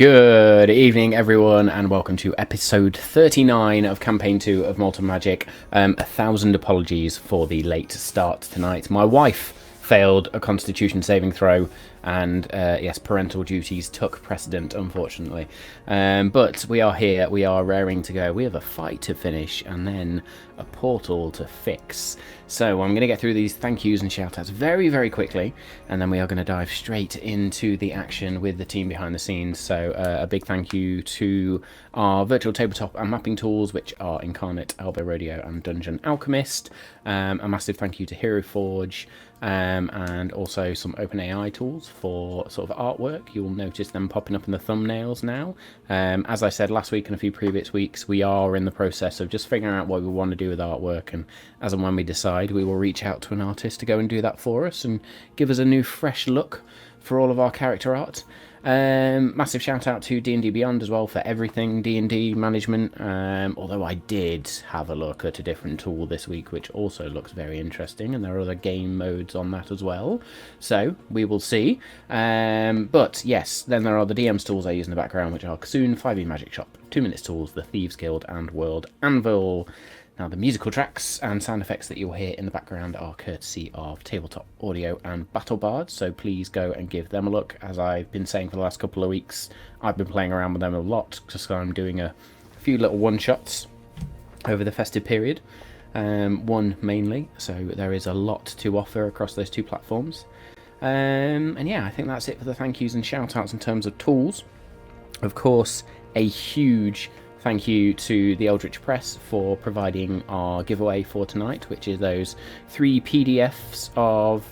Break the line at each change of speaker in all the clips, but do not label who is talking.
Good evening, everyone, and welcome to episode 39 of Campaign 2 of Malt and Magic. 1,000 apologies for the late start tonight. My wife failed a constitution saving throw, and yes, parental duties took precedent, unfortunately. But we are here, we are raring to go. We have a fight to finish, and then a portal to fix. So I'm going to get through these thank yous and shout outs very, very quickly, and then we are going to dive straight into the action with the team behind the scenes. So a big thank you to our virtual tabletop and mapping tools, which are Incarnate, Albo Rodeo, and Dungeon Alchemist. A massive thank you to Hero Forge, and also some OpenAI tools for sort of artwork. You'll notice them popping up in the thumbnails now. As I said last week and a few previous weeks, we are in the process of just figuring out what we want to do with artwork, and as and when we decide, we will reach out to an artist to go and do that for us and give us a new fresh look for all of our character art. Massive shout out to D&D Beyond as well for everything D&D management, although I did have a look at a different tool this week which also looks very interesting, and there are other game modes on that as well, so we will see. But yes, then there are the DM's tools I use in the background, which are Kassoon, 5e Magic Shop, 2 Minutes Tools, the Thieves Guild, and World Anvil. Now, the musical tracks and sound effects that you'll hear in the background are courtesy of Tabletop Audio and BattleBard, so please go and give them a look. As I've been saying for the last couple of weeks, I've been playing around with them a lot, just I'm doing a few little one-shots over the festive period, one mainly, so there is a lot to offer across those two platforms. And yeah, I think that's it for the thank yous and shout-outs in terms of tools. Of course, a huge thank you to the Eldritch Press for providing our giveaway for tonight, which is those 3 PDFs of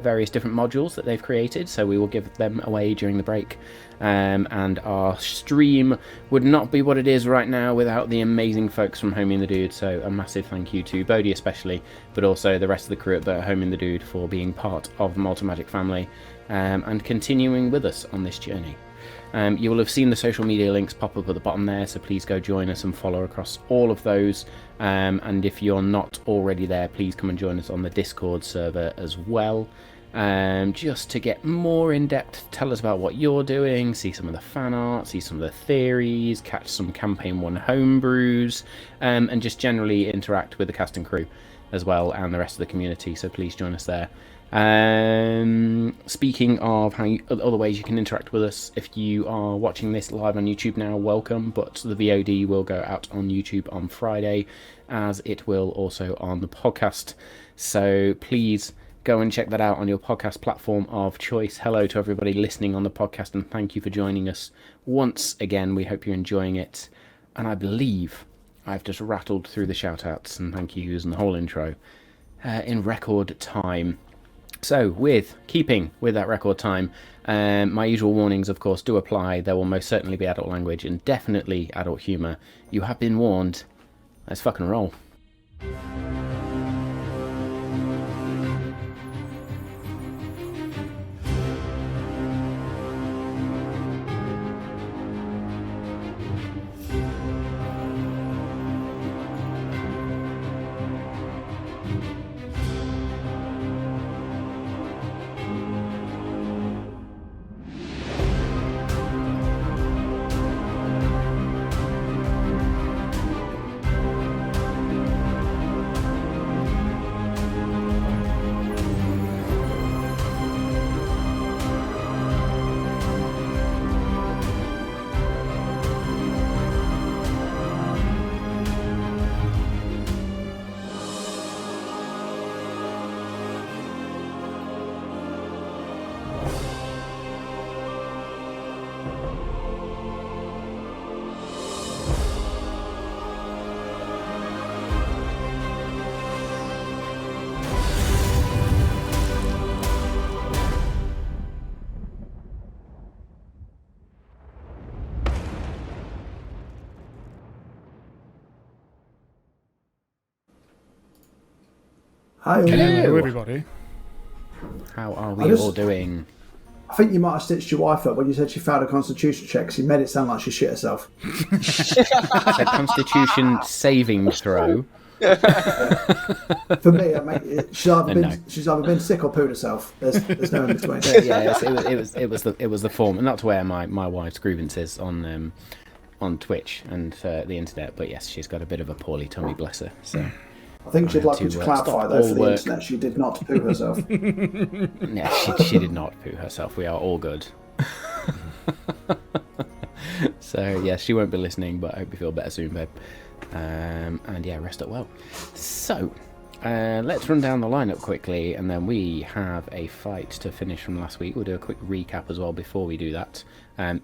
various different modules that they've created. So we will give them away during the break. And our stream would not be what it is right now without the amazing folks from Homie and the Dude. So a massive thank you to Bodhi especially, but also the rest of the crew at Homie and the Dude for being part of the Malt and Magic family and continuing with us on this journey. You will have seen the social media links pop up at the bottom there, so please go join us and follow across all of those. And if you're not already there, please come and join us on the Discord server as well. Just to get more in depth, tell us about what you're doing, see some of the fan art, see some of the theories, catch some Campaign 1 homebrews, and just generally interact with the cast and crew as well and the rest of the community, so please join us there. Speaking of other ways you can interact with us, if you are watching this live on YouTube now, welcome, but the VOD will go out on YouTube on Friday, as it will also on the podcast, so please go and check that out on your podcast platform of choice. Hello to everybody listening on the podcast, and thank you for joining us once again. We hope you're enjoying it, and I believe I've just rattled through the shout outs and thank yous and the whole intro in record time. So, keeping with that record time, my usual warnings, of course, do apply. There will most certainly be adult language and definitely adult humour. You have been warned. Let's fucking roll.
Hi,
hello everybody.
How are we all doing?
I think you might have stitched your wife up when you said she failed a constitution check. She made it sound like she shit herself.
It's a constitution saving throw.
For me, she's either been sick or pooed herself. There's no in between.
Yeah, it was the form, and not to where my wife's grievances on Twitch and the internet. But yes, she's got a bit of a poorly tummy, bless her. So
I think she'd like you to clarify though for the
work.
internet. She did not poo herself.
Yeah, she did not poo herself. We are all good. So yes, she won't be listening, but I hope you feel better soon, babe. And yeah, rest up well. So let's run down the lineup quickly, and then we have a fight to finish from last week. We'll do a quick recap as well before we do that,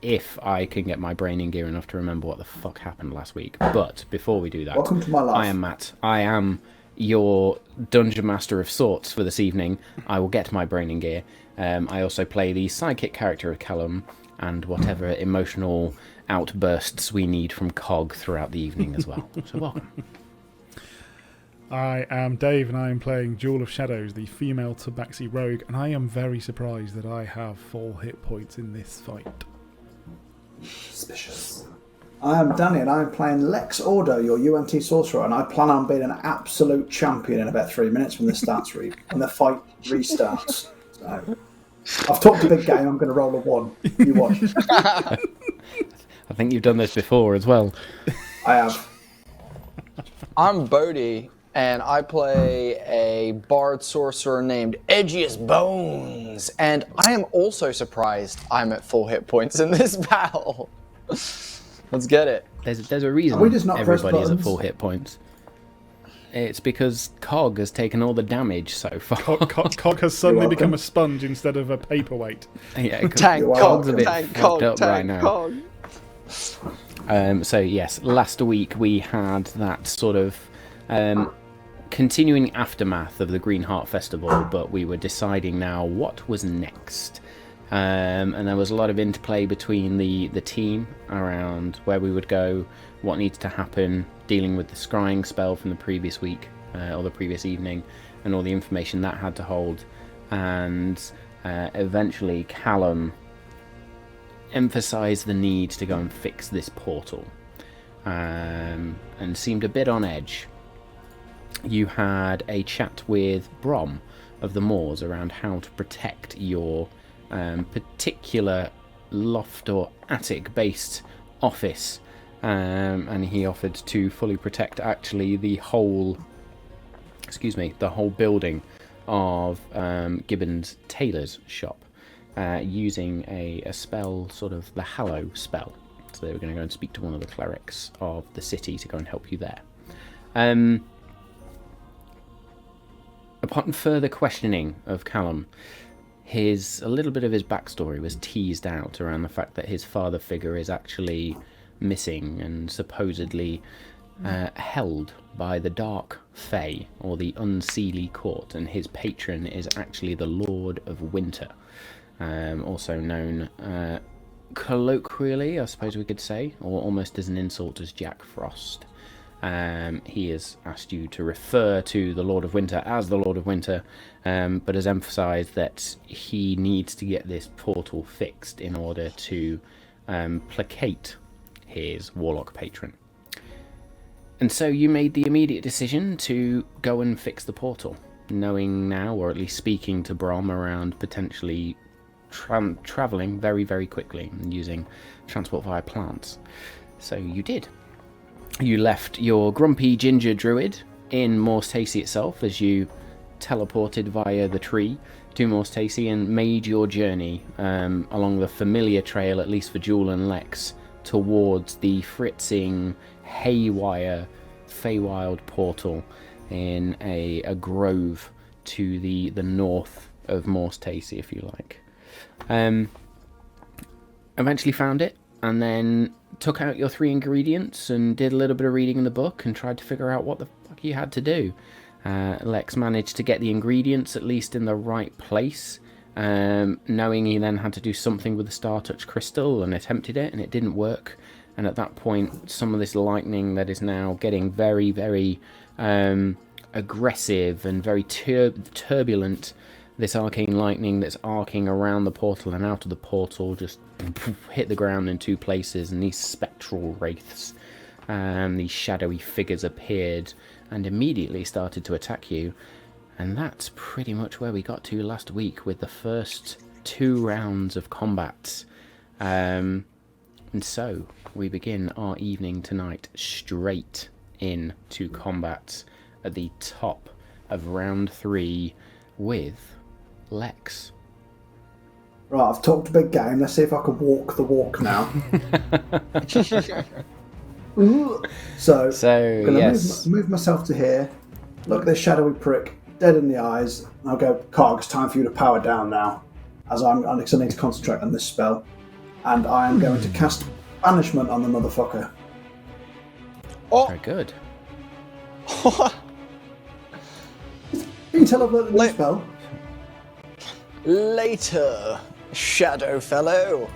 if I can get my brain in gear enough to remember what the fuck happened last week. But before we do that,
welcome to my life.
I am Matt. I am your dungeon master of sorts for this evening. I will get my brain in gear. I also play the sidekick character of Callum, and whatever emotional outbursts we need from Cog throughout the evening as well. So welcome.
I am Dave, and I am playing Jewel of Shadows, the female Tabaxi rogue, and I am very surprised that I have 4 hit points in this fight.
Suspicious. I am Danny, and I am playing Lex Ordo, your UNT sorcerer, and I plan on being an absolute champion in about 3 minutes when the fight restarts. So, I've talked a big game. I'm going to roll a 1. You watch.
I think you've done this before as well.
I have.
I'm Bodhi, and I play a bard sorcerer named Edgious Bones, and I am also surprised I'm at 4 hit points in this battle. Let's get it.
There's a reason everybody's at 4 hit points. It's because Cog has taken all the damage so far.
Cog has suddenly become a sponge instead of a paperweight.
Yeah,
Cog's
a bit fucked up right now. So yes, last week we had that sort of continuing aftermath of the Green Heart Festival, but we were deciding now what was next. And there was a lot of interplay between the team around where we would go, what needs to happen, dealing with the scrying spell from the previous week or the previous evening, and all the information that had to hold. And eventually Callum emphasised the need to go and fix this portal, and seemed a bit on edge. You had a chat with Brom of the Moors around how to protect your particular loft or attic based office, and he offered to fully protect actually the whole building of Gibbons Taylor's shop, using a spell, sort of the Hallow spell. So they were going to go and speak to one of the clerics of the city to go and help you there. Upon further questioning of Callum, a little bit of his backstory was teased out around the fact that his father figure is actually missing and supposedly held by the Dark Fae, or the Unseelie Court, and his patron is actually the Lord of Winter, also known colloquially, I suppose we could say, or almost as an insult, as Jack Frost. He has asked you to refer to the Lord of Winter as the Lord of Winter, but has emphasised that he needs to get this portal fixed in order to placate his warlock patron. And so you made the immediate decision to go and fix the portal, knowing now, or at least speaking to Brom around potentially travelling very, very quickly and using transport via plants. So you did. You left your grumpy ginger druid in Morse Tacey itself as you teleported via the tree to Morse Tacey and made your journey along the familiar trail, at least for Jewel and Lex, towards the fritzing, haywire, Feywild portal in a grove to the north of Morse Tacey, if you like. Eventually found it, and then took out your 3 ingredients and did a little bit of reading in the book and tried to figure out what the fuck you had to do. Lex managed to get the ingredients at least in the right place, knowing he then had to do something with the Star Touch crystal, and attempted it and it didn't work. And at that point, some of this lightning that is now getting very, very aggressive and very turbulent, this arcane lightning that's arcing around the portal and out of the portal, just hit the ground in 2 places, and these spectral wraiths, these shadowy figures appeared and immediately started to attack you. And that's pretty much where we got to last week with the first 2 rounds of combat. And so we begin our evening tonight straight into combat at the top of round 3 with Lex.
Right, I've talked a big game. Let's see if I can walk the walk now. So I'm going to move myself to here. Look at this shadowy prick, dead in the eyes. And I'll go, Cog, it's time for you to power down now. As I need to concentrate on this spell. And I am going to cast Banishment on the motherfucker.
Oh!
Very good.
Can you tell I've learned the new spell?
Later, Shadow Fellow.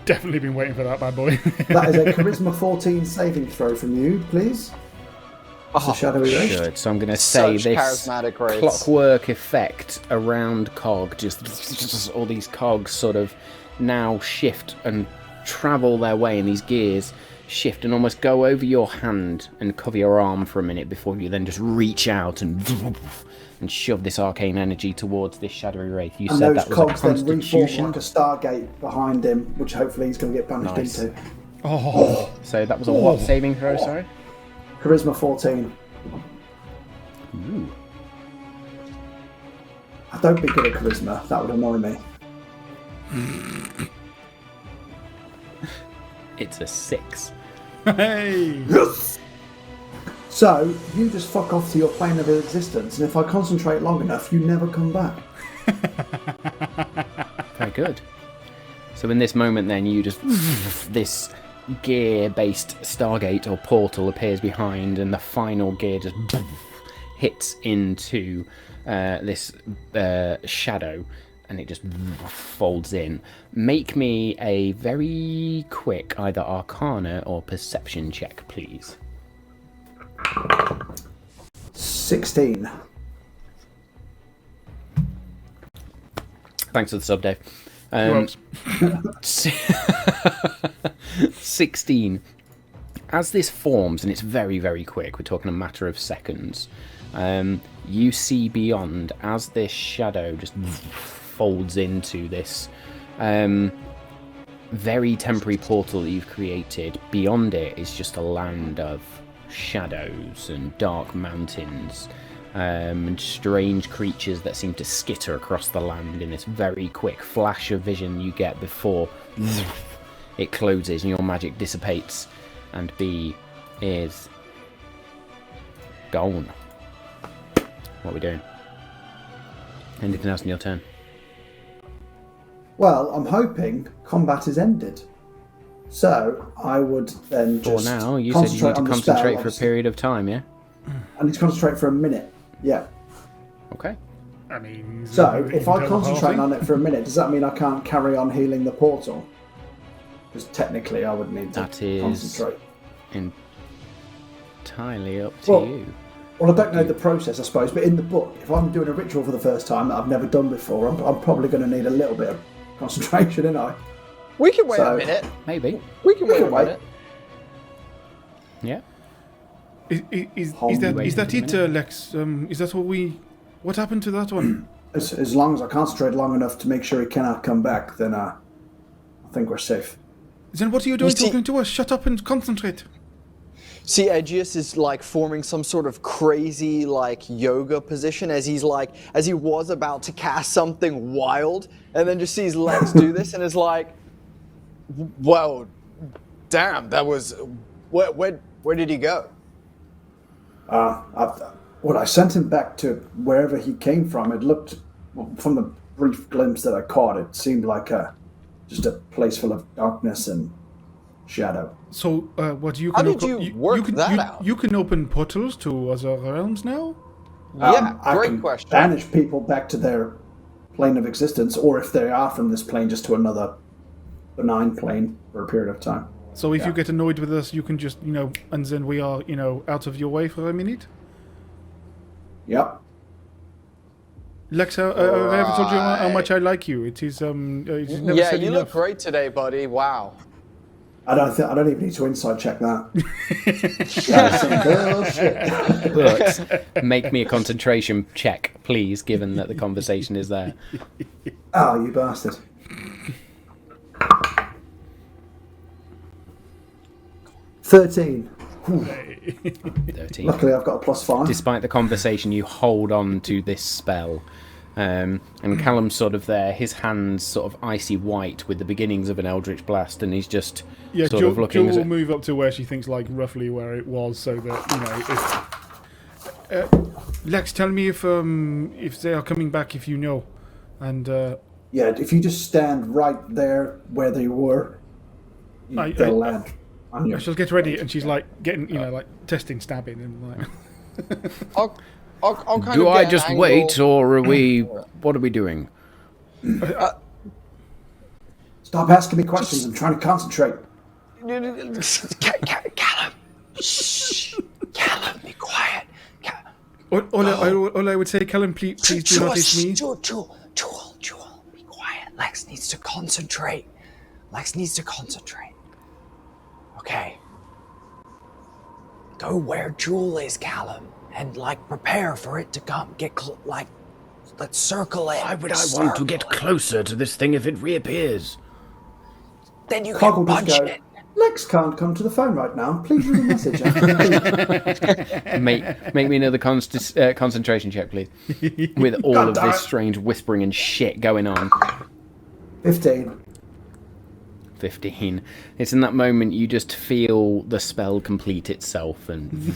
Definitely been waiting for that, bad boy.
That is a Charisma 14 saving throw from you, please. It's a shadowy race.
Good. So I'm going to say
Such
this
charismatic race.
clockwork effect around Cog, just all these cogs sort of now shift and travel their way in these gears, shift and almost go over your hand and cover your arm for a minute before you then just reach out and shove this arcane energy towards this shadowy wraith. You said that was a constitution.
Like a Stargate behind him, which hopefully he's going to get banished into.
So that was a what saving throw, sorry?
Charisma 14.
Ooh.
I don't be good at charisma. That would annoy me.
It's a 6.
Hey!
Yes! So, you just fuck off to your plane of existence, and if I concentrate long enough, you never come back.
Very good. So in this moment then, you just... this gear-based Stargate or portal appears behind, and the final gear just hits into this shadow, and it just folds in. Make me a very quick either Arcana or Perception check, please.
16.
Thanks for the sub, Dave. 16. As this forms, and it's very, very quick, we're talking a matter of seconds, you see beyond, as this shadow just folds into this very temporary portal that you've created. Beyond it is just a land of shadows and dark mountains and strange creatures that seem to skitter across the land in this very quick flash of vision you get before it closes and your magic dissipates and B is gone. What are we doing? Anything else in your turn?
Well, I'm hoping combat is ended. So, I would then just
For now, you said you need to concentrate for a period of time, yeah?
I need to concentrate for a minute. Yeah.
Okay.
I mean...
So, if I concentrate on it for a minute, does that mean I can't carry on healing the portal? Because technically I would need to concentrate.
Entirely up to you.
Well, I don't know the process, I suppose, but in the book, if I'm doing a ritual for the first time that I've never done before, I'm probably going to need a little bit of concentration, ain't I?
We can wait a minute.
Maybe.
We can wait a minute.
Yeah.
Is that it, Lex? Is that all we... What happened to that one?
As long as I concentrate long enough to make sure he cannot come back, then I think we're safe.
Then what are you doing talking to us? Shut up and concentrate.
See, Edgious is like forming some sort of crazy like yoga position as he was about to cast something wild, and then just sees Lex do this and is like, "Well, damn, that was where did he go?"
I sent him back to wherever he came from. It looked, from the brief glimpse that I caught, it seemed like just a place full of darkness and shadow.
So, what you
How
can...
did you work that out?
You can open portals to other realms now?
Yeah,
I
great
can
question.
banish people back to their plane of existence, or if they are from this plane, just to another benign plane for a period of time.
So if you get annoyed with us, you can just, and then we are, out of your way for a minute?
Yep.
Lex, I haven't told you how much I like you. It is, you've never said
you
enough.
look great today, buddy. Wow.
I don't even need to inside check that. That's some bullshit.
But make me a concentration check, please, given that the conversation is there.
Oh, you bastard. 13.
13.
Luckily, I've got a +5.
Despite the conversation, you hold on to this spell. And Callum's sort of there, his hands sort of icy white with the beginnings of an Eldritch Blast, and he's just sort of looking...
Jewel will move up to where she thinks, like, roughly where it was, so that, if... Lex, tell me if they are coming back, if you know. And,
Yeah, if you just stand right there where they were, they'll land on you.
I shall get ready, and she's, like, getting, like, testing, stabbing, and, like...
I'll kind
Do
of
I
get
just
an
wait,
angle.
or are we... What are we doing?
Stop asking me questions. I'm trying to concentrate.
Callum, shh. Callum, be quiet.
All I would say, Callum, please do not hit me.
Jewel, be quiet. Lex needs to concentrate. Okay. Go where Jewel is, Callum, and prepare for it to come. Let's circle it.
Why would I want to get closer to this thing if it reappears?
Then you
Coggle
can
just
punch
go,
it.
Lex can't come to the phone right now. Please leave a message after the beep."
Make me another concentration check, please. With all
God
of
damn
this
it.
strange whispering and shit going on.
15.
15. It's in that moment you just feel the spell complete itself, and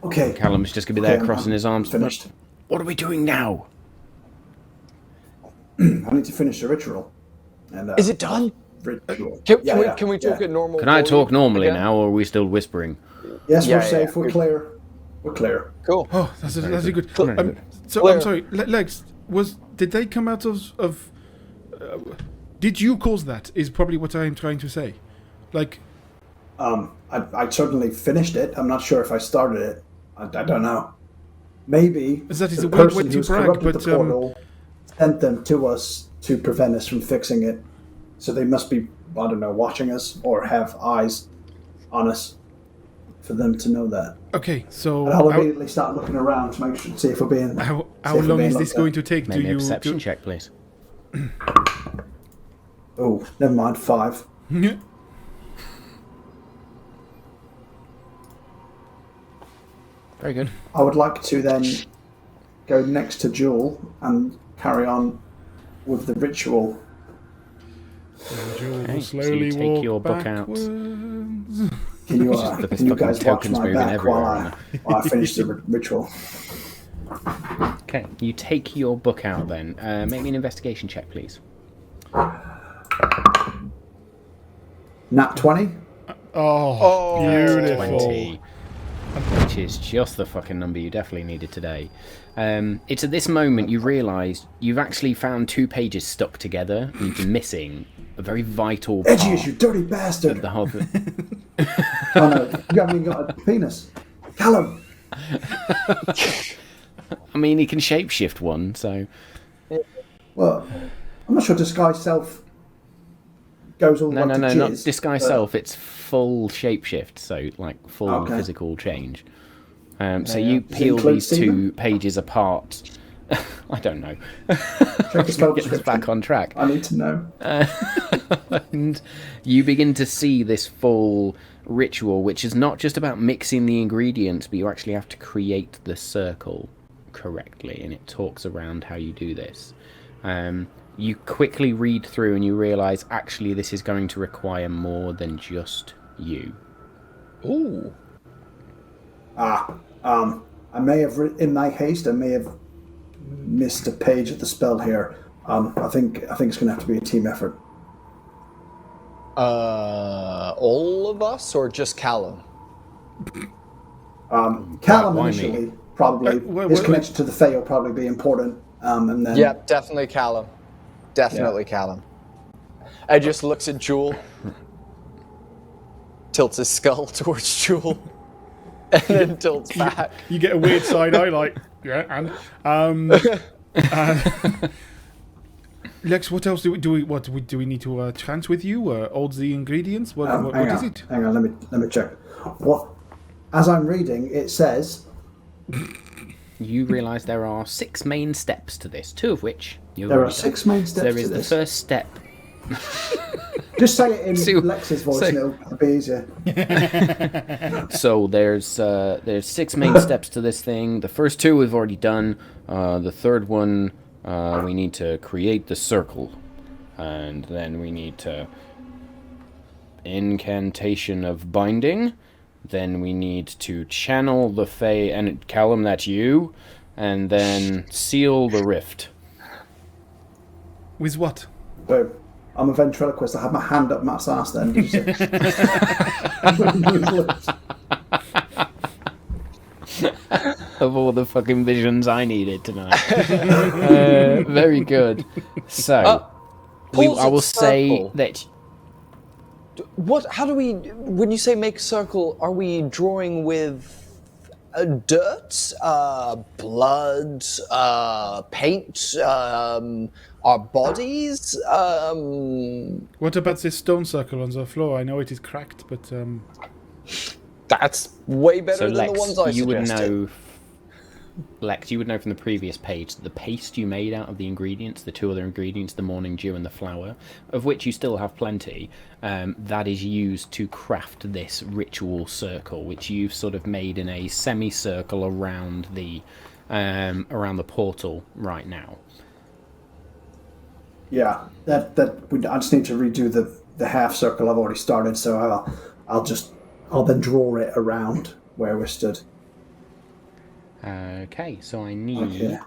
Okay.
Callum's just going to be there
Okay,
crossing
I'm
his arms.
Finished.
What are we doing now?
I need to finish the ritual. And,
Is it done?
Ritual.
Can we talk
yeah.
at normal?
Can I talk
volume
normally
again?
now, or are we still whispering?
Yes,
Yeah,
we're safe.
yeah.
We're clear. We're clear.
Cool.
Oh, that's a good...
Very good.
So,
Clear.
I'm sorry, Lex, did they come out of did you cause that, is probably what I am trying to say. Like...
I certainly finished it. I'm not sure if I started it. I don't know. Maybe
That is
the
a weird
person
way to
who's
brag,
corrupted
but,
the portal sent them to us to prevent us from fixing it. So they must be, I don't know, watching us or have eyes on us for them to know that.
Okay, so...
And I'll immediately start looking around to make sure, see if we're being...
How long is this going to take?
Make me a perception check, please.
Oh, never mind, 5.
Very good.
I would like to then go next to Jewel and carry on with the ritual.
Jewel
Okay,
will
so
slowly
you take
walk
your book out.
backwards.
Can you,
Just look at
can you
fucking
guys watch
tokens
my
moving
back
everywhere,
while I finish the ritual?
Okay, you take your book out then. Make me an investigation check, please.
Nat 20?
Oh, beautiful.
20. Which is just the fucking number you definitely needed today. It's at this moment you realise you've actually found 2 pages stuck together and you're missing a very vital part
Edgious, you dirty bastard!
of the whole thing.
Oh no, you haven't even got a penis. Callum!
I mean, he can shapeshift one, so...
Well, I'm not sure disguise self goes all the way to
No,
jizz,
not disguise
but-
self. It's full shapeshift, so like full
Okay.
physical change. So you
Does it
peel
include
these 2
Stephen?
pages apart. I don't know.
Check the spell
Get us
description.
back on track.
I need to know.
And you begin to see this full ritual, which is not just about mixing the ingredients, but you actually have to create the circle correctly, and it talks around how you do this. You quickly read through and you realise actually this is going to require more than just you.
Ooh.
I may have, in my haste, I may have missed a page of the spell here. I think it's going to have to be a team effort.
All of us or just Callum?
Callum
why me?
initially, probably. His connection to the Fae will probably be important. And then
Yep, definitely Callum. Definitely Callum. Ed just looks at Jewel, tilts his skull towards Jewel, and then tilts back.
You get a weird side eye, like, yeah, and... Lex, what else do we need to chance with you? All the ingredients? What is it?
Hang on, let me check. What? As I'm reading, it says.
You realise there are 6 main steps to this, 2 of which you've
There are
already
6
done.
main steps
There
to
is
this.
the first step.
Just say it in
So-
Lex's voice,
so-
and it'll be easier.
So there's 6 main steps to this thing. The first 2 we've already done. The third one, we need to create the circle, and then we need to incantation of binding. Then we need to channel the Fae, and Callum, that's you, and then seal the rift.
With what?
Boom. I'm a ventriloquist. I have my hand up Matt's ass then. Did you see?
Of all the fucking visions I needed tonight. Very good. So, I
Pulls
will
its
say
circle.
that
What? How do we? When you say make circle, are we drawing with dirt, blood, paint, our bodies?
What about this stone circle on the floor? I know it is cracked, but
That's way better
so
than
Lex,
the ones I
you would
suggested.
know. Lex, you would know from the previous page that the paste you made out of the ingredients, the 2 other ingredients, the morning dew and the flour, of which you still have plenty, that is used to craft this ritual circle, which you've sort of made in a semicircle around the portal right now.
Yeah, I just need to redo the half circle I've already started, so I'll then draw it around where we're stood.
Okay, so I need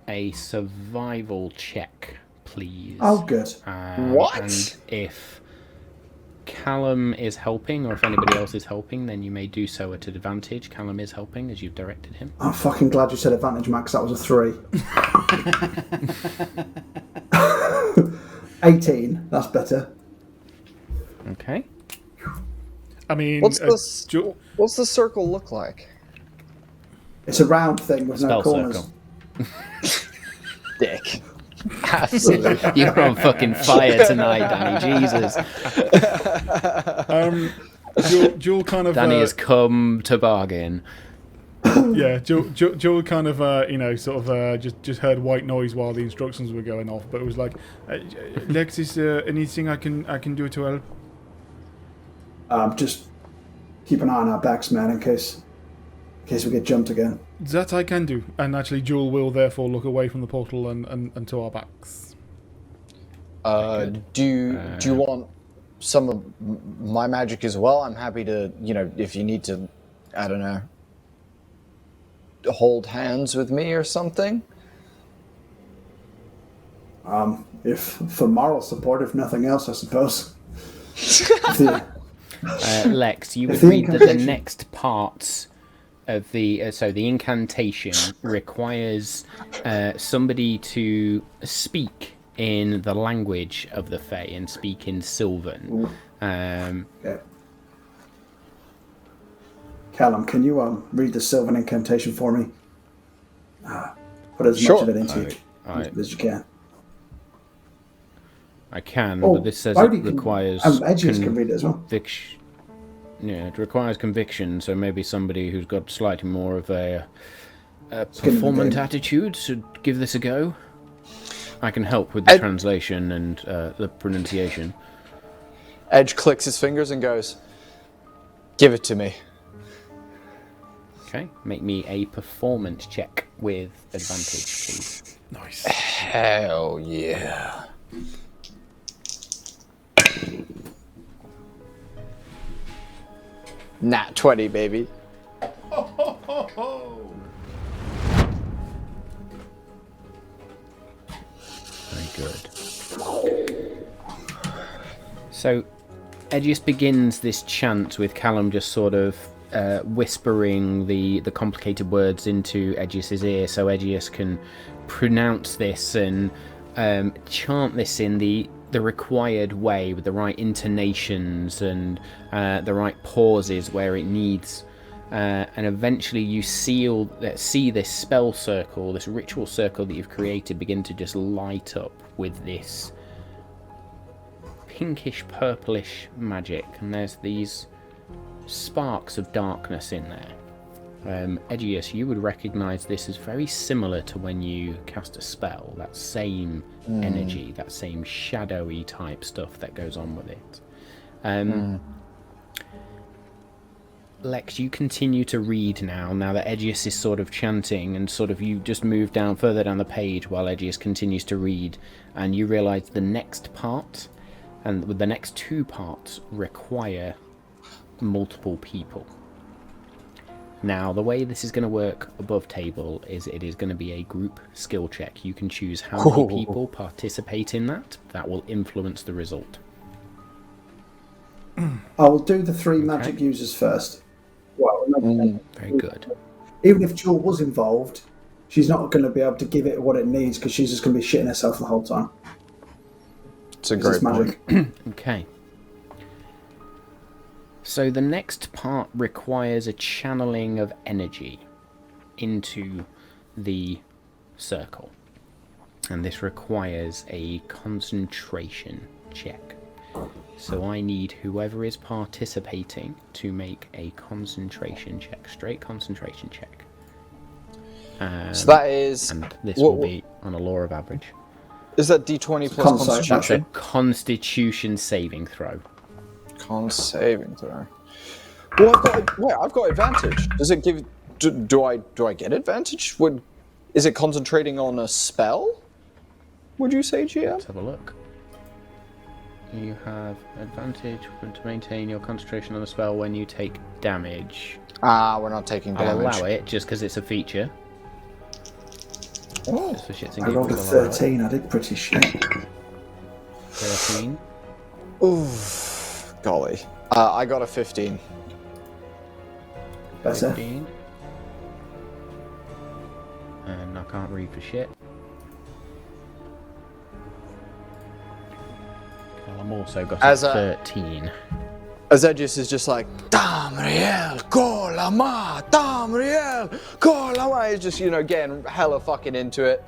a survival check, please.
Oh, good.
What?
And if Callum is helping, or if anybody else is helping, then you may do so at advantage. Callum is helping, as you've directed him.
I'm fucking glad you said advantage, Max. That was a 3. 18. That's better.
Okay.
I mean,
What's the circle look like?
It's a round thing with no
Spell
corners.
circle.
Dick. Absolutely.
You're on fucking fire tonight, Danny. Jesus.
Joel kind of
Danny has come to bargain.
yeah. Joel kind of just heard white noise while the instructions were going off, but it was like, Lex, is there anything I can do to help?
Just keep an eye on our backs, man, in case we get jumped again.
That I can do, and actually Joel will therefore look away from the portal and to our backs.
Do you want some of my magic as well? I'm happy to, if you need to, I don't know, hold hands with me or something.
If for moral support, if nothing else, I suppose.
Lex, you would
the
read that the
incantation-
next parts of the the incantation requires somebody to speak in the language of the Fae and speak in Sylvan.
Okay. Callum, can you read the Sylvan incantation for me? Put as
Sure.
much of it into it
I-
as you can.
I can,
Oh,
but this says
Bodhi
it
can-
requires
Edgious can read it as well.
conviction. Yeah, it requires conviction, so maybe somebody who's got slightly more of a performant
game.
attitude should give this a go. I can help with the translation and the pronunciation.
Edge clicks his fingers and goes, "Give it to me."
Okay, make me a performance check with advantage, please.
Nice.
Hell yeah. Nat 20, baby.
Very good. So, Edgious begins this chant with Callum just sort of whispering the complicated words into Edgious's ear, so Edgious can pronounce this and chant this in the required way with the right intonations and the right pauses where it needs and eventually you see this spell circle, this ritual circle that you've created, begin to just light up with this pinkish purplish magic, and there's these sparks of darkness in there. Edgious, you would recognize this as very similar to when you cast a spell, that same energy, that same shadowy type stuff that goes on with it. Lex, you continue to read now that Edgious is sort of chanting, and sort of you just move down further down the page while Edgious continues to read, and you realize the next part and the next two parts require multiple people. Now, the way this is going to work above table is it is going to be a group skill check. You can choose how many people participate in that. That will influence the result.
I will do the three magic users first. Well,
Very good.
even if Jewel was involved, she's not going to be able to give it what it needs because she's just going to be shitting herself the whole time.
It's a great point.
Okay. So the next part requires a channeling of energy into the circle. And this requires a concentration check. So I need whoever is participating to make a concentration check. Straight concentration check.
So that is...
And this will be on a law of average.
Is that D20 plus
That's a
Constitution?
constitution saving throw.
Con saving throw. Well, I've got advantage. Does it give? Do I get advantage? Is it concentrating on a spell? Would you say, GM?
Let's have a look. You have advantage to maintain your concentration on the spell when you take damage.
We're not taking damage.
I'll allow it just because it's a feature.
Oh,
Just for shits and
I rolled a
giggles, I'll allow it.
13. I did pretty shit.
13.
oof, golly. I got a 15.
Better.
15. And I can't read for shit. Well, I'm also got a 13.
As Edgious is just like, Tamriel, Kolama, Tamriel, Kolama. He's just, getting hella fucking into it.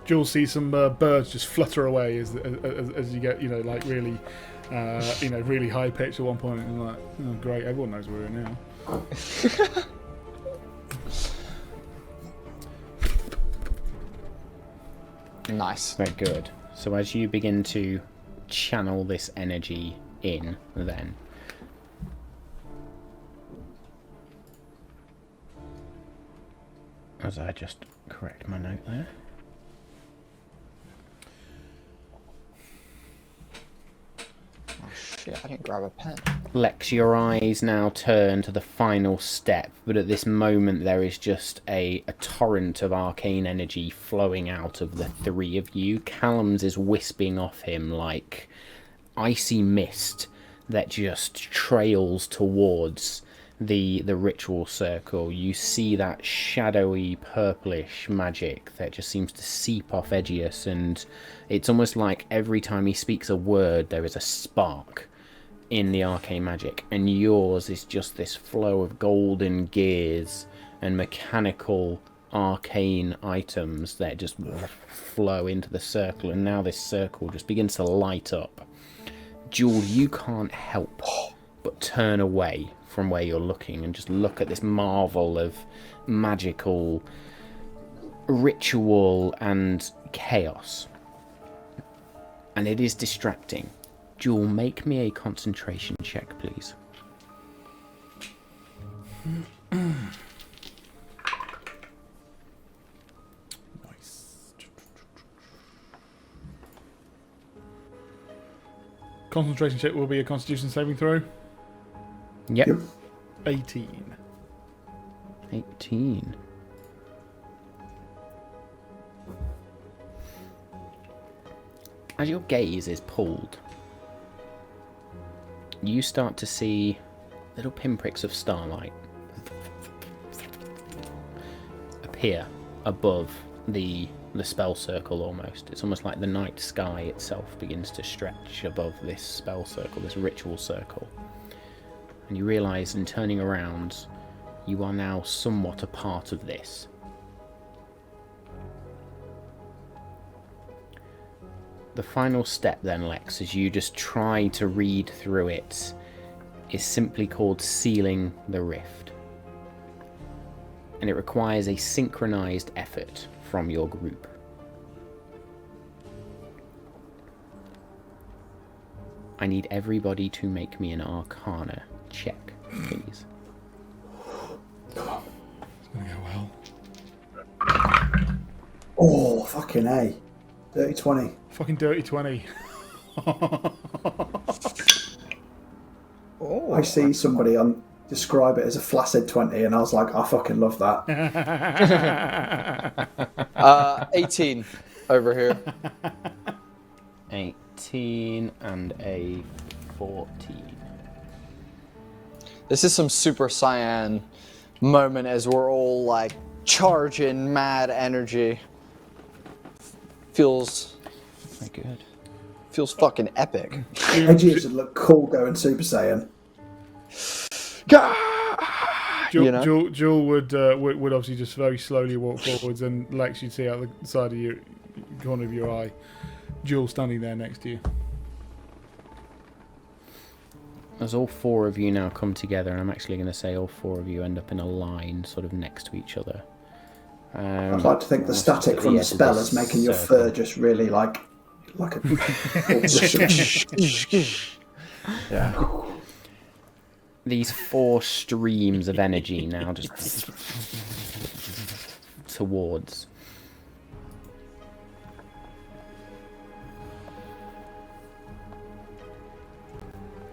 You'll see some birds just flutter away as you get, like really, really high pitch at one point. And like, oh, great, everyone knows we're here now.
Nice.
Very good. So as you begin to channel this energy in, then as I just correct my note there.
Oh shit, I didn't grab a pen.
Lex, your eyes now turn to the final step, but at this moment there is just a torrent of arcane energy flowing out of the three of you. Callum's is wisping off him like icy mist that just trails towards the ritual circle. You see that shadowy purplish magic that just seems to seep off Edgious, and it's almost like every time he speaks a word there is a spark in the arcane magic, and yours is just this flow of golden gears and mechanical arcane items that just flow into the circle, and now this circle just begins to light up. Jewel, you can't help but turn away from where you're looking and just look at this marvel of magical ritual and chaos, and it is distracting. Jewel, make me a concentration check, please.
Nice. Concentration check will be a Constitution saving throw.
Yep.
18.
18. As your gaze is pulled, you start to see little pinpricks of starlight appear above the spell circle almost. It's almost like the night sky itself begins to stretch above this spell circle, this ritual circle. and you realise in turning around, you are now somewhat a part of this. The final step then, Lex, as you just try to read through it, is simply called sealing the rift. And it requires a synchronized effort from your group. I need everybody to make me an Arcana check, please.
It's gonna go well.
Oh, fucking A. Dirty 20.
Fucking dirty 20.
Oh.
I see somebody describe it as a flaccid 20, and I was like, I fucking love that.
18 over here.
18 and a 14.
This is some Super Saiyan moment as we're all like charging mad energy. Feels
Very good.
fucking epic.
Edgious would look cool going Super Saiyan.
Jewel would obviously just very slowly walk forwards, and Lex, you'd see out the side of your corner of your eye, Jewel standing there next to you.
As all four of you now come together, and I'm actually going to say all four of you end up in a line sort of next to each other.
I'd like to think the static from the spell is making your fur just really like a...
Yeah.
These four streams of energy now just towards.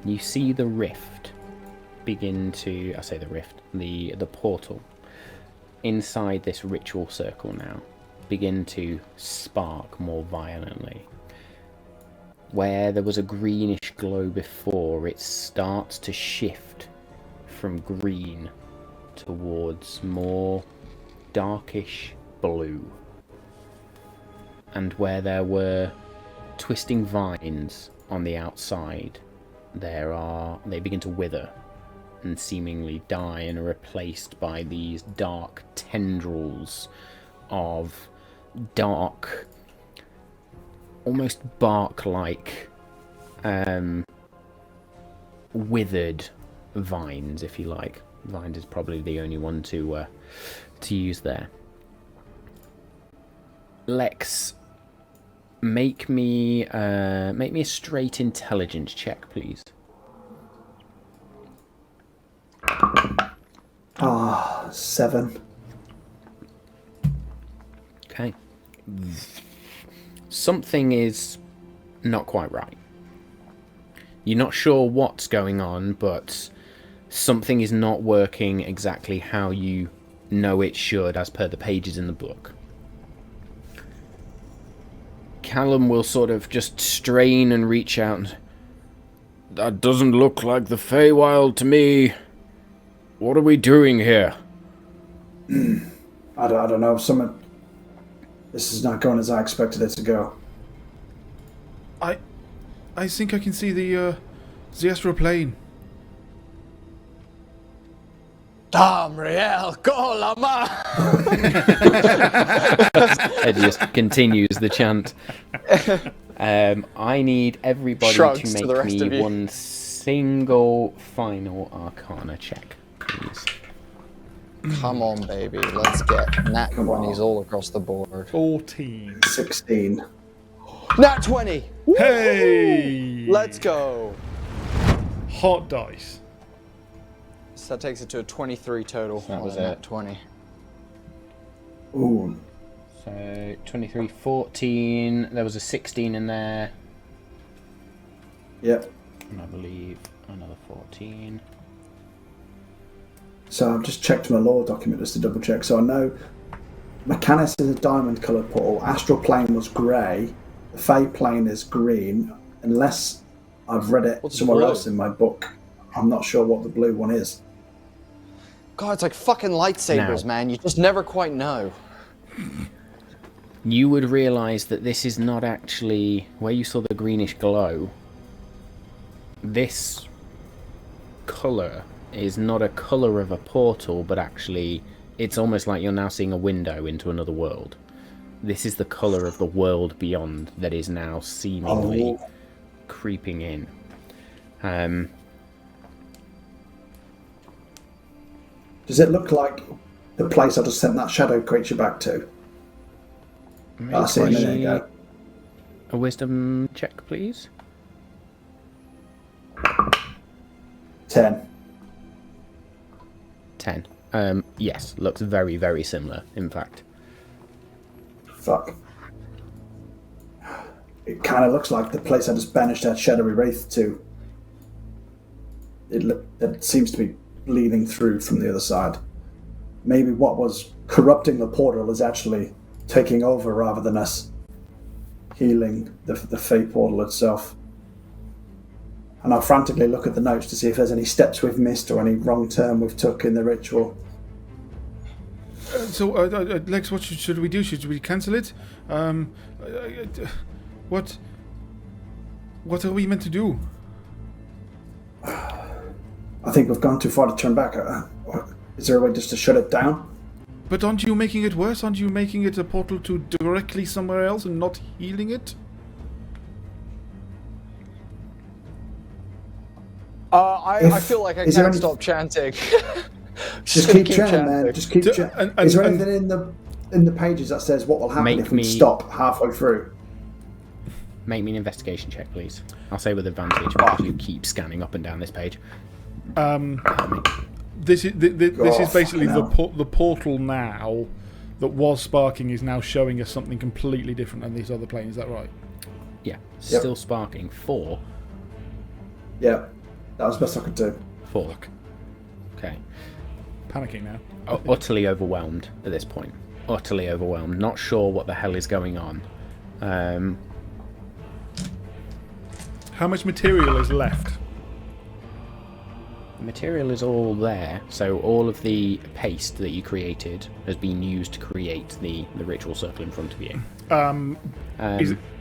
You see the rift begin to, the portal inside this ritual circle now begin to spark more violently. Where there was a greenish glow before, it starts to shift from green towards more darkish blue. And where there were twisting vines on the outside, they begin to wither and seemingly die and are replaced by these dark tendrils of dark, almost bark-like, withered vines, if you like. Vines is probably the only one to use there. Lex, make me a straight intelligence check, please.
7.
Okay. Something is not quite right. You're not sure what's going on, but something is not working exactly how you know it should, as per the pages in the book. Callum will sort of just strain and reach out and... That doesn't look like the Feywild to me. What are we doing here?
I don't know. This is not going as I expected it to go.
I think I can see the astral plane.
Tamriel Kolama!
Edgious continues the chant. I need everybody
Shrugs
to
to the
make
rest
me
of you.
one single final Arcana check, please.
Come on, baby. Let's get nat 20s all across the board.
14.
16.
Nat 20!
Hey!
Let's go.
Hot dice.
So that takes it to a 23 total.
That was
on a nat
it.
20.
Ooh.
So 23, 14. There was a 16 in there,
Yep.
and I believe another 14.
So I've just checked my lore document just to double check. So I know Mechanus is a diamond coloured portal. Astral plane was grey. The Fey plane is green. Unless I've read it
What's
somewhere
blue?
else in my book, I'm not sure what the blue one is.
God, it's like fucking lightsabers,
Now.
man. You just never quite know.
You would realise that this is not actually where you saw the greenish glow. This colour is not a colour of a portal, but actually it's almost like you're now seeing a window into another world. This is the colour of the world beyond that is now seemingly creeping in.
Does it look like the place I just sent that shadow creature back to? I see a minute ago.
A wisdom check, please.
10.
10. Yes, looks very, very similar, in fact.
Fuck. It kind of looks like the place I just banished that shadowy wraith to. It seems to be bleeding through from the other side. Maybe what was corrupting the portal is actually taking over rather than us healing the fate portal itself. And I'll frantically look at the notes to see if there's any steps we've missed or any wrong turn we've took in the ritual.
Lex, what should we do? Should we cancel it? What are we meant to do?
I think we've gone too far to turn back. Is there a way just to shut it down?
But aren't you making it worse? Aren't you making it a portal to directly somewhere else and not healing it?
I feel like I can't stop chanting.
Just keep chanting, man. Just keep chanting. Is there anything in the pages that says what will happen if we stop halfway through?
Make me an investigation check, please. I'll say with advantage because you keep scanning up and down this page.
This is basically the portal now that was sparking is now showing us something completely different than these other planes. Is that right?
Yeah, still sparking. 4.
Yeah, that was the best I could do.
4. Okay.
Panicking now.
Utterly overwhelmed at this point. Utterly overwhelmed. Not sure what the hell is going on.
How much material is left?
The material is all there, so all of the paste that you created has been used to create the ritual circle in front of you.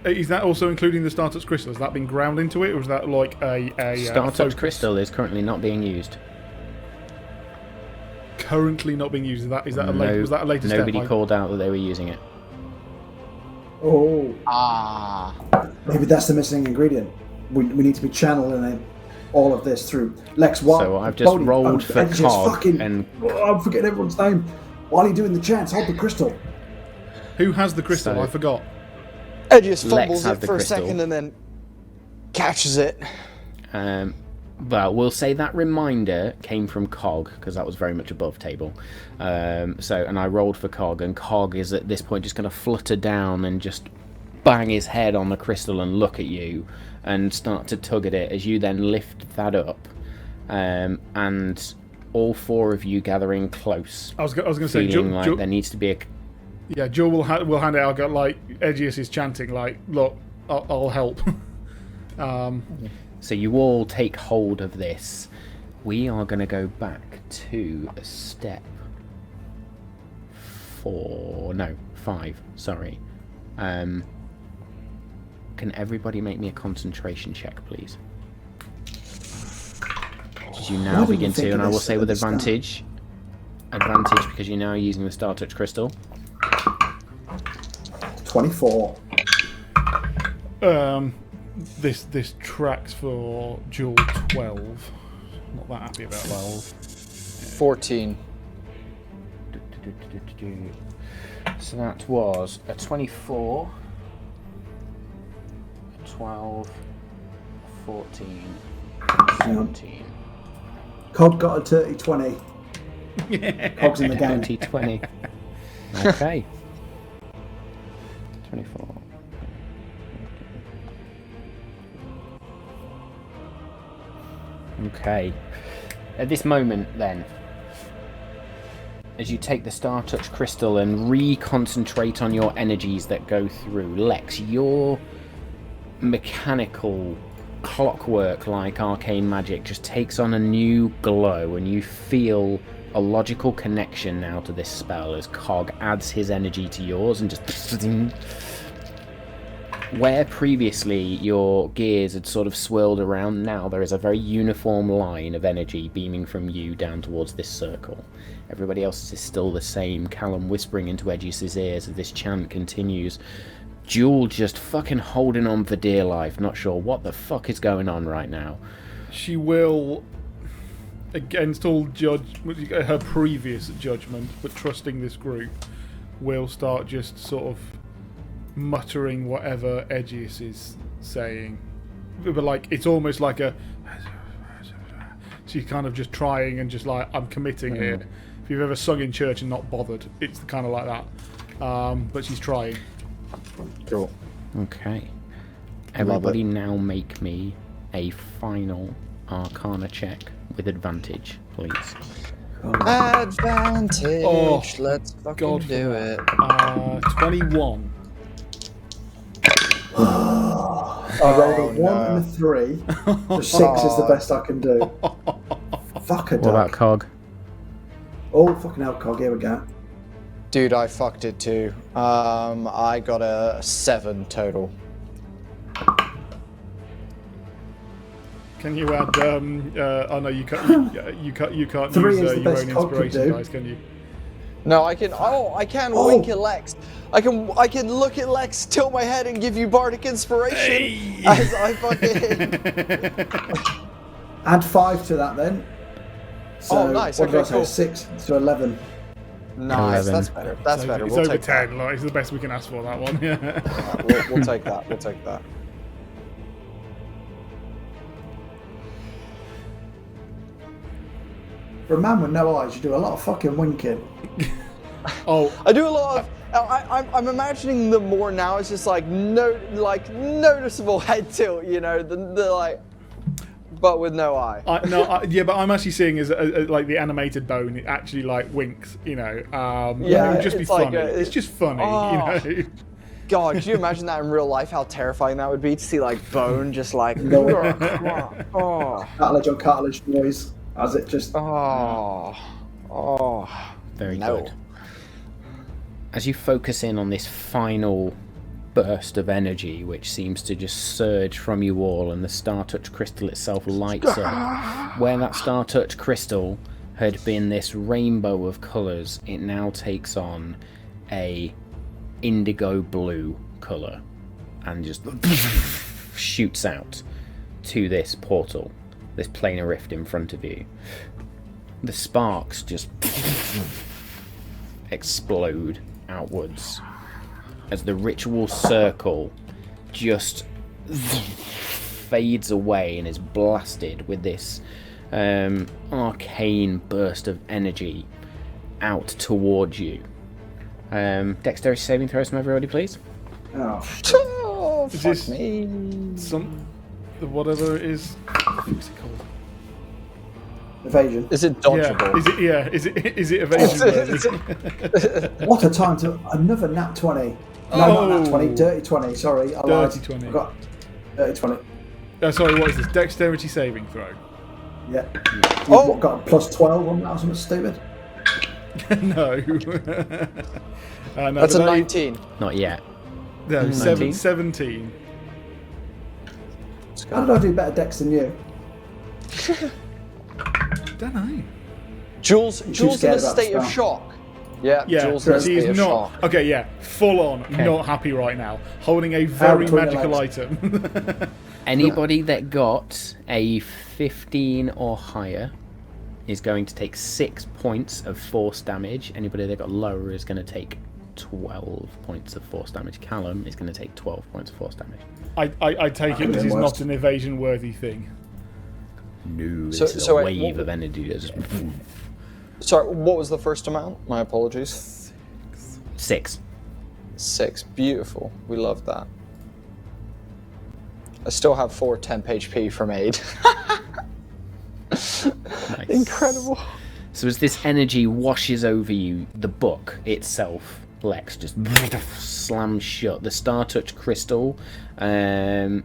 Is that also including the Star-Touch crystal? Has that been ground into it, or is that like a
Star-Touch crystal is currently not being used.
Currently not being used. Was that a later step?
Nobody called out that they were using it.
Oh. Maybe that's the missing ingredient. We need to be channeling all of this through Lex.
So I've just rolled for Cog and
I'm forgetting everyone's name. While you're doing the chants, hold the crystal.
Who has the crystal? I forgot.
Edgious fumbles it for a second and then catches it.
Well, we'll say that reminder came from Cog because that was very much above table. And I rolled for Cog, and Cog is at this point just going to flutter down and just bang his head on the crystal and look at you and start to tug at it as you then lift that up, and all 4 of you gathering close.
I was going to say,
like there needs to be a.
Yeah, Joe will hand it out. Like Edgious is chanting, like, "Look, I'll help."
So you all take hold of this. We are going to go back to step 5. Sorry. Can everybody make me a concentration check, please? As you now begin to, and I will say with advantage. Advantage because you're now using the Star-Touch crystal.
24.
This tracks for Jewel 12. Not that happy about 12.
14.
So that was a 24, 12, 14, 17.
Cog got a dirty 20. Cog's in the game.
20. Okay. 24. Okay. At this moment, then, as you take the Star-Touch crystal and reconcentrate on your energies that go through, Lex, your mechanical clockwork like arcane magic just takes on a new glow, and you feel a logical connection now to this spell as Cog adds his energy to yours and just Where previously your gears had sort of swirled around, now there is a very uniform line of energy beaming from you down towards this circle. Everybody else is still the same. Callum whispering into Edgious' ears as this chant continues. Jewel just fucking holding on for dear life, not sure what the fuck is going on right now.
She will, against all her previous judgment, but trusting this group, will start just sort of muttering whatever Edgious is saying. But like, it's almost like a... She's kind of just trying and just like, I'm committing here. If you've ever sung in church and not bothered, it's kind of like that. But she's trying.
Cool.
Okay. Everybody now make me a final Arcana check with advantage, please.
Advantage.
Oh,
let's fucking
God
do it.
21.
I rolled a 1 and a 3. So 6 is the best I can do. Fuck a dog.
What about Cog?
Oh, fucking hell, Cog, here we go.
Dude, I fucked it too. I got a 7 total.
Can you add? Oh no, you can't. You can't
3
use
is the
your
best
own
Cog could
inspiration
do.
dice, can you?
No, I can. Oh, I can wink at Lex. I can look at Lex, tilt my head, and give you bardic inspiration as I fucking.
Add 5 to that then. So,
Oh, nice,
What did I
okay,
say?
cool.
6 to 11.
Nice,
11.
that's better. That's better.
It's
We'll
over
take
10. Like, it's the best we can ask for that one. Yeah.
that. We'll take that. We'll take that.
For a man with no eyes, you do a lot of fucking winking.
Oh,
I do a lot of. I'm imagining them more now. It's just like noticeable head tilt, you know, the like, but with no eye.
yeah, but I'm actually seeing as like the animated bone. It actually like winks, you know.
Yeah,
it would just be
it's like
funny. It's just funny,
Oh.
you know.
God, could you imagine that in real life? How terrifying that would be to see like bone just like. Oh,
Cartilage on cartilage noise. As it just.
oh.
Very
No.
good. As you focus in on this final burst of energy, which seems to just surge from you all, and the Star Touch crystal itself lights up. Where that Star Touch crystal had been this rainbow of colours, it now takes on a indigo blue colour and just shoots out to this portal, this planar rift in front of you. The sparks just explode outwards as the ritual circle just fades away and is blasted with this arcane burst of energy out towards you. Dexterity saving throws from everybody, please.
Oh,
Oh,
Is
fuck
this
me.
whatever it is? What's it called?
evasion.
Is it dodgeable?
Yeah. Is it evasion worthy?
What a time to. Another nat 20. No, not nat 20. Dirty 20. Sorry. I lied.
Dirty 20.
I got dirty 20.
Sorry, what is this? Dexterity saving throw.
Yeah. You what, got a plus 12 on that or something stupid?
No. No.
That's a
but
19.
Not yet.
No,
19.
17.
How did I do better dex than you?
Don't know.
Jules in
scared
a
about
state of
spell.
shock. Yeah,
Yeah,
Jules in a
she's
state of
not.
shock.
Okay, yeah, full on, not happy right now. Holding a very
between your
magical
legs.
item.
Anybody that got a 15 or higher is going to take 6 points of force damage. Anybody that got lower is going to take 12 points of force damage. Callum is going to take 12 points of force damage.
I take it this is not an evasion worthy thing.
No, this
So-
is
so
a
wait,
wave
what-
of energy. That just
Sorry, what was the first amount? My apologies.
6.
6. Beautiful. We love that. I still have 4 temp HP from aid.
Nice.
Incredible.
So as this energy washes over you, the book itself, Lex, just slams shut. The Star Touch crystal, oh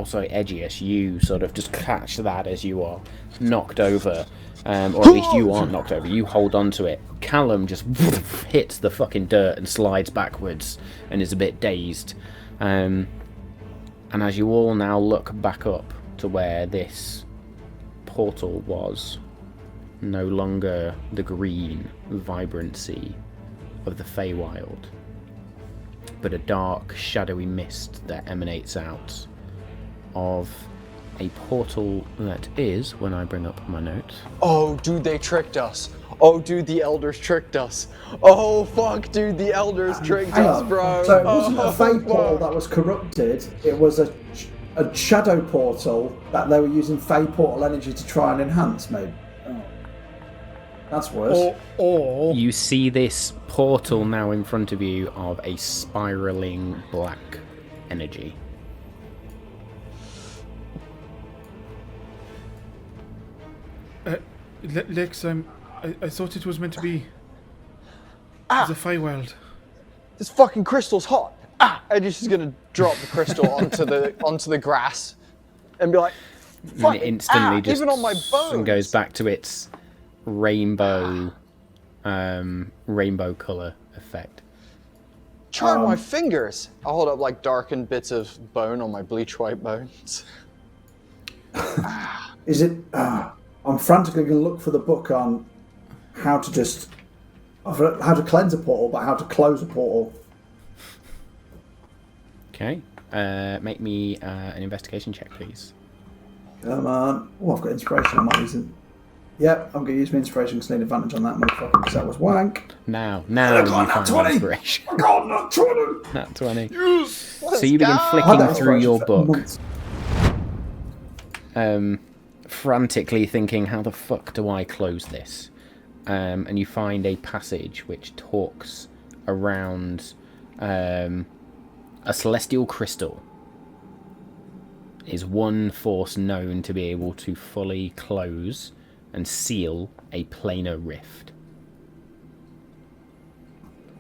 sorry, Edgious, you sort of just catch that as you are knocked over. or at least you aren't knocked over. You hold on to it. Callum just hits the fucking dirt and slides backwards and is a bit dazed. And as you all now look back up to where this portal was, no longer the green vibrancy of the Feywild, but a dark, shadowy mist that emanates out of a portal that is, when I bring up my notes...
Oh, dude, they tricked us. Oh, dude, the elders tricked us. Oh, fuck, dude, the elders tricked us, bro.
So it wasn't a Fey portal that was corrupted, it was a shadow portal that they were using Fey portal energy to try and enhance, maybe. Oh. That's worse.
Or
You see this portal now in front of you of a spiraling black energy.
Lex, I thought it was meant to be the Feywild.
This fucking crystal's hot. Edgious is gonna drop the crystal onto the grass and be like,
And it instantly just
even on my bones.
and goes back to its rainbow colour effect.
Try my fingers. I hold up like darkened bits of bone on my bleach white bones.
Is it... I'm frantically going to look for the book on how to cleanse a portal, but how to close a portal.
Okay. Make me an investigation check, please.
Come on. Oh, I've got inspiration. I might use it. Yep, I'm going to use my inspiration because I need advantage on that motherfucker because that was wank.
Now
I
you
got
find
nat 20.
inspiration.
I got nat 20.
Nat 20.
Yes.
So you begin
I had
flicking
that
through your
inspiration for
book,
months.
frantically thinking, how the fuck do I close this? And you find a passage which talks around a celestial crystal is one force known to be able to fully close and seal a planar rift.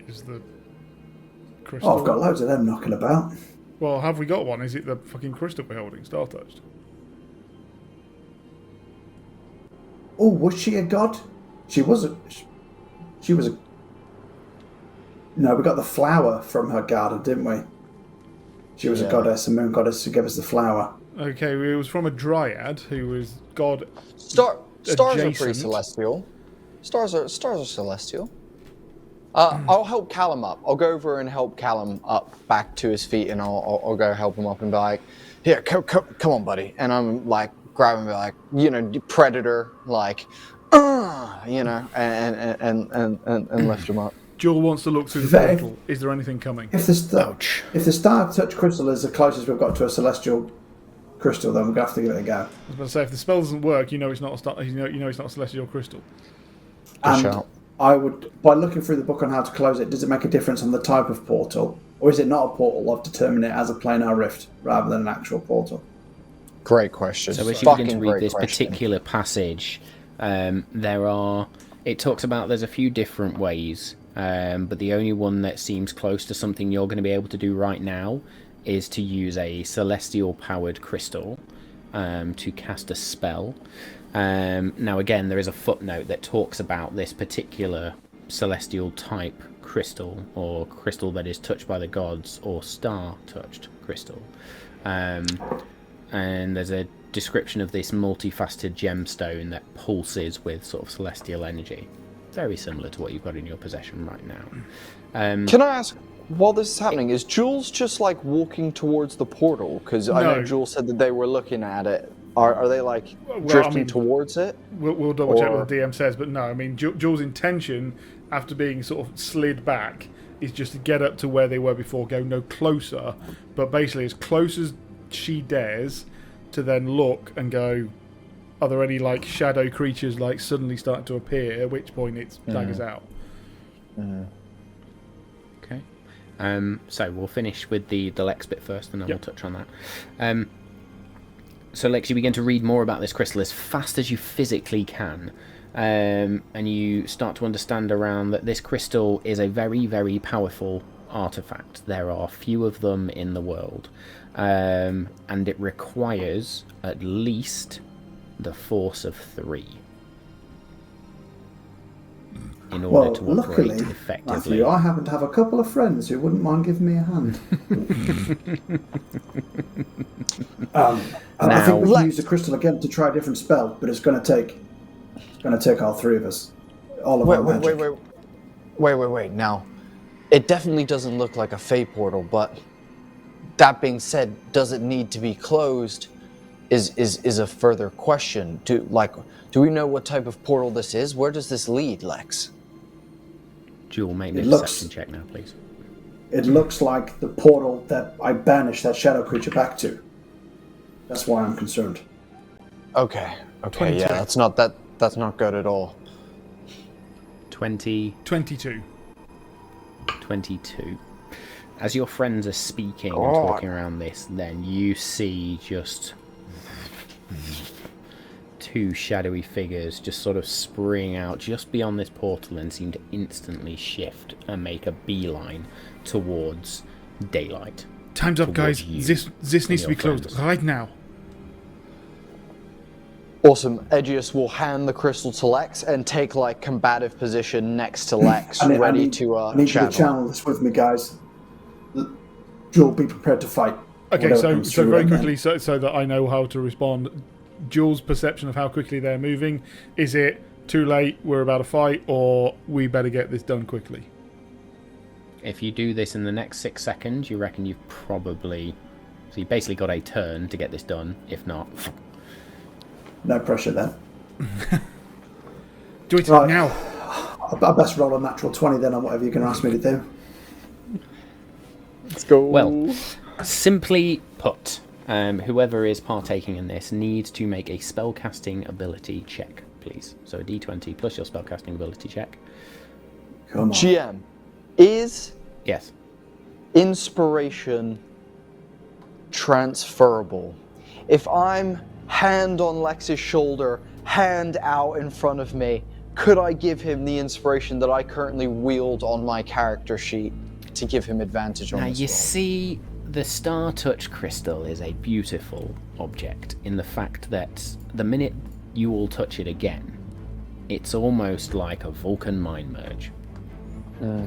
Is the crystal...
Oh, I've got loads of them knocking about.
Well, have we got one? Is it the fucking crystal we're holding, star-touched?
Oh, was she a god? She was a... No, we got the flower from her garden, didn't we? She was a goddess, a moon goddess, who gave us the flower.
Okay, it was from a dryad who was god...
Stars are
adjacent.
pretty celestial. Stars are celestial. I'll help Callum up. I'll go over and help Callum up back to his feet, and I'll go help him up and be like, "Here, come on, buddy." And I'm like, grab him and be like, predator, like, and lift him up.
Joel wants to look through the portal. Is there anything coming?
If the star touch crystal is the closest we've got to a celestial crystal, then we're gonna have to give it a go.
I was about to say, if the spell doesn't work, it's not a it's not a celestial crystal.
And I would, by looking through the book on how to close it, does it make a difference on the type of portal, or is it not a portal? I've determined it as a planar rift rather than an actual portal.
Great question.
So as you begin to read this particular passage, it talks about there's a few different ways, but the only one that seems close to something you're going to be able to do right now is to use a celestial powered crystal to cast a spell. Now again, there is a footnote that talks about this particular celestial type crystal, or crystal that is touched by the gods, or star touched crystal. And there's a description of this multifaceted gemstone that pulses with sort of celestial energy. Very similar to what you've got in your possession right now.
Can I ask, while this is happening, is Jules just like walking towards the portal? Because I know Jules said that they were looking at it. Are they like drifting towards it?
We'll double check what the DM says, but no, I mean, Jules' intention, after being sort of slid back, is just to get up to where they were before, go no closer, but basically as close as she dares to then look and go, are there any like shadow creatures like suddenly start to appear, at which point it's daggers out.
Okay. So we'll finish with the Lex bit first, and then we'll touch on that. So Lex, you begin to read more about this crystal as fast as you physically can, and you start to understand around that this crystal is a very, very powerful artifact. There are few of them in the world, and it requires at least the force of 3. in order
Well,
to operate
luckily,
effectively.
Matthew, I happen to have a couple of friends who wouldn't mind giving me a hand. I think we can use the crystal again to try a different spell, but it's going to take all three of us. All of our magic.
Wait. Now, it definitely doesn't look like a Fey portal, but that being said, does it need to be closed? Is a further question. Do we know what type of portal this is? Where does this lead, Lex?
Jewel, make me a deception check now, please.
It looks like the portal that I banished that shadow creature back to. That's why I'm concerned.
Okay,
22.
yeah, that's not good at all.
22. 22. As your friends are speaking and talking around this, then you see just two shadowy figures just sort of spring out just beyond this portal and seem to instantly shift and make a beeline towards daylight.
Time's up, guys. This needs to be closed right now.
Awesome. Edgious will hand the crystal to Lex and take combative position next to Lex,
I
ready
need
to
you to channel this with me, guys. Jewel, be prepared to fight.
Okay, so very quickly, so that I know how to respond. Jewel's perception of how quickly they're moving, is it too late, we're about to fight, or we better get this done quickly?
If you do this in the next 6 seconds, you reckon you've probably... So you basically got a turn to get this done, if not...
No pressure then.
Do it now.
I best roll a natural 20 then on whatever you're going to ask me to do.
Let's go.
Well, simply put, whoever is partaking in this needs to make a spellcasting ability check, please. So a d20 plus your spellcasting ability check.
Come on.
GM, is
Yes.
inspiration transferable? If I'm hand on Lex's shoulder, hand out in front of me, could I give him the inspiration that I currently wield on my character sheet to give him advantage on
Now
this
you
roll?
see, the Star Touch crystal is a beautiful object in the fact that the minute you all touch it again, it's almost like a Vulcan mind merge.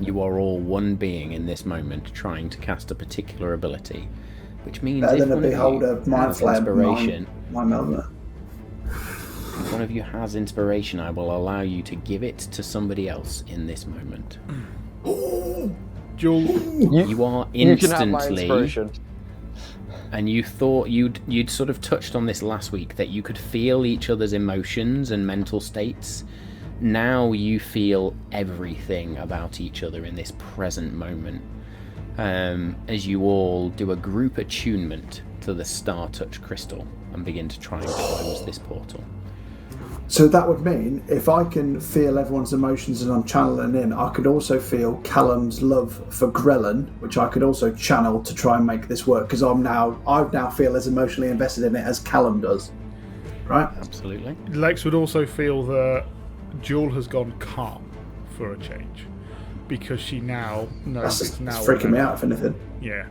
You are all one being in this moment trying to cast a particular ability, which means
Better
if
than a
one of
beholder,
you
mind
has
flame,
inspiration,
my Melvin.
if one of you has inspiration, I will allow you to give it to somebody else in this moment.
Jewel,
You are
You can have my
instantly,
inspiration.
and you thought you'd sort of touched on this last week, that you could feel each other's emotions and mental states. Now you feel everything about each other in this present moment, as you all do a group attunement to the Star Touch crystal and begin to try and close this portal.
So that would mean if I can feel everyone's emotions and I'm channeling in, I could also feel Callum's love for Grellan, which I could also channel to try and make this work, because I now feel as emotionally invested in it as Callum does. Right?
Absolutely.
Lex would also feel that Jewel has gone calm for a change, because she now knows it's now.
That's freaking me out, if anything.
Yeah,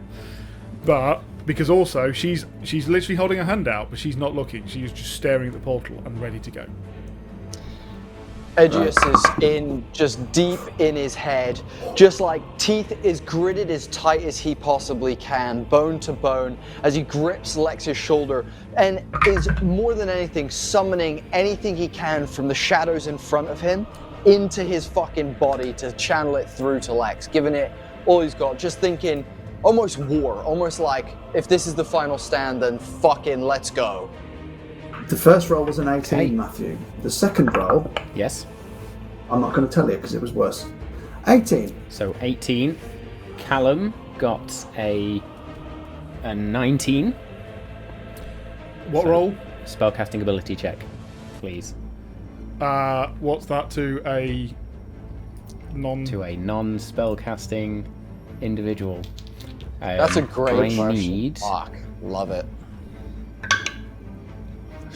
but because also she's literally holding her hand out, but she's not looking. She's just staring at the portal and ready to go.
Edgious is just deep in his head, just like teeth is gritted as tight as he possibly can, bone to bone, as he grips Lex's shoulder and is more than anything summoning anything he can from the shadows in front of him into his fucking body to channel it through to Lex, giving it all he's got, just thinking almost war, almost like if this is the final stand, then fucking let's go.
The first roll was an 18,
Okay.
Matthew. The second roll,
Yes.
I'm not going to tell you because it was worse. 18.
So 18. Callum got a 19.
What
So-
roll?
Spellcasting ability check, please.
What's that to a non?
To a non-spellcasting individual.
That's a great
I
question.
need.
Fuck, love it.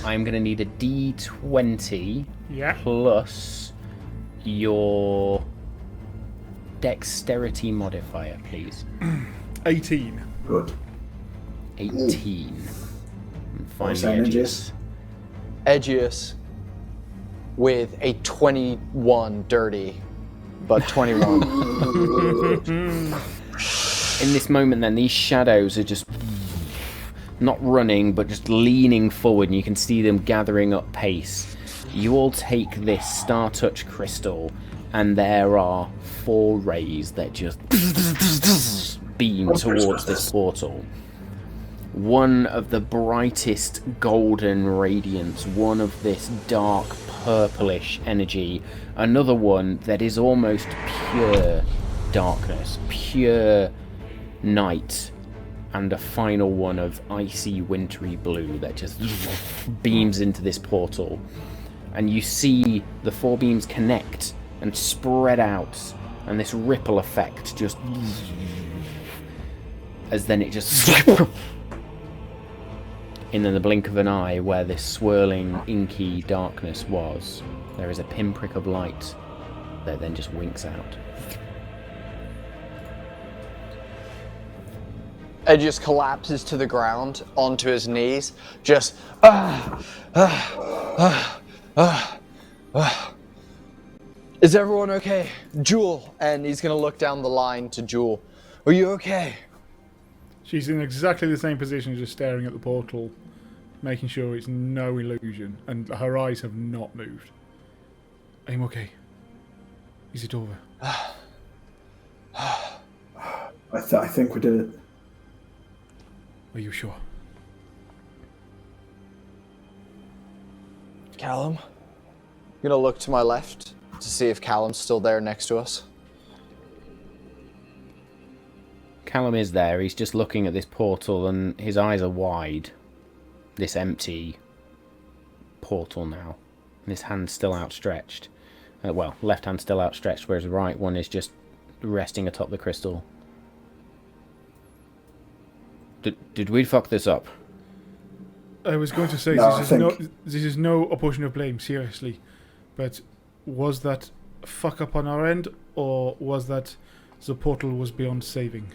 I'm going to need a D20
Yeah.
plus your dexterity modifier, please.
18.
Good.
18. And finally,
saying,
Edgious.
Edgious with a 21 dirty but 21.
In this moment, then, these shadows are just not running, but just leaning forward, and you can see them gathering up pace. You all take this Star Touch crystal, and there are 4 rays that just beam towards this portal. One of the brightest golden radiance, one of this dark purplish energy, another one that is almost pure darkness, pure night, and a final one of icy wintry blue that just beams into this portal. And you see the 4 beams connect and spread out, and this ripple effect just, as then it just in the blink of an eye, where this swirling inky darkness was, there is a pinprick of light that then just winks out.
Edgious collapses to the ground onto his knees, just Is everyone okay? Jewel, and he's gonna look down the line to Jewel. Are you okay?
She's in exactly the same position, just staring at the portal, making sure it's no illusion, and her eyes have not moved. I'm okay. Is it over?
I think we did it.
Are you sure?
Callum? I'm gonna look to my left to see if Callum's still there next to us.
Callum is there. He's just looking at this portal, and his eyes are wide. This empty portal now. And his hand's still outstretched. Well, left hand still outstretched, whereas the right one is just resting atop the crystal. Did we fuck this up?
I was going to say,
No,
this is no apportion of blame, seriously. But was that a fuck up on our end, or was that the portal was beyond saving?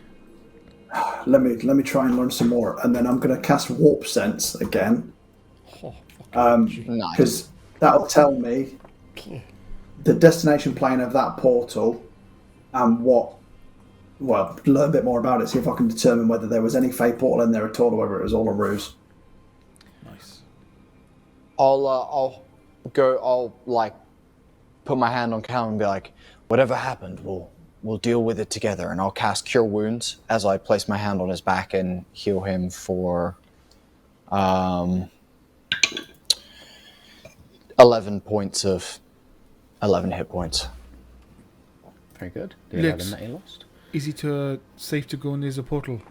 Let me try and learn some more, and then I'm going to cast Warp Sense again.
Nice.
Because that'll tell me the destination plane of that portal and learn a bit more about it, see if I can determine whether there was any fake portal in there at all, or whether it was all a ruse.
Nice.
I'll put my hand on Callum and be like, whatever happened, we'll deal with it together, and I'll cast Cure Wounds as I place my hand on his back and heal him for 11 hit points.
Very good. The 11 that he lost.
Is it safe to go near the portal?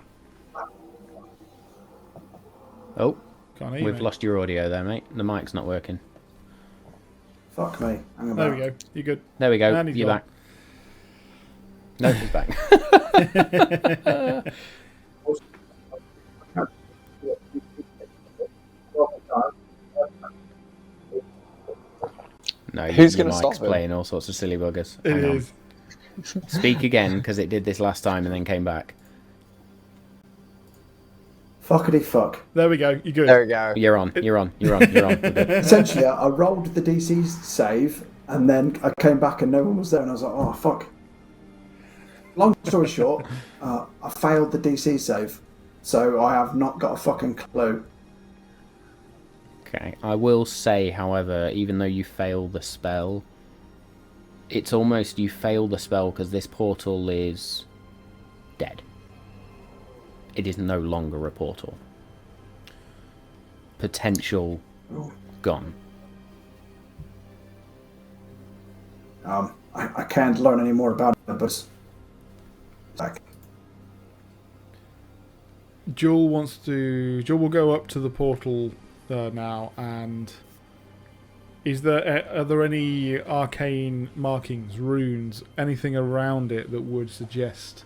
Oh,
Can't hear you,
we've
mate.
lost your audio there, mate. The mic's not working.
Fuck me. Hang on.
There we go. You're good.
There we go.
And he's
You're
gone.
back. No, he's back. No,
Who's
your
gonna
mic's
stop him?
playing all sorts of silly buggers.
It
Hang on.
is.
Speak again, because it did this last time and then came back.
Fuckity fuck.
There we go. You're good.
There we go.
You're on. We're good.
Essentially, I rolled the DC save, and then I came back and no one was there, and I was like, oh, fuck. Long story short, I failed the DC save, so I have not got a fucking clue.
Okay. I will say, however, even though you fail the spell, it's almost you fail the spell because this portal is dead. It is no longer a portal. Potential gone.
I can't learn any more about it, but like,
Joel will go up to the portal now, and are there any arcane markings, runes, anything around it that would suggest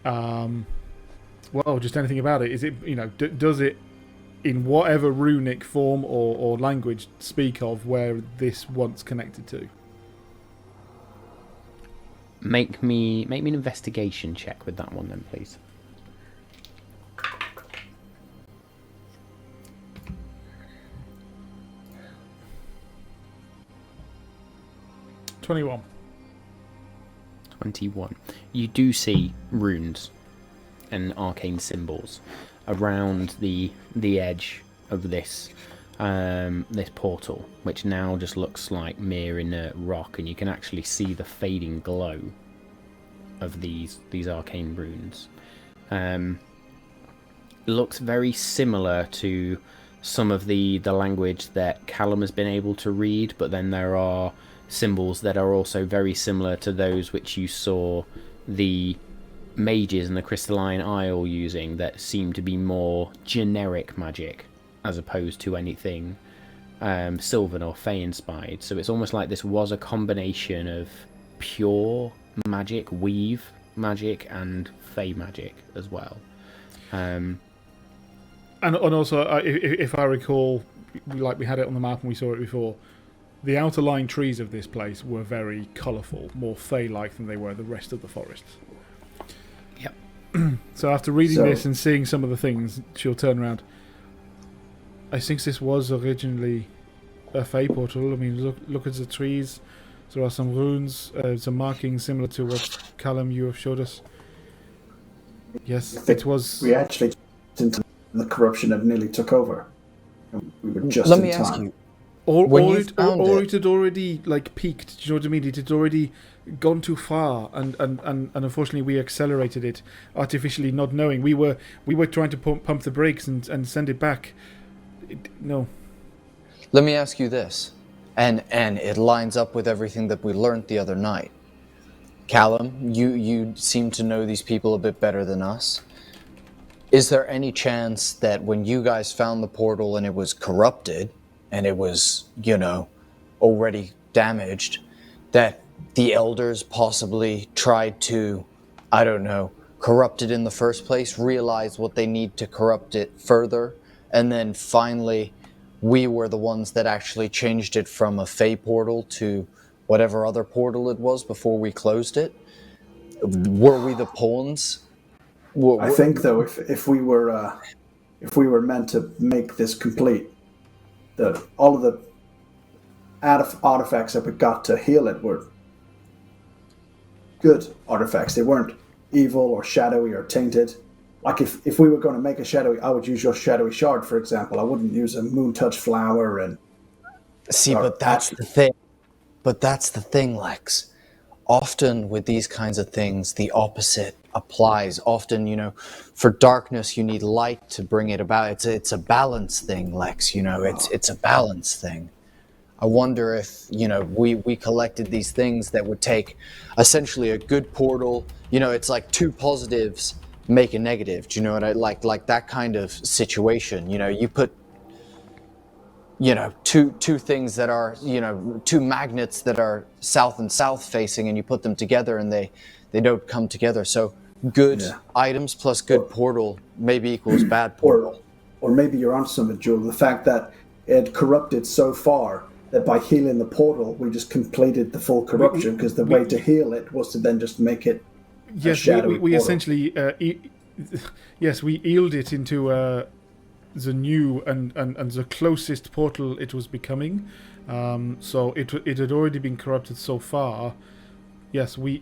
just anything about it? Is it, does it, in whatever runic form or language, speak of where this once connected to?
Make me an investigation check with that one then, please. 21. You do see runes and arcane symbols around the edge of this this portal, which now just looks like mere inert rock, and you can actually see the fading glow of these arcane runes. It looks very similar to some of the language that Callum has been able to read, but then there are symbols that are also very similar to those which you saw the mages in the Crystalline Isle using, that seem to be more generic magic as opposed to anything Sylvan or Fey inspired. So it's almost like this was a combination of pure magic, weave magic, and Fey magic as well. And
also, if I recall, like we had it on the map and we saw it before, the outer line trees of this place were very colourful, more Fey-like than they were the rest of the forests.
Yep.
So after reading this and seeing some of the things, she'll turn around. I think this was originally a Fey portal. I mean, look at the trees. There are some runes, some markings similar to what Callum you have showed us. Yes, it was.
We actually into the corruption that nearly took over. We were just
Let
in
me
time.
ask you.
Or
it
it had already peaked. Do you know what I mean? It had already gone too far, and unfortunately we accelerated it artificially, not knowing. We were trying to pump the brakes and send it back. No.
Let me ask you this, and it lines up with everything that we learned the other night. Callum, you seem to know these people a bit better than us. Is there any chance that when you guys found the portal and it was corrupted, and it was, already damaged, that the elders possibly tried to, corrupt it in the first place, realize what they need to corrupt it further, and then finally we were the ones that actually changed it from a Fey portal to whatever other portal it was before we closed it? Were we the pawns?
I think, though, if we were meant to make this complete, that all of the artifacts that we got to heal it were good artifacts. They weren't evil or shadowy or tainted. Like if we were going to make a shadowy, I would use your shadowy shard, for example. I wouldn't use a moon touch flower and.
See, but that's the thing. But that's the thing, Lex. Often with these kinds of things, the opposite applies. Often, for darkness, you need light to bring it about. It's a balance thing, Lex. It's a balance thing. I wonder if, we collected these things that would take essentially a good portal. It's like two positives make a negative. Do you know what I like that kind of situation? You put two things that are, two magnets that are south and south facing, and you put them together and they don't come together. So good items plus good portal maybe equals bad portal.
Or maybe you're onto something, Joel. The fact that it corrupted so far that by healing the portal, we just completed the full corruption, because the way to heal it was to then just make it a shadowy
we
portal.
essentially, we healed it into the new and the closest portal it was becoming. So it had already been corrupted so far. Yes, we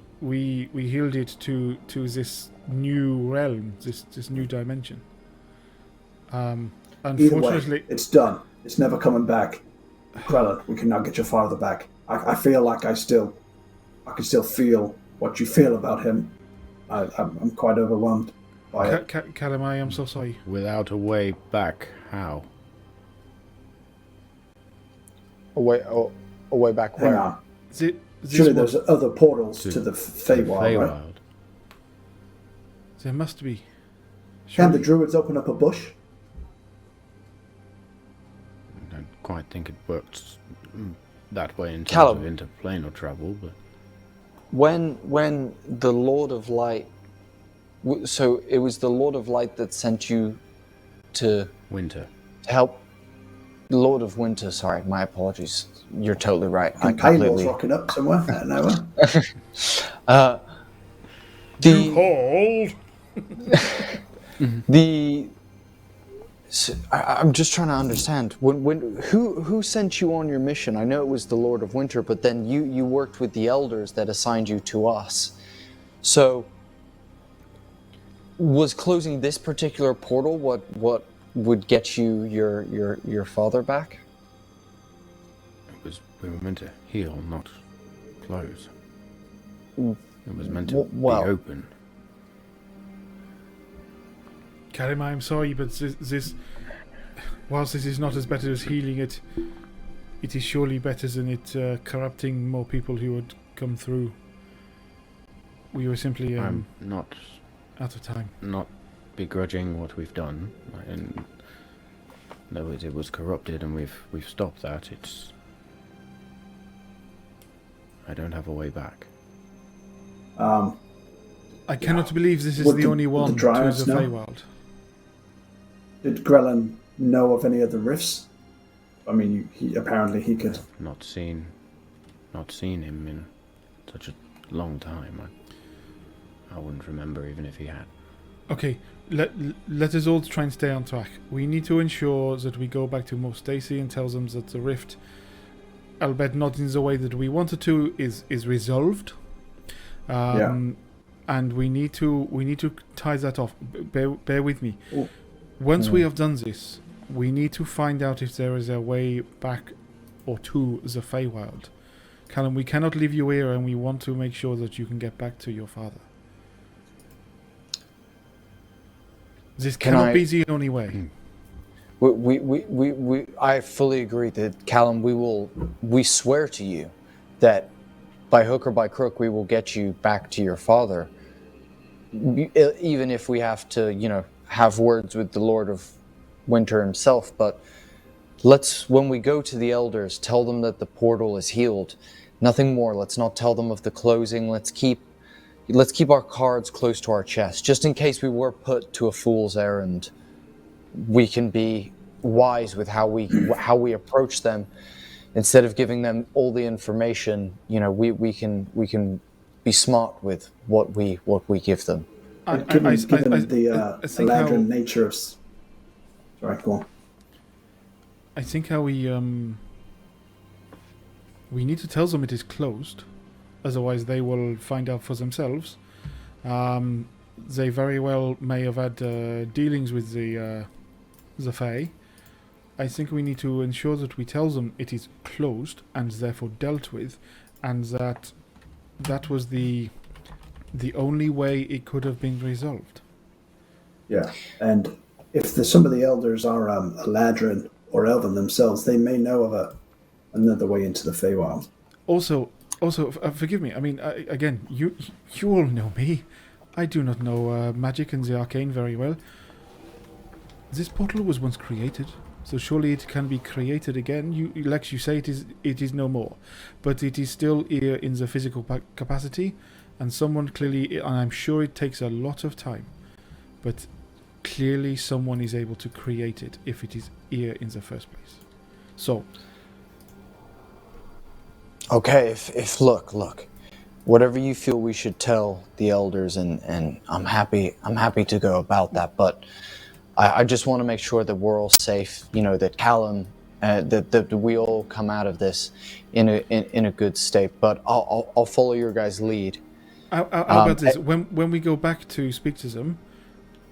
healed it to this new realm, this new dimension. Unfortunately,
Either way, it's done. It's never coming back. Krellin, we can now get you farther back. I feel like I can still feel what you feel about him. I'm quite overwhelmed by it.
Callum, I am so sorry.
Without a way back, how?
A way back
Hang
where?
on. Surely there's other portals to the Feywild, right?
There must be.
Can the druids open up a bush?
I don't quite think it works that way in terms
Callum.
of interplanar travel, but
When the Lord of Light, so it was the Lord of Light that sent you to
winter.
help. Lord of Winter, sorry, my apologies. You're totally right. I
And Paylor's
completely.
rocking up somewhere out of nowhere.
I'm just trying to understand. Who sent you on your mission? I know it was the Lord of Winter, but then you worked with the elders that assigned you to us. So, was closing this particular portal what would get you your father back?
We were meant to heal, not close.
Mm.
It was meant to be open.
Karim, I'm sorry, but whilst this is not as better as healing it, it is surely better than it corrupting more people who would come through. We were simply
I'm not
out of time.
Not begrudging what we've done, and though it was corrupted, and we've stopped that. I don't have a way back.
I cannot believe this is the only one to the Feywild.
Did Grellan know of any other rifts? I mean, apparently he could.
Not seen him in such a long time. I wouldn't remember even if he had.
Okay, let us all try and stay on track. We need to ensure that we go back to Mo Stacy and tell them that the rift, albeit not in the way that we wanted to, is resolved. And we need to tie that off. Bear with me.
Ooh.
Once we have done this, we need to find out if there is a way back or to the Feywild. Callum, we cannot leave you here, and we want to make sure that you can get back to your father. This cannot be the only way.
I fully agree that, Callum, we swear to you that by hook or by crook we will get you back to your father, even if we have to, have words with the Lord of Winter himself. But when we go to the elders, tell them that the portal is healed. Nothing more. Let's not tell them of the closing. Let's keep our cards close to our chest, just in case we were put to a fool's errand. We can be wise with how we approach them, instead of giving them all the information. We can be smart with what we give them.
Given the Eladrin nature of. Sorry, go on.
I think how we need to tell them it is closed. Otherwise, they will find out for themselves. They very well may have had dealings with the Fae. I think we need to ensure that we tell them it is closed and therefore dealt with, and that was the only way it could have been resolved.
Yeah, and if some of the elders are Eladrin or Elven themselves, they may know of another way into the Feywild.
Also, forgive me. I mean, again, you all know me. I do not know magic and the arcane very well. This portal was once created, so surely it can be created again. Lex, you say it is no more, but it is still here in the physical capacity, and someone clearly, and I'm sure it takes a lot of time, but clearly someone is able to create it if it is here in the first place. So.
Okay, if look, whatever you feel we should tell the elders, and I'm happy to go about that, but I just want to make sure that we're all safe, that Callum, that we all come out of this in a good state. But I'll follow your guys' lead.
How about this? When we go back to speak to them,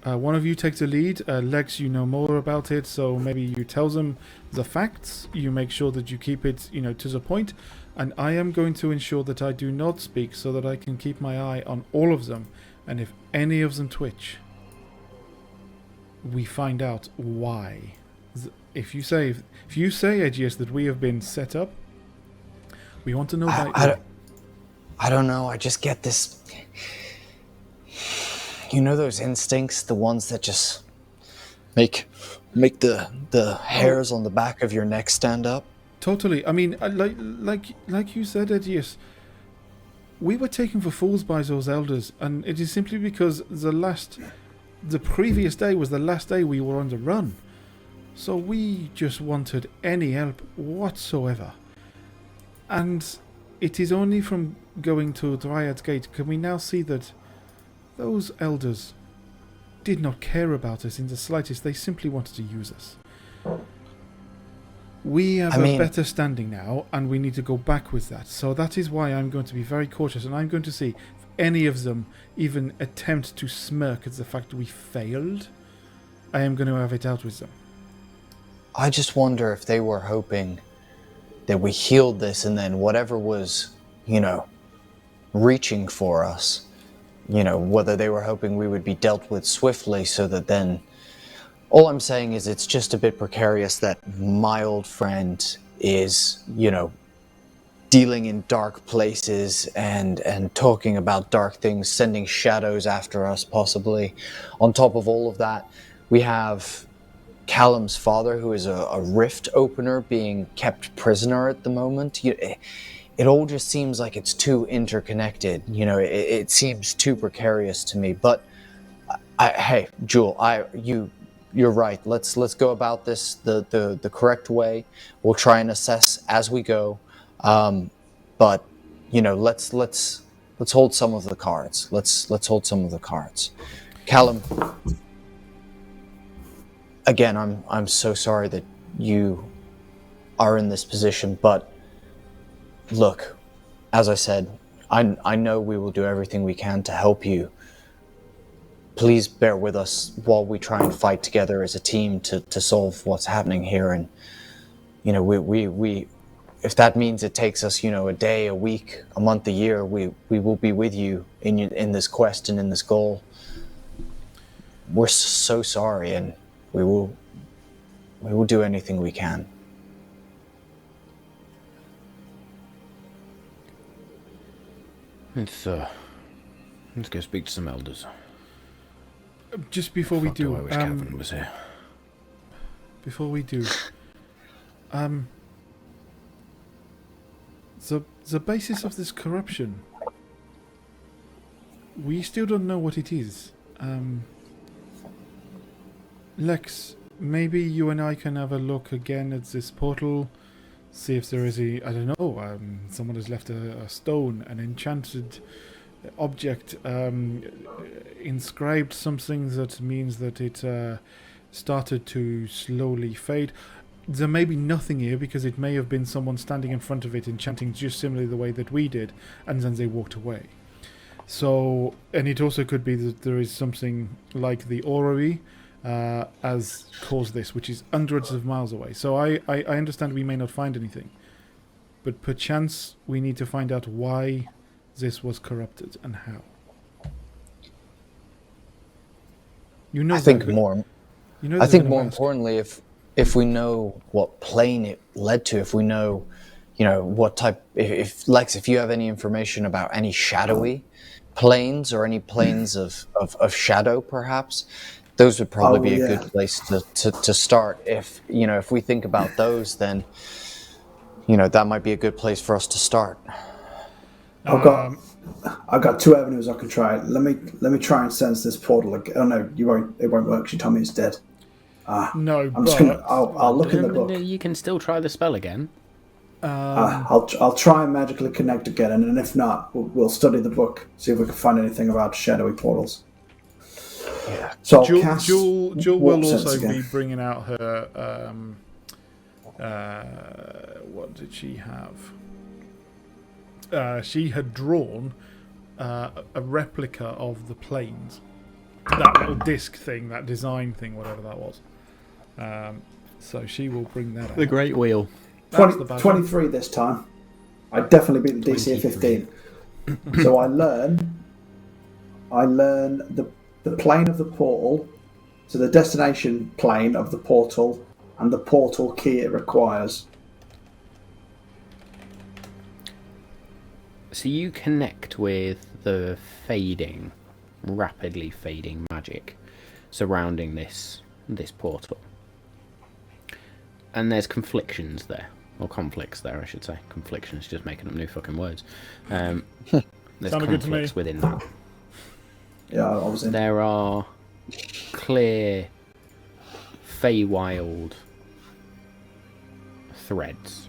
one of you takes the lead. Lex, you know more about it, so maybe you tell them the facts. You make sure that you keep it, to the point. And I am going to ensure that I do not speak, so that I can keep my eye on all of them. And if any of them twitch, we find out why. If you say, Edgious, that we have been set up, we want to know why.
I don't know. I just get this. Those instincts, the ones that just make the hairs on the back of your neck stand up.
Totally. I mean, like you said, Edgious, we were taken for fools by those elders, and it is simply because the previous day was the last day we were on the run. So we just wanted any help whatsoever. And it is only from going to Dryad's Gate can we now see that those elders did not care about us in the slightest. They simply wanted to use us. We have a better standing now, and we need to go back with that. So that is why I'm going to be very cautious, and I'm going to see if any of them even attempt to smirk at the fact we failed, I am going to have it out with them.
I just wonder if they were hoping that we healed this and then whatever was, reaching for us, whether they were hoping we would be dealt with swiftly so that then... All I'm saying is it's just a bit precarious that my old friend is, dealing in dark places and talking about dark things, sending shadows after us, possibly. On top of all of that, we have Callum's father, who is a rift opener, being kept prisoner at the moment. It all just seems like it's too interconnected. It seems too precarious to me. But hey, Jewel, you're right. Let's go about this the correct way. We'll try and assess as we go. But let's hold some of the cards. Let's hold some of the cards. Callum, again, I'm so sorry that you are in this position, but look, as I said, I know we will do everything we can to help you. Please bear with us while we try and fight together as a team to solve what's happening here. And we if that means it takes us a day, a week, a month, a year, we will be with you in this quest and in this goal. We're so sorry, and we will do anything we can.
Let's go speak to some elders.
Just before we do,
I wish Calvin was here.
Before we do, the basis of this corruption, we still don't know what it is. Lex, maybe you and I can have a look again at this portal, see if there is someone has left a stone, an enchanted object, inscribed something that means that it started to slowly fade. There may be nothing here because it may have been someone standing in front of it enchanting just similarly the way that we did, and then they walked away. So, and it also could be that there is something like the orrery as caused this, which is hundreds of miles away. So I understand we may not find anything, but perchance we need to find out why this was corrupted and how.
I think more importantly, if we know what plane it led to, if we know, what type, if Lex, if you have any information about any shadowy planes or any planes of shadow, perhaps, those would probably be a good place to start. If we think about those, then that might be a good place for us to start.
I've got two avenues I can try. Let me try and sense this portal. Oh no, you won't. It won't work. You told me it's dead.
No,
I'll look in the book.
You can still try the spell again.
I'll try and magically connect again, and if not, we'll study the book, see if we can find anything about shadowy portals.
Yeah.
So
Jewel will also
again.
be bringing out her. What did she have? She had drawn a replica of the planes. That little disc thing, that design thing, whatever that was. So she will bring that out.
The Great Wheel.
23 this time. I definitely beat the DC of 15. So I learn the plane of the portal, so the destination plane of the portal, and the portal key it requires.
So you connect with the rapidly fading magic surrounding this portal. And there's conflicts there, I should say. Conflictions, just making up new fucking words. There's conflicts within that.
Yeah, obviously.
There are clear Feywild threads.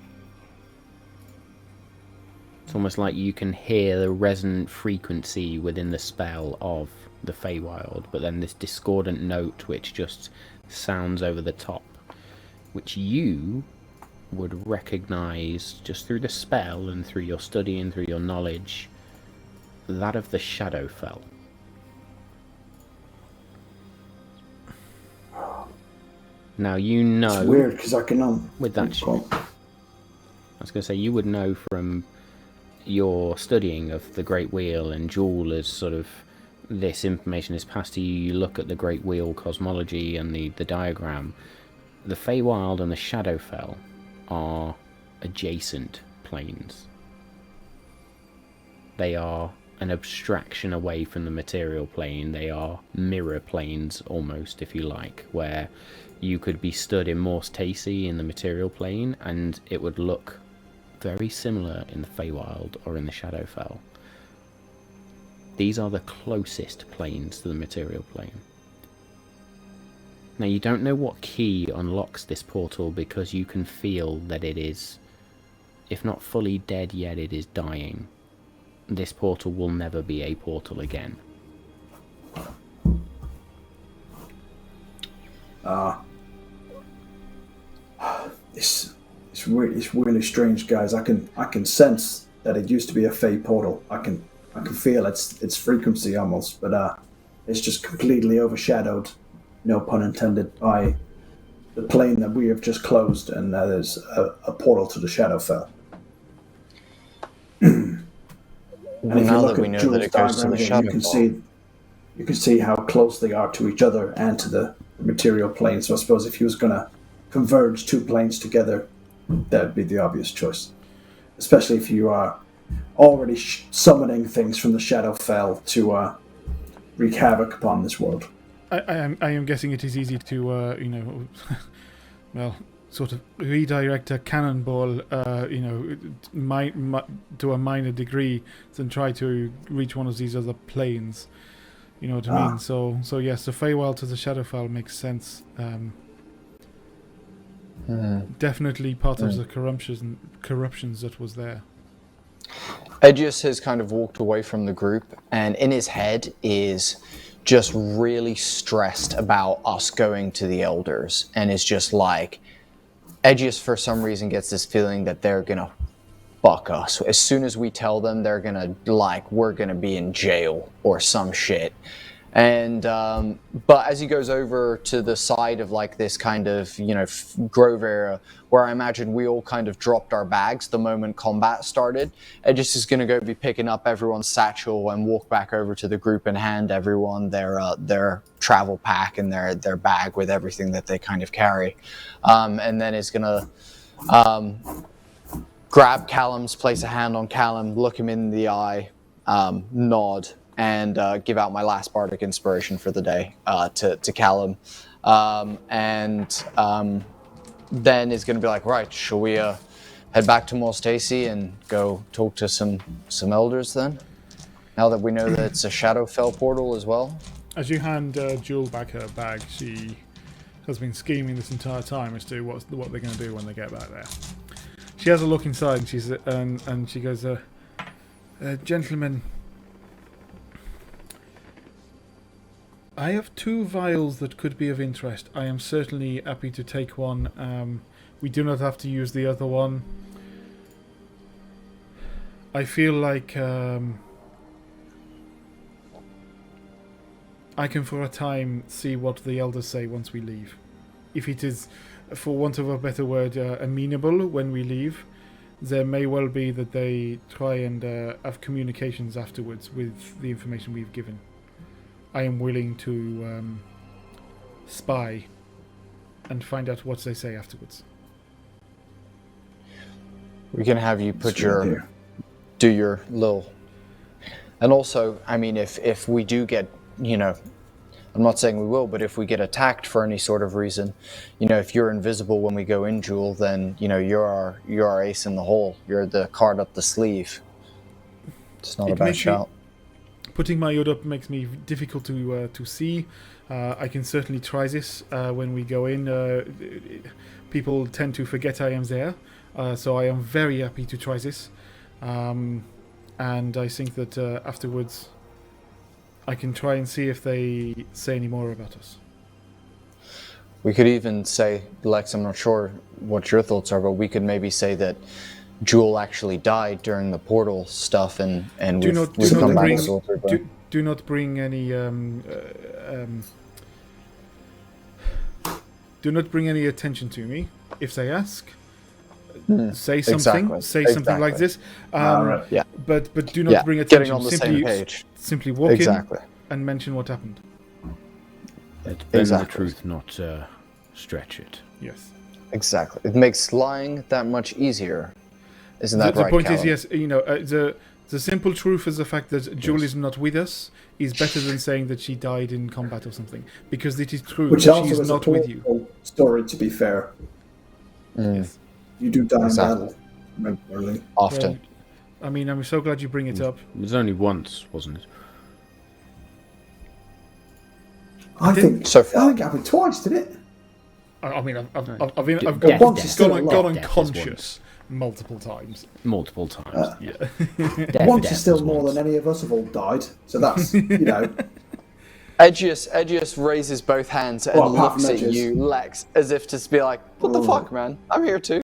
It's almost like you can hear the resonant frequency within the spell of the Feywild, but then this discordant note which just sounds over the top, which you would recognise just through the spell and through your study and through your knowledge that of the Shadowfell. Now you know.
It's weird because I can
with that. I was going to say you would know from your studying of the Great Wheel and Jewel as sort of this information is passed to you. You look at the Great Wheel cosmology and the diagram. The Feywild and the Shadowfell are adjacent planes. They are an abstraction away from the material plane. They are mirror planes, almost, if you like, where you could be stood in Morse Tacey in the material plane, and it would look very similar in the Feywild or in the Shadowfell. These are the closest planes to the material plane. Now, you don't know what key unlocks this portal because you can feel that it is, if not fully dead yet, it is dying. This portal will never be a portal again.
It's really strange, guys. I can sense that it used to be a Fey portal. I can feel its frequency almost, but it's just completely overshadowed, no pun intended, by the plane that we have just closed, and there's a portal to the Shadowfell. And if you look at Jules' diagram here, you can see how close they are to each other and to the material plane. So I suppose if he was going to converge two planes together, that would be the obvious choice. Especially if you are already summoning things from the Shadowfell to wreak havoc upon this world.
I am guessing it is easy to, well, sort of redirect a cannonball, to a minor degree than try to reach one of these other planes. You know what I mean? So yes, the Feywild to the Shadowfell makes sense. Definitely part of the corruptions that was there.
Edgious has kind of walked away from the group, and in his head is just really stressed about us going to the Elders, and is just like, Edgious for some reason gets this feeling that they're gonna fuck us. As soon as we tell them, they're gonna, we're gonna be in jail or some shit. And but as he goes over to the side of this kind of grove area where I imagine we all kind of dropped our bags the moment combat started, Edgious is going to go be picking up everyone's satchel and walk back over to the group and hand everyone their travel pack and their bag with everything that they kind of carry, and then is going to grab Callum's, place a hand on Callum, look him in the eye, nod, and give out my last bardic inspiration for the day to Callum, and then is going to be like, right, shall we head back to Malt Stacey and go talk to some elders then? Now that we know that it's a Shadowfell portal as well.
As you hand Jewel back her bag, she has been scheming this entire time as to what they're going to do when they get back there. She has a look inside and she goes, gentlemen, I have 2 vials that could be of interest. I am certainly happy to take one. We do not have to use the other one. I feel like I can for a time see what the elders say once we leave. If it is, for want of a better word, amenable when we leave, there may well be that they try and have communications afterwards with the information we've given. I am willing to spy and find out what they say afterwards.
We can have you do your little... And also, I mean, if we do get, I'm not saying we will, but if we get attacked for any sort of reason, if you're invisible when we go in, Jewel, then, you're our ace in the hole. You're the card up the sleeve. It's not a bad shout.
Putting my hood up makes me difficult to see. I can certainly try this when we go in. People tend to forget I am there, so I am very happy to try this. And I think that afterwards I can try and see if they say any more about us.
We could even say, Lex, I'm not sure what your thoughts are, but we could maybe say that Jewel actually died during the portal stuff, and
Do
we've
not
come back
bring
to Silver.
do not bring any do not bring any attention to me if they ask. Say something.
Exactly.
Say something like this.
Right.
Yeah.
But do not bring
Getting
attention.
on the same page.
Simply walk
Exactly.
in and mention what happened.
Let's bend
Exactly.
the truth, not stretch it.
Yes.
Exactly. It makes lying that much easier. Isn't that
The
right,
point
Callum?
is, yes, the simple truth is the fact that Jewel is not with us is better than saying that she died in combat or something, because it is true
Which
that
also
she is
is a
not with you.
plausible story, to be fair.
Yes.
You do die
Exactly.
in battle regularly.
Often.
Well, I mean, I'm so glad you bring it up.
It was only once, wasn't it?
I think
so far.
I think it happened twice, did it?
I mean, I've
Death,
gone
once is still
gone
alive.
Death is
unconscious multiple times.
Multiple times.
Yeah.
Once
Death
is still
was
more
once.
than any of us have all died. So that's, you know,
Edgious raises both hands and
Well, apart
looks
from
at
Edgious.
you, Lex, as if to be like, "What the fuck, man? I'm here too."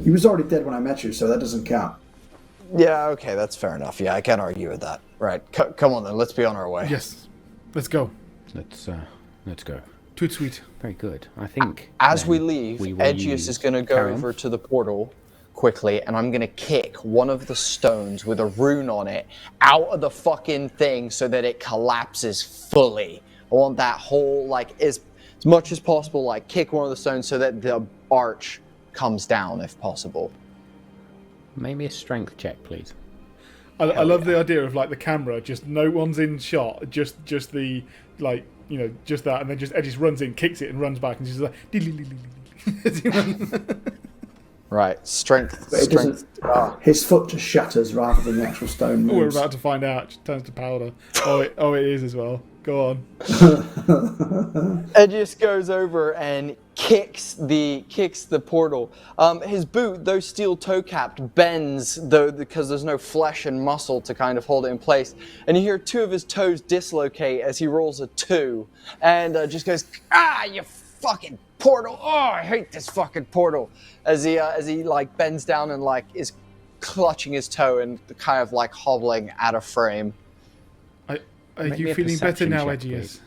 he was already dead when I met you, so that doesn't count.
Yeah, okay, that's fair enough. Yeah, I can't argue with that. Right, come on then, let's be on our way.
Yes. Let's go.
Let's go.
Toot sweet.
Very good. I think
As
then
we leave,
will
Edgious is going to go
carry on.
over to the portal quickly, and I'm going to kick one of the stones with a rune on it out of the fucking thing so that it collapses fully. I want that whole, like, as much as possible, like, kick one of the stones so that the arch comes down, if possible.
Maybe a strength check, please.
I love the idea of like the camera, just no one's in shot, just the like just that, and then just Edgious runs in, kicks it, and runs back, and just like as he runs.
Right, strength.
But it
Strength.
doesn't. His foot just shatters rather than the actual stone
We're
moves.
about to find out. It turns to powder. It is as well. Go on.
Edgious goes over and kicks the portal. His boot, though steel toe capped, bends though because there's no flesh and muscle to kind of hold it in place. And you hear two of his toes dislocate as he rolls a 2, and just goes, "Ah, you fucking portal! Oh, I hate this fucking portal!" As he like bends down and like is clutching his toe and kind of like hobbling out of frame.
Are
Make me
you
a
feeling better
perception
now,
check,
Edgious?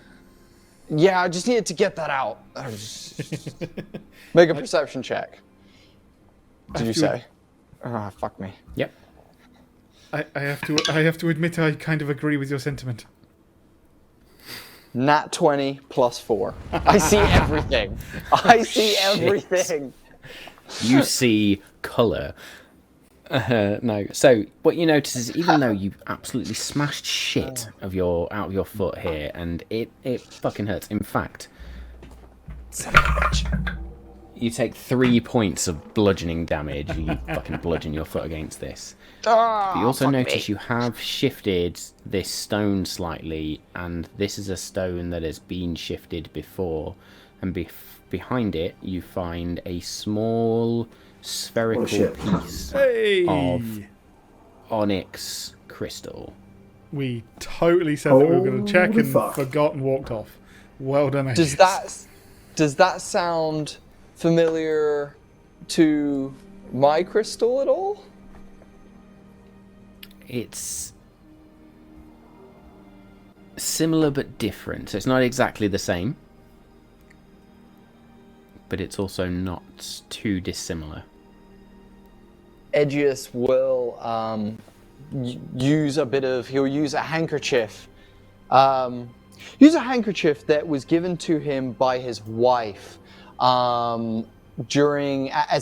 please.
Yeah, I just needed to get that out. Make a perception check. Did you say? Ah, fuck me.
Yep.
I have to admit I kind of agree with your sentiment.
Nat 20 plus 4. I see everything. I see everything.
You see colour. No. So what you notice is, even though you absolutely smashed shit out of your foot here, and it fucking hurts. In fact, you take 3 points of bludgeoning damage. You fucking bludgeon your foot against this. But you also notice you have shifted this stone slightly, and this is a stone that has been shifted before. And behind it, you find a small spherical piece of onyx crystal.
We totally said that we were going to check and
fuck.
forgot and walked off. Well done,
Does
Edgious.
that sound familiar to my crystal at all?
It's similar but different. So it's not exactly the same, but it's also not too dissimilar.
Edgious will he'll use a handkerchief. Use a handkerchief that was given to him by his wife as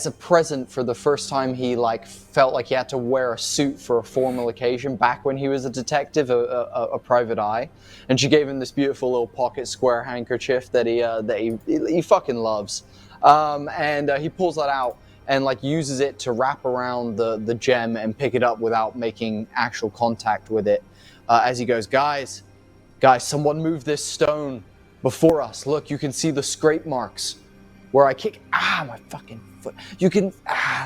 a present for the first time he felt like he had to wear a suit for a formal occasion back when he was a detective, a private eye, and she gave him this beautiful little pocket square handkerchief that he fucking loves, and he pulls that out and uses it to wrap around the gem and pick it up without making actual contact with it, as he goes, guys, someone move this stone before us. Look, you can see the scrape marks where I kick. My fucking foot. You can,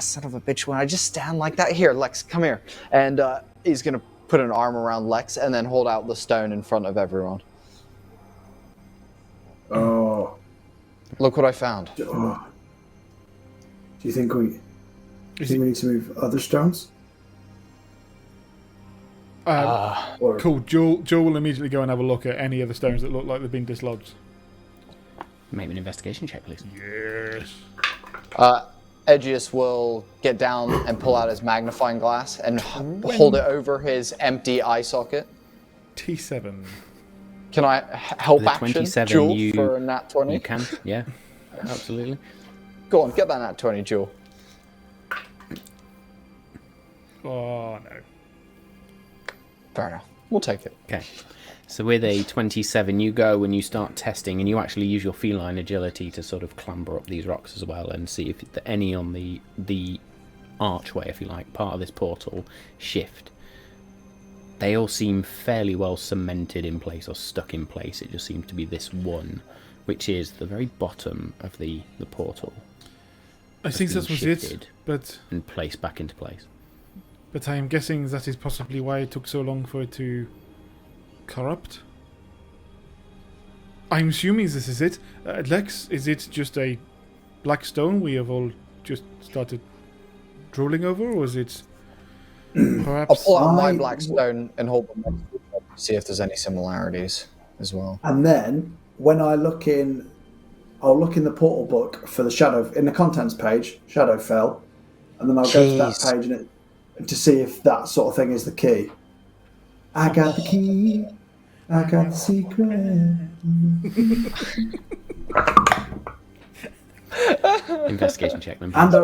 son of a bitch, when I just stand like that. Here, Lex, come here. And he's going to put an arm around Lex and then hold out the stone in front of everyone.
Oh.
Look what I found.
Do Do you think we need to move other stones? Or
Cool. Joel will immediately go and have a look at any of the stones that look like they've been dislodged.
Make me an investigation check, please.
Yes.
Edgious will get down and pull out his magnifying glass and hold it over his empty eye socket.
T7.
Can I help
The
action
27,
Jewel for a nat 20?
You can, yeah, absolutely.
Go on, get that nat 20, Jewel.
Oh, no.
Fair enough. We'll take it.
Okay. So with a 27, you go and you start testing, and you actually use your feline agility to sort of clamber up these rocks as well and see if any on the archway, if you like, part of this portal, shift. They all seem fairly well cemented in place or stuck in place. It just seems to be this one, which is the very bottom of the portal.
I think that was it, but
and placed back into place.
But I am guessing that is possibly why it took so long for it to corrupt. I'm assuming this is it. Lex, is it just a black stone we have all just started drooling over, or is it perhaps...
I'll pull out my black stone and hold them next to each other to see if there's any similarities as well.
And then when I look in, I'll look in the portal book for the shadow in the contents page, Shadowfell, and then I'll go to that page and to see if that sort of thing is the key. I got the key. I got the secret.
Investigation check then.
And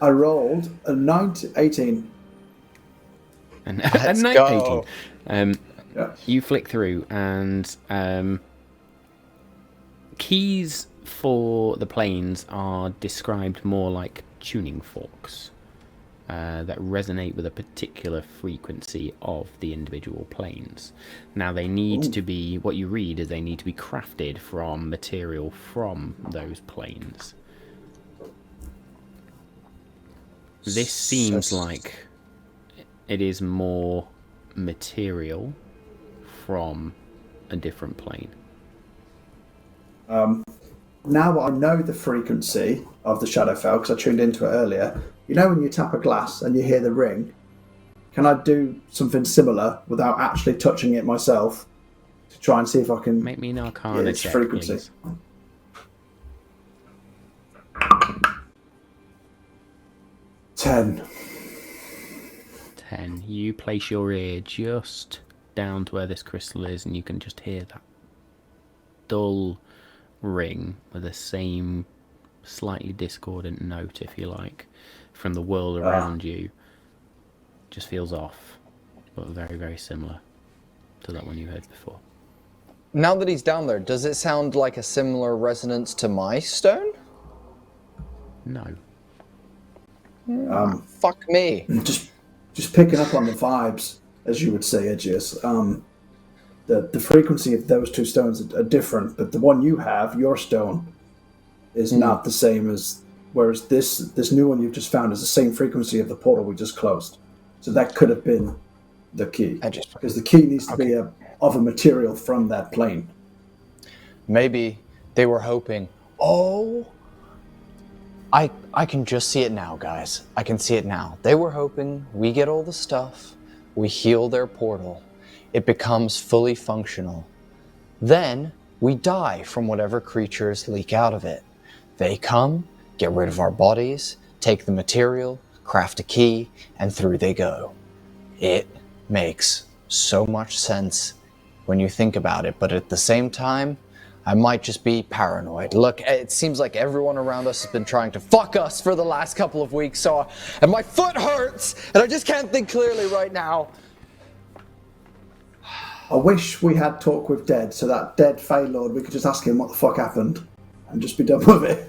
I rolled a 18.
And
Let's
18.
go.
Yeah.
You flick through, and keys for the planes are described more like tuning forks that resonate with a particular frequency of the individual planes. Now they need to be, what you read is they need to be crafted from material from those planes. This seems like it is more material from a different plane.
Now I know the frequency of the Shadowfell because I tuned into it earlier. You know when you tap a glass and you hear the ring? Can I do something similar without actually touching it myself to try and see if I can...
Make me an Arcana
its
check,
frequency.
please.
10.
10. You place your ear just down to where this crystal is, and you can just hear that dull ring with the same slightly discordant note, if you like, from the world around you. Just feels off, but very, very similar to that one you heard before.
Now that he's down there, does it sound like a similar resonance to my stone?
No.
Fuck me.
Just picking up on the vibes, as you would say, Edgious. The frequency of those two stones are different, but the one you have, your stone, is not the same as... Whereas this new one you've just found is the same frequency of the portal we just closed. So that could have been the key. Because the key needs to be of a material from that plane.
Maybe they were hoping, I can just see it now, guys. I can see it now. They were hoping we get all the stuff, we heal their portal, it becomes fully functional. Then we die from whatever creatures leak out of it. They come, get rid of our bodies, take the material, craft a key, and through they go. It makes so much sense when you think about it, but at the same time, I might just be paranoid. Look, it seems like everyone around us has been trying to fuck us for the last couple of weeks, and my foot hurts, and I just can't think clearly right now.
I wish we had talk with Dead, so that dead Fey Lord, we could just ask him what the fuck happened and just be done with it.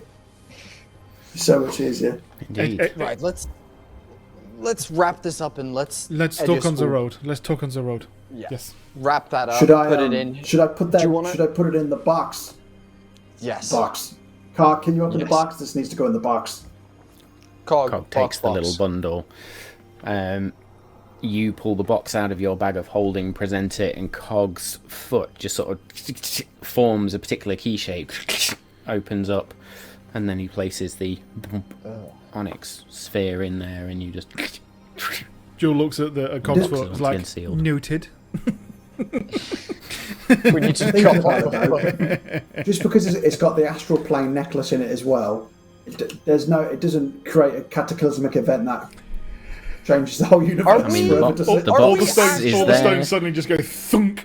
So much easier.
Indeed.
Right, let's wrap this up and let's
talk on the road. Let's talk on the road.
Yeah.
Yes.
Wrap that up.
Should I
put it in?
Should I put that?
Do you wanna-
Should I put it in the box?
Yes.
Box. Car, can you open the
Yes.
box? This needs to go in the box.
Cog takes the little bundle. You pull the box out of your bag of holding, present it, and Cog's foot just sort of forms a particular key shape, opens up, And then he places the onyx sphere in there, and you just...
Joe looks at the Cogsfoot,
It's
like,
concealed.
noted.
We need to
Think
jump
about
on
it,
the
though. Just because it's got the astral plane necklace in it as well, it doesn't create a cataclysmic event that changes the whole universe.
I mean,
forever, does it?
the
Are we
box
actually-
is
All the
there.
stones suddenly just go thunk.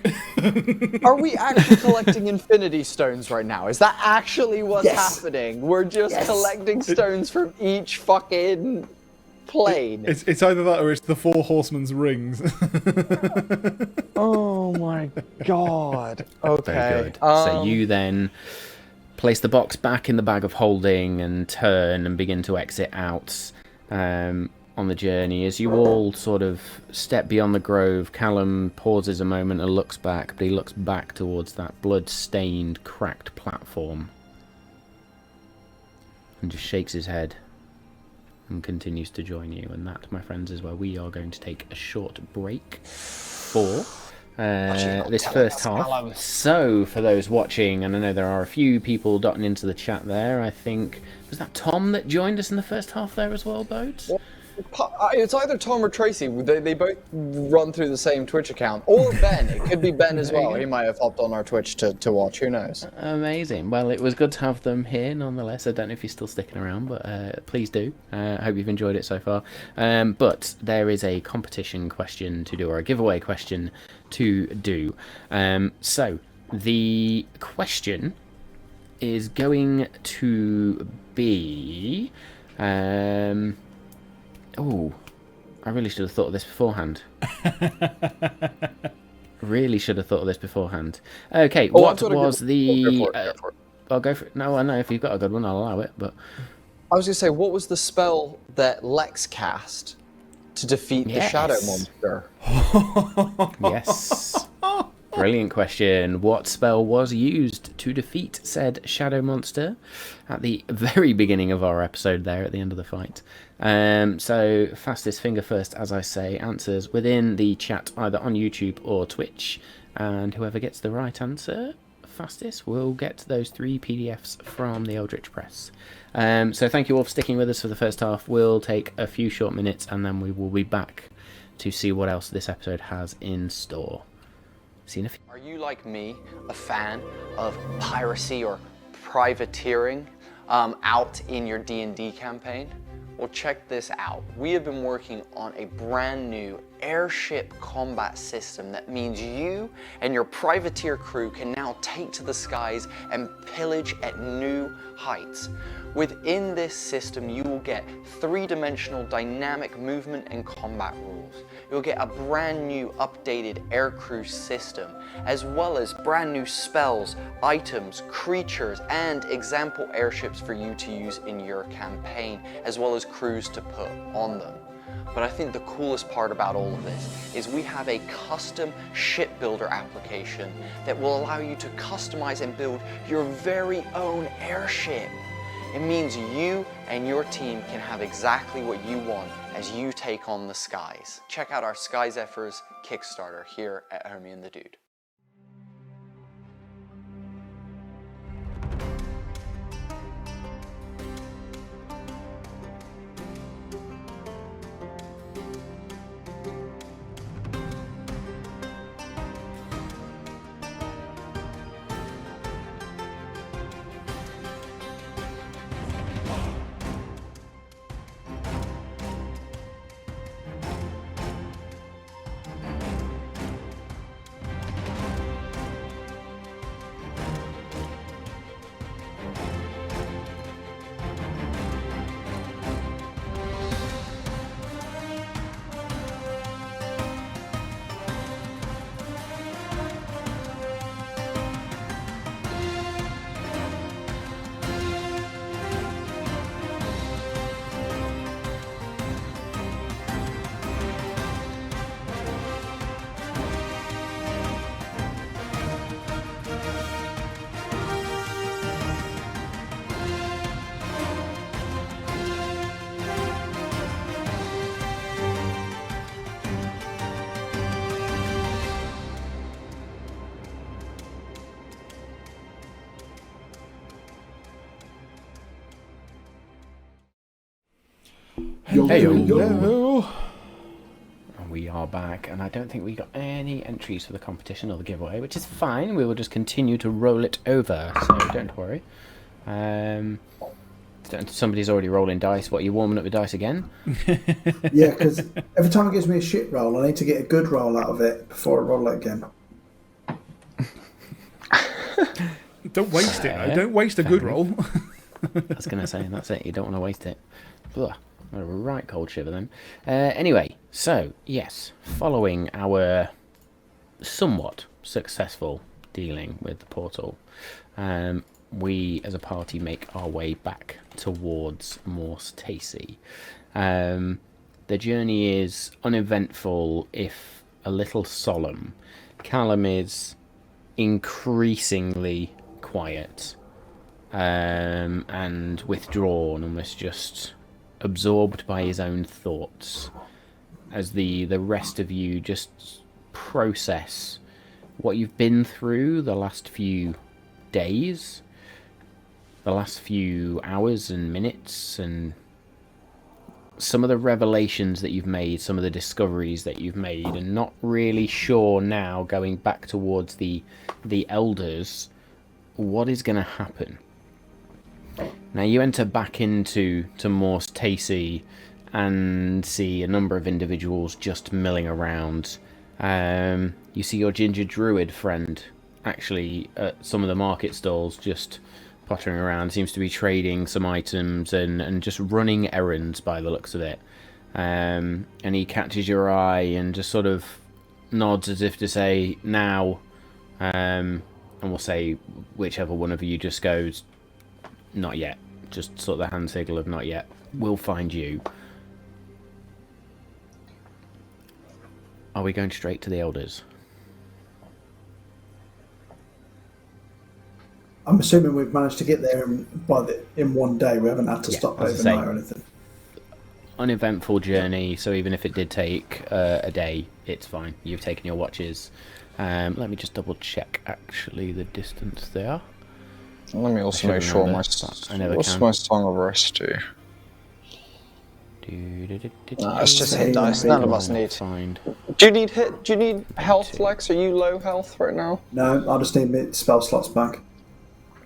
Are we actually collecting infinity stones right now? Is that actually what's
Yes.
happening? We're just
Yes.
collecting stones from each fucking plane.
It's either that or it's the Four Horsemen's rings.
Oh my god. Okay.
Very good. So you then place the box back in the bag of holding and turn and begin to exit out on the journey. As you all sort of step beyond the grove, Callum pauses a moment and looks back, but he looks back towards that blood-stained, cracked platform and just shakes his head and continues to join you. And that, my friends, is where we are going to take a short break for this first half. So, for those watching, and I know there are a few people dotting into the chat there, I think, was that Tom that joined us in the first half there as well, Bodes?
It's either Tom or Tracy. They both run through the same Twitch account. Or Ben. It could be Ben as well. He might have hopped on our Twitch to watch. Who knows?
Amazing. Well, it was good to have them here nonetheless. I don't know if you're still sticking around, but please do. I hope you've enjoyed it so far. But there is a competition question to do, or a giveaway question to do. So the question is going to be... Oh, I really should have thought of this beforehand. Okay,
Oh,
what was the...
Go for it.
I'll go for it. No, I know if you've got a good one, I'll allow it, but...
I was going to say, what was the spell that Lex cast to defeat the shadow monster?
Yes. Brilliant question. What spell was used to defeat said shadow monster at the very beginning of our episode there at the end of the fight? So fastest finger first, as I say, answers within the chat either on YouTube or Twitch, and whoever gets the right answer fastest will get those 3 PDFs from the Eldritch Press. So thank you all for sticking with us for the first half. We'll take a few short minutes and then we will be back to see what else this episode has in store. See you in a few.
Are you, like me, a fan of piracy or privateering out in your D&D campaign? Well, check this out. We have been working on a brand new airship combat system that means you and your privateer crew can now take to the skies and pillage at new heights. Within this system, you will get 3-dimensional dynamic movement and combat rules. You'll get a brand new updated aircrew system, as well as brand new spells, items, creatures, and example airships for you to use in your campaign, as well as crews to put on them. But I think the coolest part about all of this is we have a custom shipbuilder application that will allow you to customize and build your very own airship. It means you and your team can have exactly what you want as you take on the skies. Check out our Sky Zephyrs Kickstarter here at Hermie and the Dude.
Hello.
And we are back, and I don't think we got any entries for the competition or the giveaway, which is fine. We will just continue to roll it over, so don't worry. Somebody's already rolling dice. What, are you warming up the dice again?
Yeah, because every time it gives me a shit roll, I need to get a good roll out of it before I roll it again.
Don't waste it, though. Don't waste a good roll.
I was going to say, that's it. You don't want to waste it. Ugh, a right cold shiver then. Anyway, so, yes, following our somewhat successful dealing with the portal, we as a party make our way back towards Mort Tacy. The journey is uneventful, if a little solemn. Callum is increasingly quiet and withdrawn, almost just absorbed by his own thoughts, as the rest of you just process what you've been through the last few days, the last few hours and minutes, and some of the revelations that you've made, some of the discoveries that you've made, and not really sure now, going back towards the elders, what is going to happen. Now you enter back into Mort Tacy and see a number of individuals just milling around. You see your ginger druid friend actually at some of the market stalls just pottering around, seems to be trading some items and just running errands by the looks of it. And he catches your eye and just sort of nods as if to say, now, and we'll say whichever one of you just goes, not yet. Just sort of the hand signal of not yet. We'll find you. Are we going straight to the elders?
I'm assuming we've managed to get there in one day. We haven't had to stop overnight or anything.
Uneventful journey, so even if it did take a day, it's fine. You've taken your watches. Let me just double check actually the distance there.
Let me also make sure what's my Song of Rest do? It's just hit dice. None of us need. Do you need hit? Do you need health, Lex? Are you low health right now?
No, I just need my spell slots back.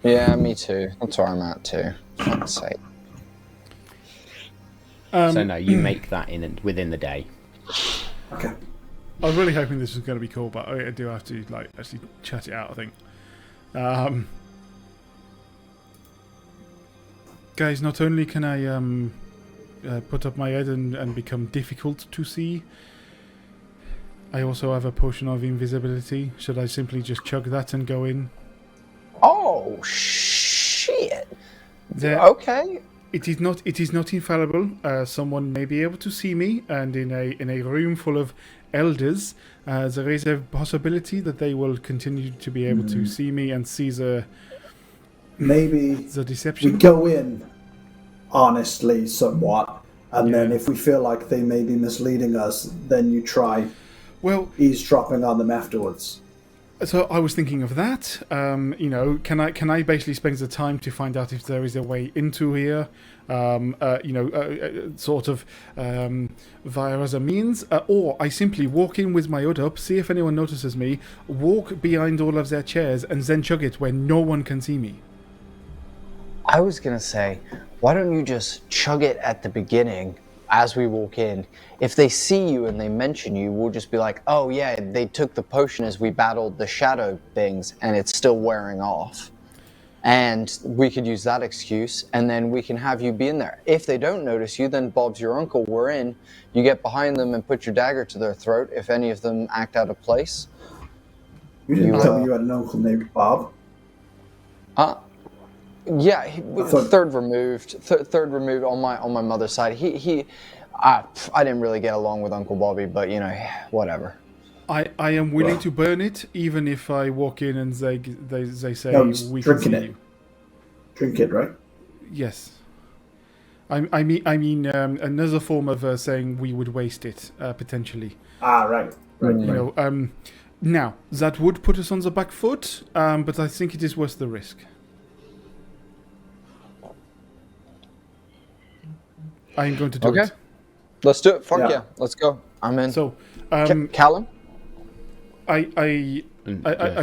Yeah, me too. That's where I'm at too. Let's say.
So no, you make that within the day.
Okay.
I was really hoping this was going to be cool, but I do have to actually chat it out, I think. Guys, not only can I put up my head and become difficult to see, I also have a potion of invisibility. Should I simply just chug that and go in?
Oh shit! Okay.
It is not infallible. Someone may be able to see me, and in a room full of elders, there is a possibility that they will continue to be able to see me and see the deception.
We go in honestly somewhat, and then if we feel like they may be misleading us, then you try eavesdropping on them afterwards.
So I was thinking of that. Can I basically spend the time to find out if there is a way into here, sort of via other means, or I simply walk in with my hood up, see if anyone notices me, walk behind all of their chairs, and then chug it where no one can see me.
I was gonna say, why don't you just chug it at the beginning as we walk in? If they see you and they mention you, we'll just be like, oh yeah, they took the potion as we battled the shadow things and it's still wearing off. And we could use that excuse, and then we can have you be in there. If they don't notice you, then Bob's your uncle, we're in. You get behind them and put your dagger to their throat if any of them act out of place.
You didn't tell me you had an uncle named Bob.
Yeah, third removed on my mother's side. I didn't really get along with Uncle Bobby, but whatever.
I am willing to burn it, even if I walk in and they say we can see you.
Drink it, right?
Yes. I mean another form of saying we would waste it potentially.
Right.
Now that would put us on the back foot, but I think it is worth the risk. I am going to do it.
Let's do it. Fuck
Yeah.
yeah. Let's go. I'm in.
So,
Callum?
I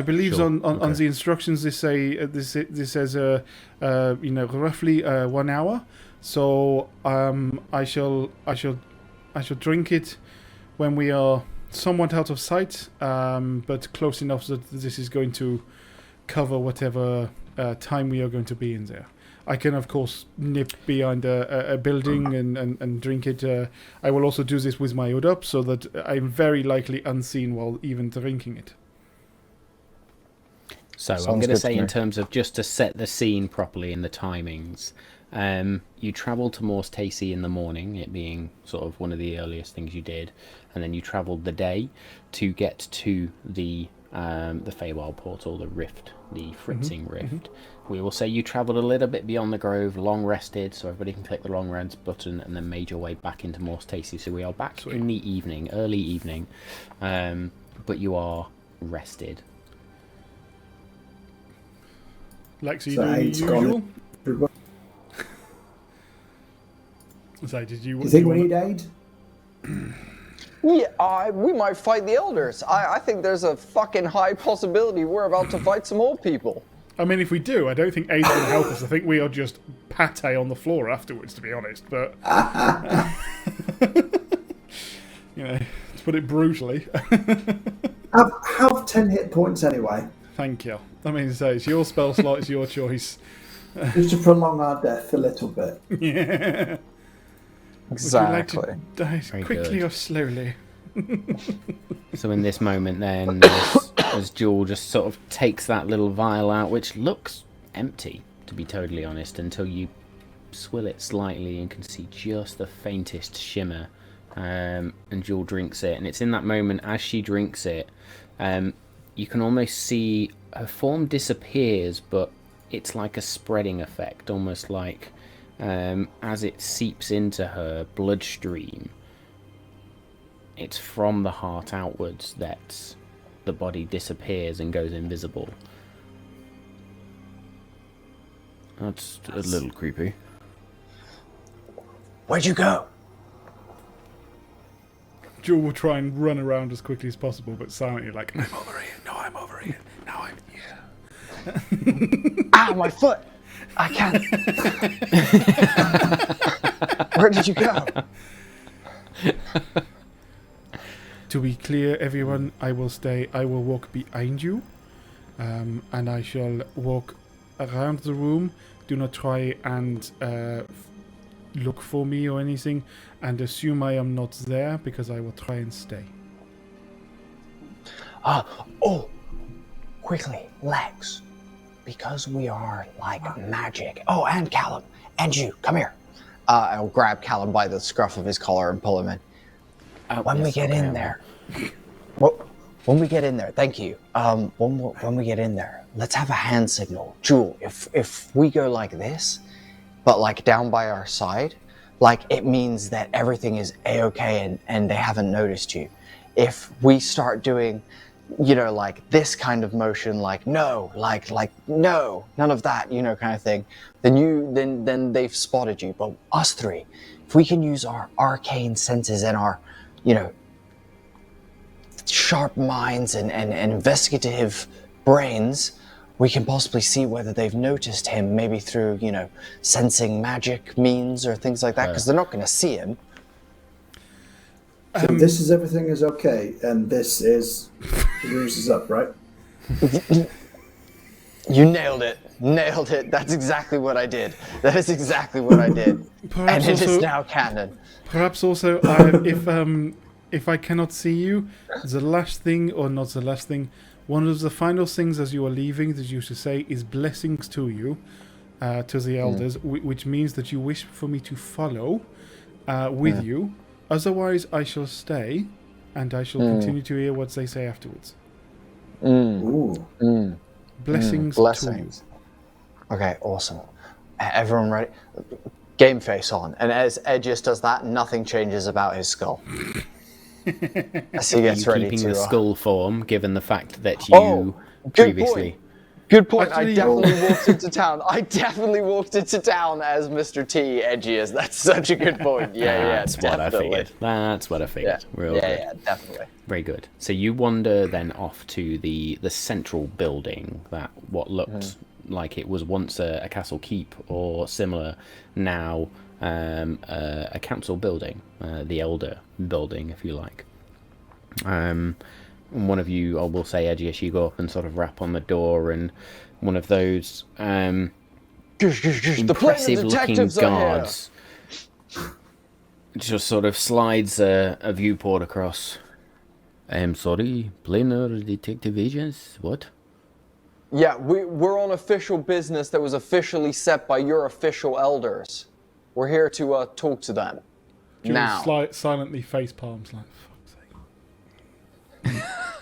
believe
sure.
on
Okay.
the instructions they say this says roughly 1 hour. So I shall drink it when we are somewhat out of sight, but close enough that this is going to cover whatever time we are going to be in there. I can, of course, nip behind a building and drink it. I will also do this with my hood up so that I'm very likely unseen while even drinking it.
So
Sounds
I'm going to
good
say,
to me.
in terms of just to set the scene properly in the timings, you travelled to Morse Tacey in the morning, it being sort of one of the earliest things you did, and then you travelled the day to get to the Feywild portal, the rift, the Fritzing rift. We will say you travelled a little bit beyond the grove, long rested, so everybody can click the long rest button, and then made your way back into Morse Tacey. So we are back in the evening, early evening, but you are rested.
Lex, are you
So
doing the
it's gone.
usual?
Do
So did you?
you think we need aid?
Yeah, we might fight the elders. I think there's a fucking high possibility we're about to fight some old people.
I mean, if we do, I don't think aid's going to help us. I think we are just pate on the floor afterwards, to be honest. But to put it brutally.
Have 10 hit points anyway,
Thank you. I mean, so it's your spell slot, it's your choice.
just to prolong our death a little bit.
Yeah.
Exactly.
Would you like to die
Very
quickly
good.
or slowly?
So in this moment then, as Jewel just sort of takes that little vial out, which looks empty, to be totally honest, until you swill it slightly and can see just the faintest shimmer, and Jewel drinks it, and it's in that moment as she drinks it, you can almost see her form disappears, but it's like a spreading effect, almost like as it seeps into her bloodstream, it's from the heart outwards that the body disappears and goes invisible. That's a little creepy.
Where'd you go?
Jewel will try and run around as quickly as possible, but silently, like, I'm over here. No, I'm over here. No, I'm here.
Ah, my foot! I can't. Where did you go?
To be clear, everyone, I will walk behind you, and I shall walk around the room. Do not try and look for me or anything, and assume I am not there, because I will try and stay.
Quickly, Lex. Because we are like magic. Oh, and Callum. And you, come here. I'll grab Callum by the scruff of his collar and pull him in. When we get in there, when we get in there, thank you. When we get in there, let's have a hand signal. Jewel, if we go like this, but like down by our side, like it means that everything is a-okay and they haven't noticed you. If we start doing, like this kind of motion, like no, like no, none of that, kind of thing, then they've spotted you. But us three, if we can use our arcane senses and our, sharp minds and investigative brains, we can possibly see whether they've noticed him, maybe through, sensing magic means or things like that, because they're not going to see him.
So this is everything is okay, and this is the ruse is up, right?
You nailed it. That's exactly what I did. That is exactly what I did.
Perhaps
and it is
also-
now canon.
Perhaps also, if I cannot see you, the last thing, or not the last thing, one of the final things as you are leaving that you should say is blessings to you, to the elders, which means that you wish for me to follow with you. Otherwise, I shall stay, and I shall continue to hear what they say afterwards.
Ooh.
Blessings to
Blessings. Okay, awesome. Everyone ready? Game face on. And as Edgious does that, nothing changes about his skull. As he gets
Are you
ready
keeping
to...
the skull form, given the fact that you
good
previously...
point. Good point.
Actually,
I definitely walked into town. I definitely walked into town as Mr. T. Edgious. That's such a good point.
That's what
definitely.
I figured. That's what I figured. Real good.
Yeah, definitely.
Very good. So you wander then off to the central building, that what looked like it was once a castle keep or similar, now a council building, the Elder building, if you like. One of you, I will say, Edgious, you go up and sort of rap on the door, and one of those impressive-looking guards just sort of slides a viewport across. I'm sorry, Planar Detective Agency? What?
Yeah, we're on official business that was officially set by your official elders. We're here to talk to them.
Jules
Now.
silently face palms like, fuck's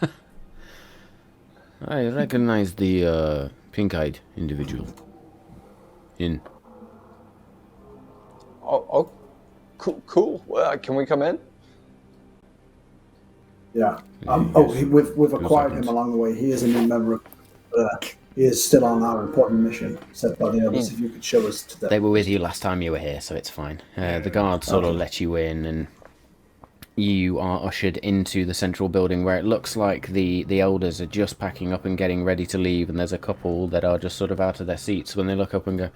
sake.
I recognize the pink-eyed individual.
Oh, cool. Can we come in?
Yeah.
Yes.
We've acquired
seconds.
him along the way. He is a new member of. He is still on our important mission set by the others. If you could show us to
They were with you last time you were here, so it's fine. The guard sort of let you in, and you are ushered into the central building, where it looks like the elders are just packing up and getting ready to leave, and there's a couple that are just sort of out of their seats when they look up and go,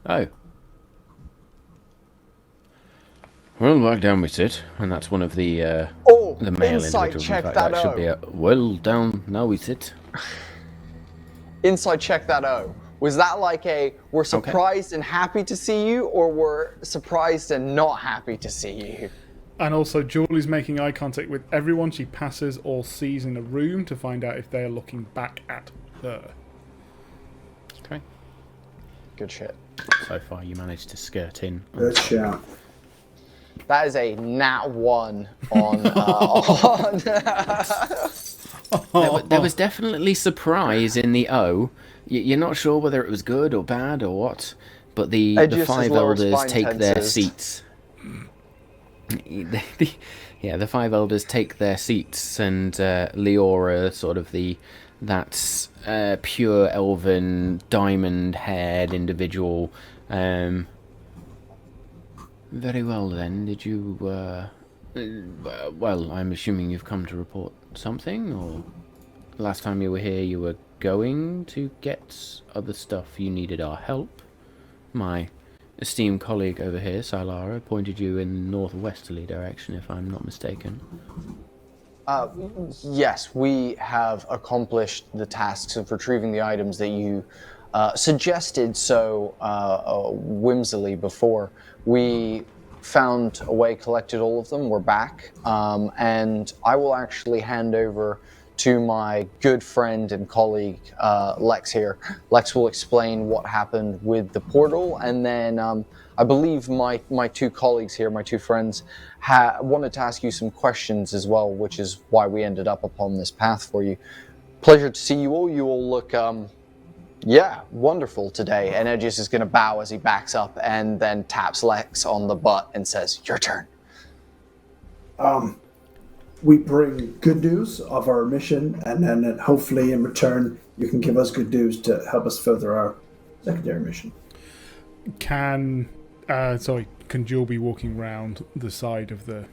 "Oh. Well, back down we sit." And that's one of the male
insight
individuals.
check
In fact,
that
should be well, down now we sit.
Inside check that O. Was that like we're surprised and happy to see you, or we're surprised and not happy to see you?
And also, Julie's making eye contact with everyone she passes or sees in a room to find out if they are looking back at her.
Okay.
Good shit.
So far, you managed to skirt in.
Good shout.
That is a nat 1 on...
There was definitely surprise in the O. You're not sure whether it was good or bad or what, but the
Edgious'
five
lower
elders
spine
take their
tenses.
seats. The five elders take their seats, and Leora, sort of that pure elven, diamond-haired individual. Very well then. Did you? Well, I'm assuming you've come to report something, or last time you were here, you were going to get other stuff. You needed our help. My esteemed colleague over here, Sylara, pointed you in the northwesterly direction, if I'm not mistaken.
Yes, we have accomplished the tasks of retrieving the items that you suggested so whimsily before. We found a way, collected all of them, we're back, and I will actually hand over to my good friend and colleague Lex here. Lex will explain what happened with the portal, and then I believe my two colleagues here, my two friends, wanted to ask you some questions as well, which is why we ended up upon this path for you. Pleasure to see you all. You all look, wonderful today. And Edgious is going to bow as he backs up and then taps Lex on the butt and says, "Your turn."
We bring good news of our mission, and then hopefully in return you can give us good news to help us further our secondary mission.
Can Jewel be walking around the side of the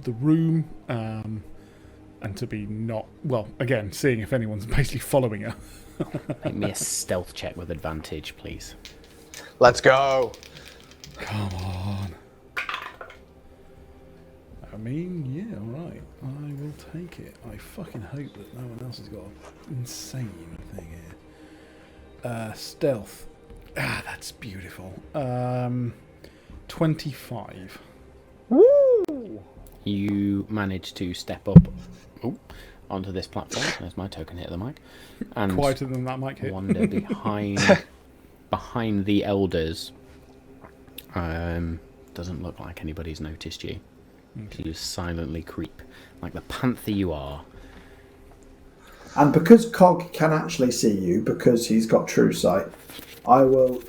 the room, and to be not again seeing if anyone's basically following her.
Make me a stealth check with advantage, please.
Let's go.
Come on. I mean, yeah, alright. I will take it. I fucking hope that no one else has got an insane thing here. Stealth. That's beautiful. 25.
Woo!
You manage to step up onto this platform. There's my token hit of the mic. And
Quieter than that mic hit.
wander behind the elders. Doesn't look like anybody's noticed you. You just silently creep, like the panther you are.
And because Cog can actually see you, because he's got true sight, I will,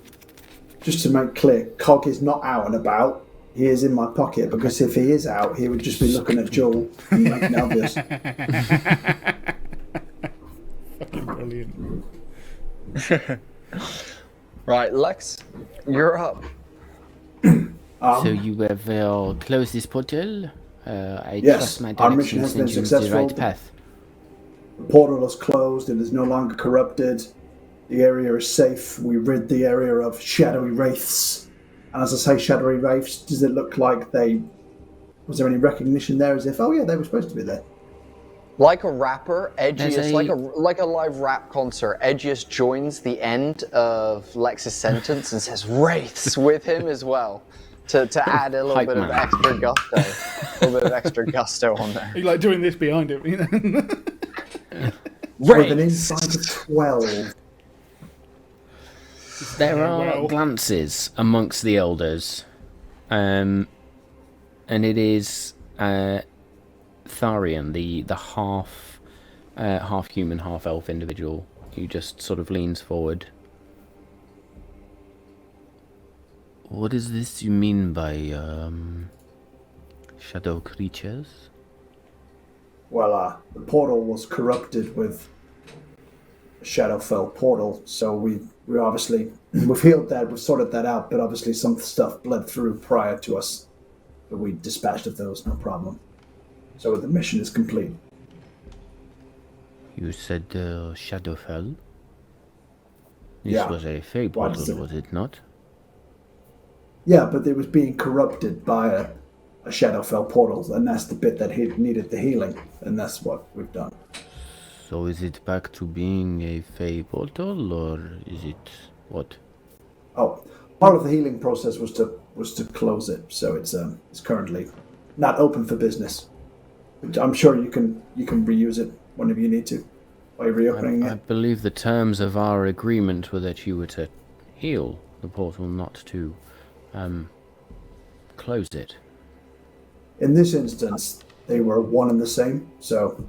just to make clear, Cog is not out and about. He is in my pocket, because if he is out, he would just be looking at Joel and making it obvious.
Fucking Brilliant.
Right, Lex, you're up.
So you have closed this portal? I
Yes,
trust my
our mission
directions
has been
send you the
successful.
right path.
The portal is closed. It is no longer corrupted. The area is safe. We rid the area of shadowy wraiths. And as I say shadowy wraiths, does it look like was there any recognition there as if, oh yeah, they were supposed to be there?
Like a rapper, Edgious,
a-
like a live rap concert, Edgious joins the end of Lex's sentence and says wraiths with him as well. To add a little
Hype
bit of
man.
extra gusto. A little bit of extra gusto on there.
You like doing this behind him, you know?
With an insight of 12.
There are glances amongst the elders, and it is Tharian, the half human, half elf individual, who just sort of leans forward. What is this you mean by shadow creatures?
Well, the portal was corrupted with a Shadowfell portal, so we've healed that, we've sorted that out, but obviously some stuff bled through prior to us. But we dispatched of those, no problem. So the mission is complete.
You said Shadowfell? This
Yeah.
was a fey portal, was it not?
Yeah, but it was being corrupted by a Shadowfell portal, and that's the bit that needed the healing, and that's what we've done.
So is it back to being a fey portal, or is it what?
Oh, part of the healing process was to close it, so it's currently not open for business. I'm sure you can reuse it whenever you need to by reopening
I
it.
believe the terms of our agreement were that you were to heal the portal, not to close it.
In this instance, they were one and the same, so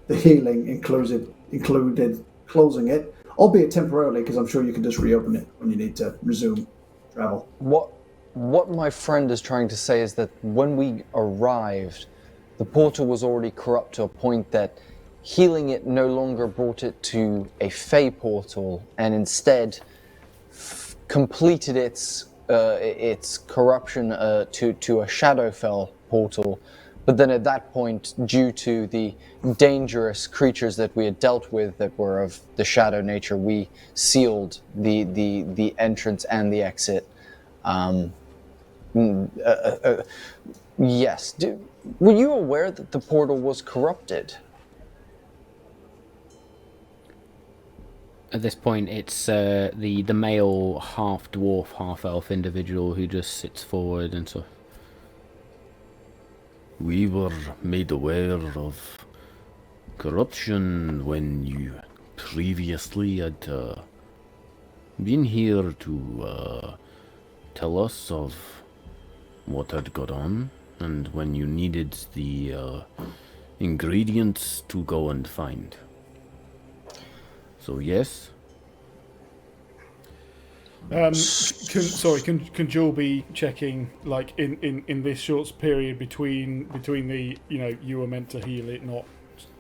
the healing included closing it, albeit temporarily, because I'm sure you can just reopen it when you need to resume travel.
What my friend is trying to say is that when we arrived, the portal was already corrupt to a point that healing it no longer brought it to a Fey portal, and instead completed its corruption to a Shadowfell portal. But then at that point, due to the dangerous creatures that we had dealt with that were of the shadow nature, we sealed the entrance and the exit. Yes. Were you aware that the portal was corrupted?
At this point, it's the male half-dwarf, half-elf individual who just sits forward and sort of... We were made aware of corruption when you previously had been here to tell us of what had gone on, and when you needed the ingredients to go and find. So yes.
Can Joel be checking, like, in this short period between the, you were meant to heal it, not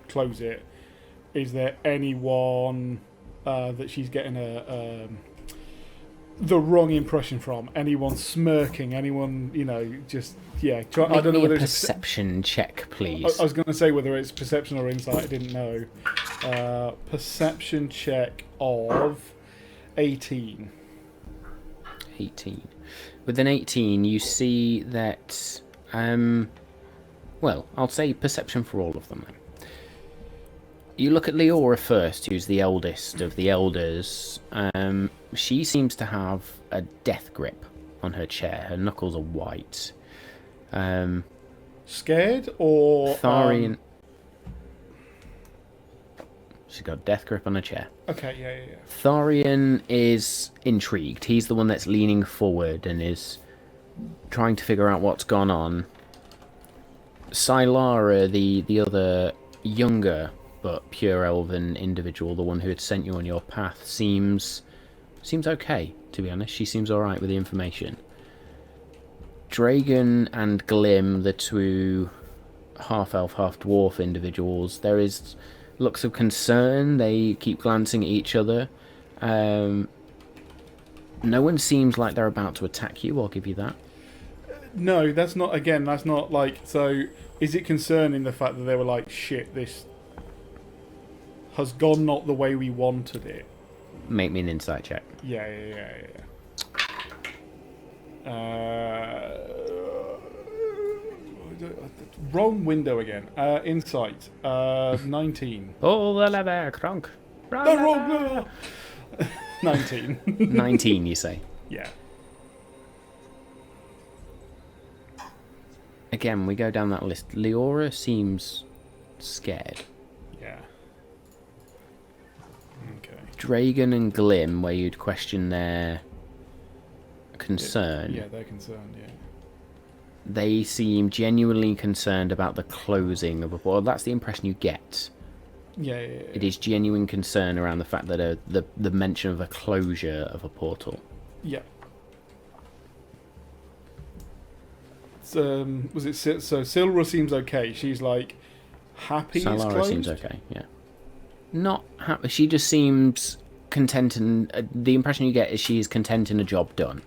close it, is there anyone that she's getting the wrong impression from? Anyone smirking? Anyone, just, yeah. I don't know whether
it's
it's
a perception check, please.
I was going to say whether it's perception or insight. I didn't know. Perception check of 18.
18. With an 18, you see that, well, I'll say perception for all of them then. You look at Leora first, who's the eldest of the elders. She seems to have a death grip on her chair. Her knuckles are white.
Scared or...
Tharian... She's got a death grip on her chair.
Okay, yeah.
Tharian is intrigued. He's the one that's leaning forward and is trying to figure out what's gone on. Sylara, the other younger but pure elven individual, the one who had sent you on your path, seems okay, to be honest. She seems alright with the information. Dragon and Glim, the two half-elf, half-dwarf individuals, there is looks of concern. They keep glancing at each other. No one seems like they're about to attack you, I'll give you that.
No, that's not like... So, is it concerning the fact that they were like, shit, this has gone not the way we wanted it?
Make me an insight check.
Yeah. Wrong window again. Insight. 19.
Pull the lever, Kronk.
No, wrong. 19.
19, you say?
Yeah.
Again, we go down that list. Leora seems scared.
Yeah. Okay.
Dragon and Glim, where you'd question their concern.
Yeah, they're concerned, yeah.
They seem genuinely concerned about the closing of a portal. That's the impression you get.
Yeah.
It is genuine concern around the fact that the mention of a closure of a portal.
Yeah. So Silra seems okay. She's like happy. It's
Salara
closed?
seems okay. Yeah. Not happy. She just seems content, and the impression you get is she is content in a job done.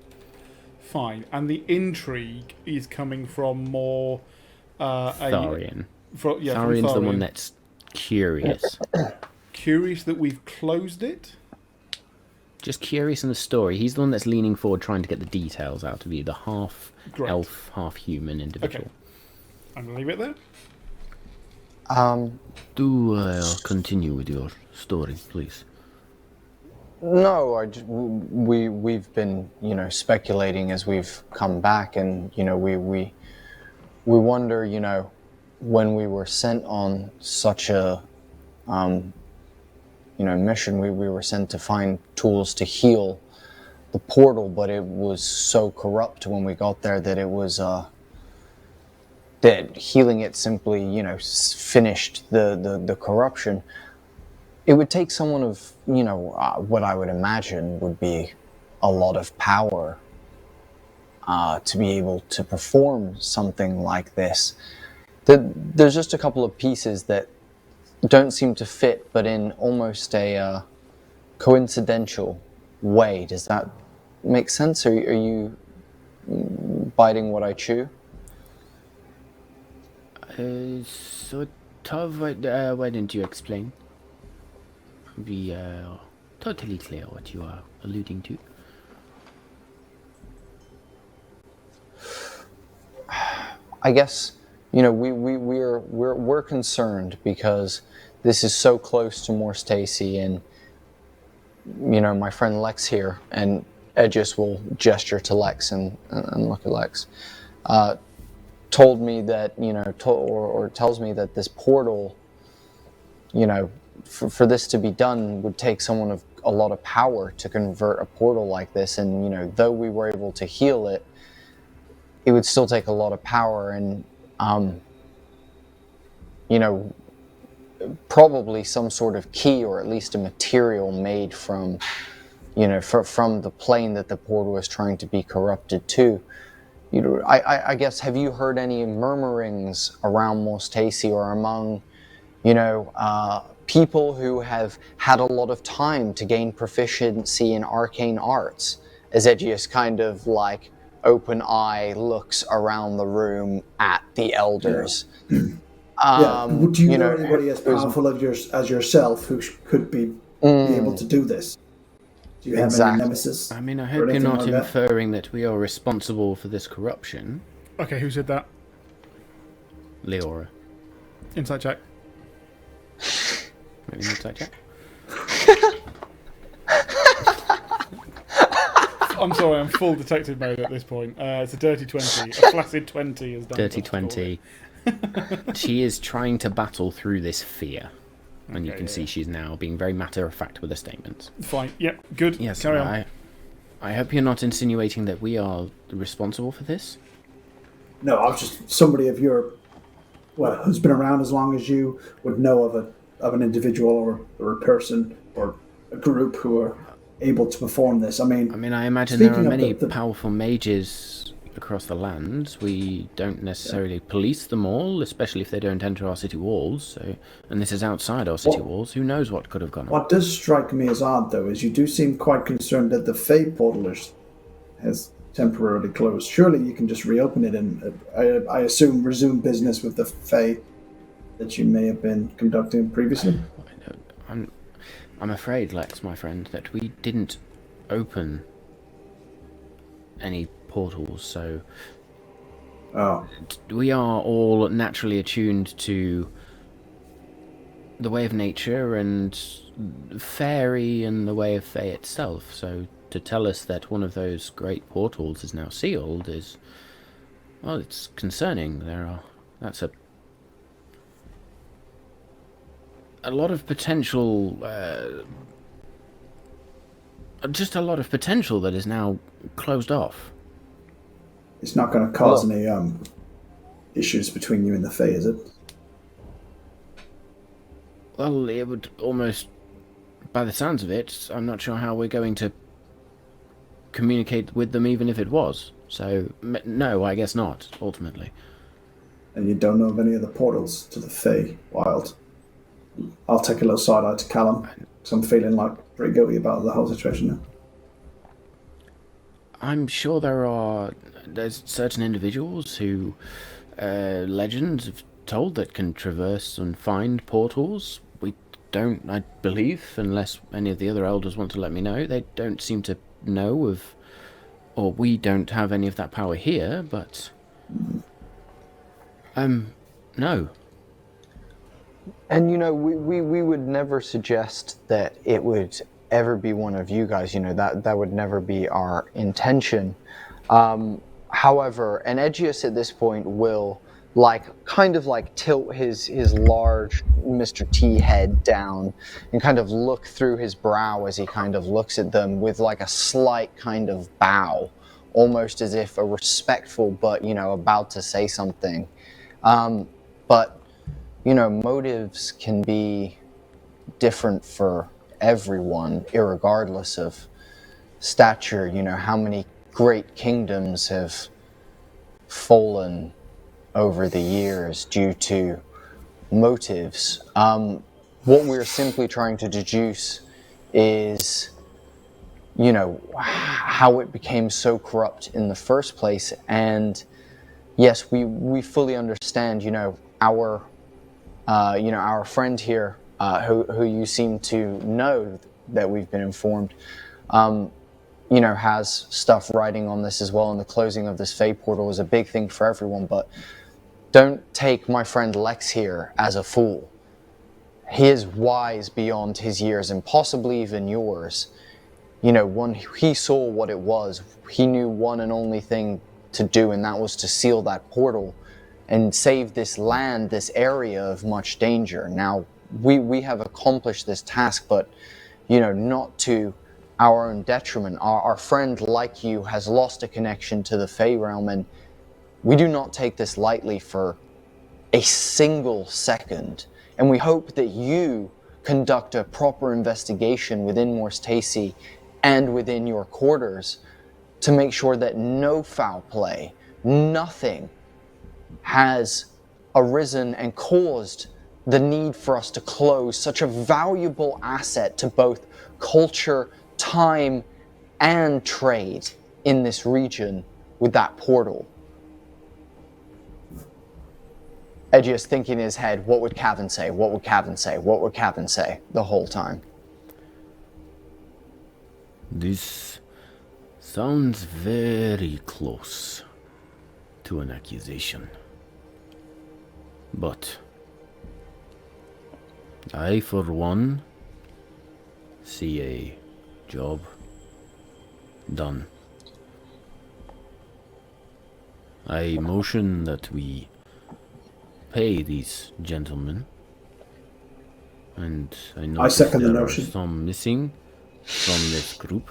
Fine. And the intrigue is coming from more
Tharian.
From
Tharian's the one
Tharian.
that's curious.
Curious that we've closed it.
Just curious in the story. He's the one that's leaning forward, trying to get the details out of you. The half
Great.
elf, half human individual.
Okay. I'm gonna leave it there.
Do continue with your story, please.
No, we've been, speculating as we've come back, and we wonder, when we were sent on such a mission, we were sent to find tools to heal the portal, but it was so corrupt when we got there that it was that healing it simply, finished the corruption. It would take someone of, what I would imagine would be a lot of power to be able to perform something like this. There's just a couple of pieces that don't seem to fit, but in almost a coincidental way. Does that make sense? Are you biting what I chew?
Sort of. Why didn't you explain? Be totally clear what you are alluding to.
I guess we're concerned because this is so close to Morse Stacy, and my friend Lex here, and Edgious will gesture to Lex and look at Lex. Told me that or tells me that this portal, for this to be done would take someone of a lot of power to convert a portal like this, and though we were able to heal it, it would still take a lot of power, and probably some sort of key, or at least a material made from from the plane that the portal was trying to be corrupted to. I guess, have you heard any murmurings around Mostacy or among people who have had a lot of time to gain proficiency in arcane arts? As Edgious kind of like open eye looks around the room at the elders.
Yeah. Do you know anybody as powerful as yourself who could be able to do this? Do you have any nemesis?
I mean, I hope you're not inferring that we are responsible for this corruption.
Okay, who said that?
Leora.
Insight check.
Maybe an insight check.
I'm sorry, I'm full detective mode at this point. It's a dirty 20. A flaccid 20 is done.
Dirty 20. She is trying to battle through this fear. And you can see she's now being very matter-of-fact with her statements.
Fine. Yep. Good.
Yes.
Carry on.
I hope you're not insinuating that we are responsible for this.
No, I was just somebody of your, who's been around as long as you would know of an individual or a person or a group who are able to perform this. I mean,
I imagine there are many powerful mages across the land. We don't necessarily police them all, especially if they don't enter our city walls. So, and this is outside our city walls. Who knows what could have gone on?
What does strike me as odd, though, is you do seem quite concerned that the Fey portal has temporarily closed. Surely you can just reopen it and, I assume, resume business with the Fey that you may have been conducting previously?
I'm afraid, Lex, my friend, that we didn't open any portals, so we are all naturally attuned to the way of nature and fairy and the way of Fae itself. So to tell us that one of those great portals is now sealed is, well, it's concerning. That's a lot of potential, just a lot of potential that is now closed off.
It's not going to cause any issues between you and the Fae, is it?
Well, it would almost, by the sounds of it, I'm not sure how we're going to communicate with them even if it was. So, no, I guess not, ultimately.
And you don't know of any other portals to the Fae Wild? I'll take a little side-eye to Callum, because I'm feeling like pretty guilty about the whole situation now.
I'm sure there's certain individuals who legends have told that can traverse and find portals. We don't, I believe, unless any of the other elders want to let me know, they don't seem to know of, or we don't have any of that power here, but no.
And, we would never suggest that it would ever be one of you guys. That would never be our intention. However, and Edgious at this point will kind of tilt his large Mr. T head down and kind of look through his brow as he kind of looks at them with a slight kind of bow, almost as if a respectful but, about to say something. But motives can be different for everyone, irregardless of stature. How many great kingdoms have fallen over the years due to motives. What we're simply trying to deduce is, how it became so corrupt in the first place. And yes, we fully understand, our friend here, who you seem to know that we've been informed, has stuff writing on this as well, and the closing of this Fey portal is a big thing for everyone, but don't take my friend Lex here as a fool. He is wise beyond his years, and possibly even yours. When he saw what it was, he knew one and only thing to do, and that was to seal that portal and save this land, this area of much danger. Now, we have accomplished this task, but, not to our own detriment. Our friend, like you, has lost a connection to the Fey realm, and we do not take this lightly for a single second. And we hope that you conduct a proper investigation within Morse Tacy and within your quarters to make sure that no foul play, nothing has arisen and caused the need for us to close such a valuable asset to both culture, time, and trade in this region with that portal. Edgious thinking in his head, what would Cavan say? What would Cavan say? What would Cavan say the whole time?
This sounds very close to an accusation. But I, for one, see a job done. I motion that we pay these gentlemen, and I notice
second the
there are
notion.
some missing from this group.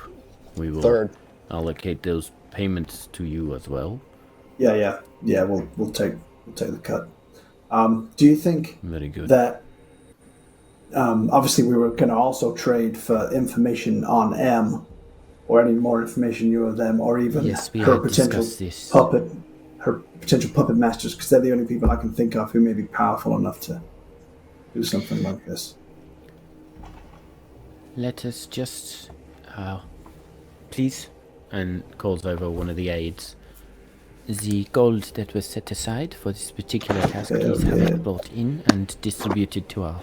We will
Third.
allocate those payments to you as well.
Yeah. We'll take the cut. Do you think
Very good.
that obviously we were going to also trade for information on M, or any more information you owe them, or even
Yes, we
her
had
potential
discussed this.
puppet masters, because they're the only people I can think of who may be powerful enough to do something like this.
Let us just, please, and calls over one of the aides. The gold that was set aside for this particular task, please have it brought in and distributed to our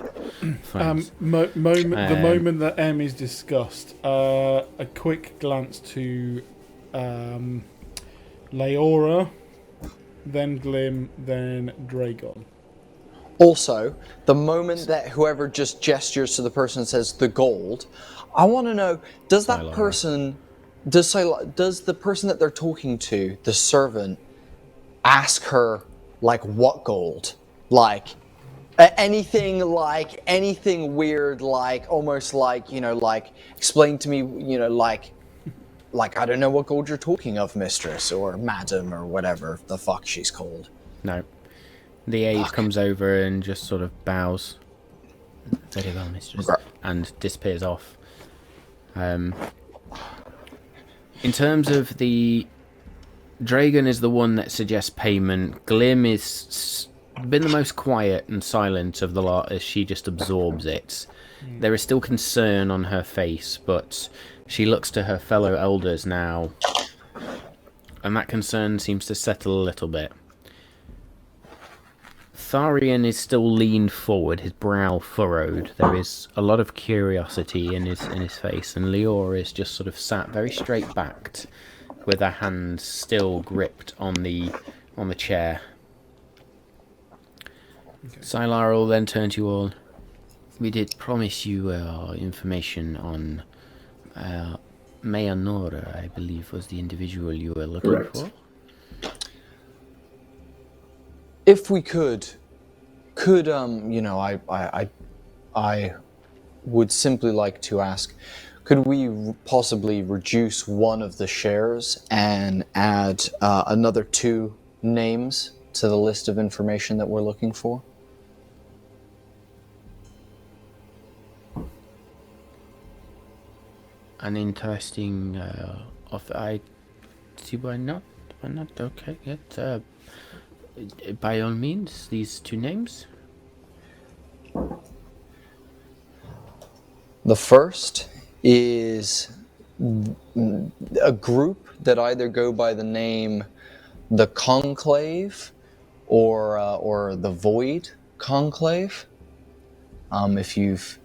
friends.
The moment that M is discussed, a quick glance to Leora, then Glim, then Dragon.
Also, the moment that whoever just gestures to the person and says the gold, I want to know, does that person, does the person that they're talking to, the servant, ask her, like, what gold? Like, anything weird, like, almost like, like, explain to me, like, I don't know what gold you're talking of, mistress, or madam, or whatever the fuck she's called.
No. The aide comes over and just sort of bows. Very well, mistress. And disappears off. In terms of the... Dragon is the one that suggests payment. Glim is been the most quiet and silent of the lot as she just absorbs it. There is still concern on her face, but she looks to her fellow elders now. And that concern seems to settle a little bit. Tharian is still leaned forward, his brow furrowed. There is a lot of curiosity in his face, and Leora is just sort of sat very straight backed, with her hands still gripped on the chair. Okay. Sylar will then turn to you all. We did promise you information on Mayanora, I believe, was the individual you were looking for.
If we could I would simply like to ask, could we possibly reduce one of the shares and add another 2 names to the list of information that we're looking for?
An interesting offer. I see why not. Why not? Okay, yet. By all means, these 2 names.
The first is a group that either go by the name the Conclave or the Void Conclave, if you've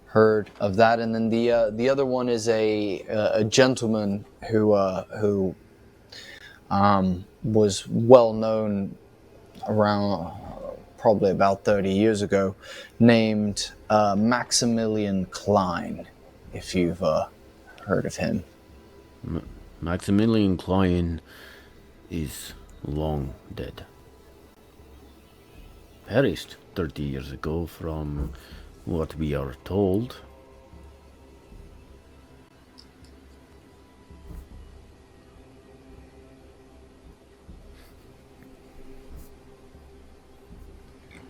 heard of that. And then the other one is a gentleman who was well known around probably about 30 years ago, named Maximilian Klein, if you've heard of him.
Maximilian Klein is long dead. Perished 30 years ago from what we are told.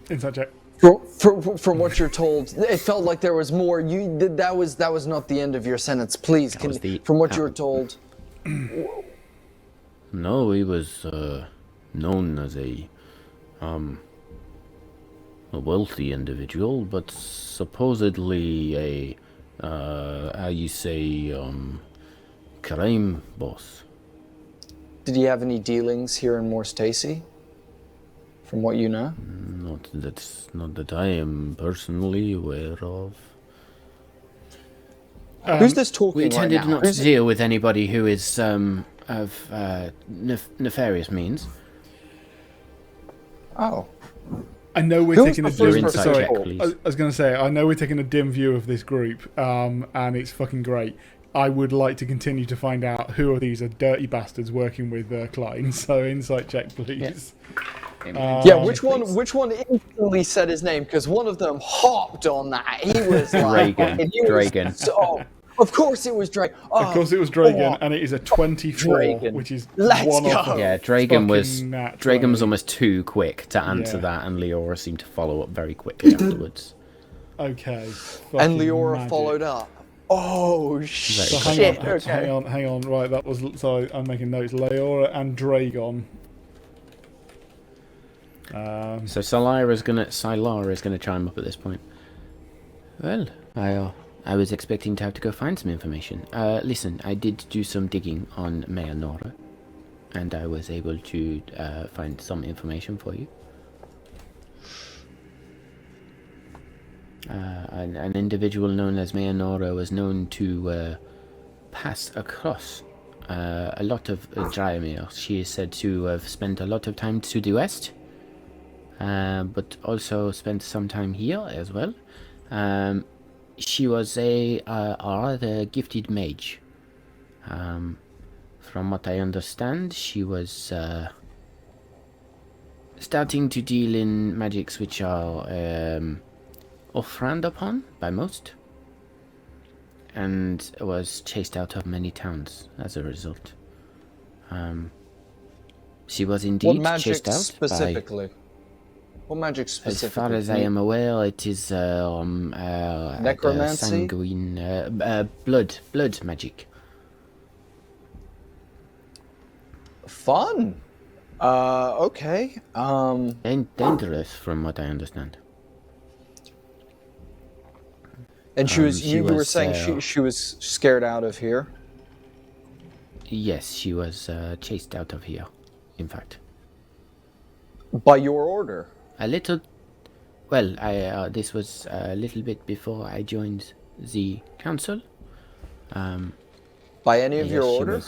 Inside check.
From what you're told, it felt like there was more. That was not the end of your sentence. Please, from what you were told.
No, he was known as a wealthy individual, but supposedly a crime boss.
Did he have any dealings here in Moore Stacy? From what you know?
Not that I am personally aware of.
Who's this talking
We
right
tended
now?
not to deal with anybody who is of nefarious means.
Oh.
I know we're
Who's
taking a
the first
dim.
person
Sorry,
check,
please?
I was going to say I know we're taking a dim view of this group, and it's fucking great. I would like to continue to find out who of these are dirty bastards working with Klein. So insight check, please.
Yeah, which one instantly said his name? Because one of them hopped on that. He was like,
Dragon.
Of course it was Dragon. Oh,
of course it was Dragon, and it is a 24,
Dragon.
which is
Let's
one
go.
off.
Yeah, Dragon was
natural.
almost too quick to answer that, and Leora seemed to follow up very quickly afterwards.
Okay.
And Leora followed up. Oh,
So
shit. Okay.
hang on. Right, that was... Sorry, I'm making notes. Leora and Dragon.
So Sylara is gonna chime up at this point. Well, I was expecting to have to go find some information. Listen, I did do some digging on Maya Nora, and I was able to find some information for you. An individual known as Maya Nora was known to pass across a lot of Dryamir. She is said to have spent a lot of time to the west, but also spent some time here as well. She was a rather gifted mage. From what I understand, she was starting to deal in magics which are frowned upon by most, and was chased out of many towns as a result. She was indeed
What magic
chased out
specifically? What magic specifically?
As far as I am aware, it is
necromancy,
sanguine, blood magic.
Fun. Okay.
Dangerous, from what I understand.
And she was. You were saying she was scared out of here.
Yes, she was chased out of here. In fact,
by your order.
A little. Well, this was a little bit before I joined the council.
By any of your order?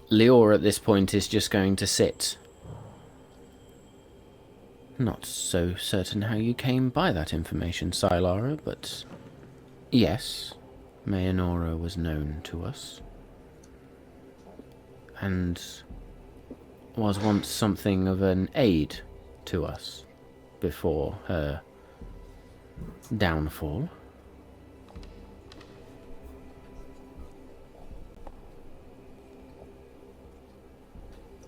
Leora at this point is just going to sit. Not so certain how you came by that information, Sylara, but yes, Mayanora was known to us. And was once something of an aid to us before her downfall.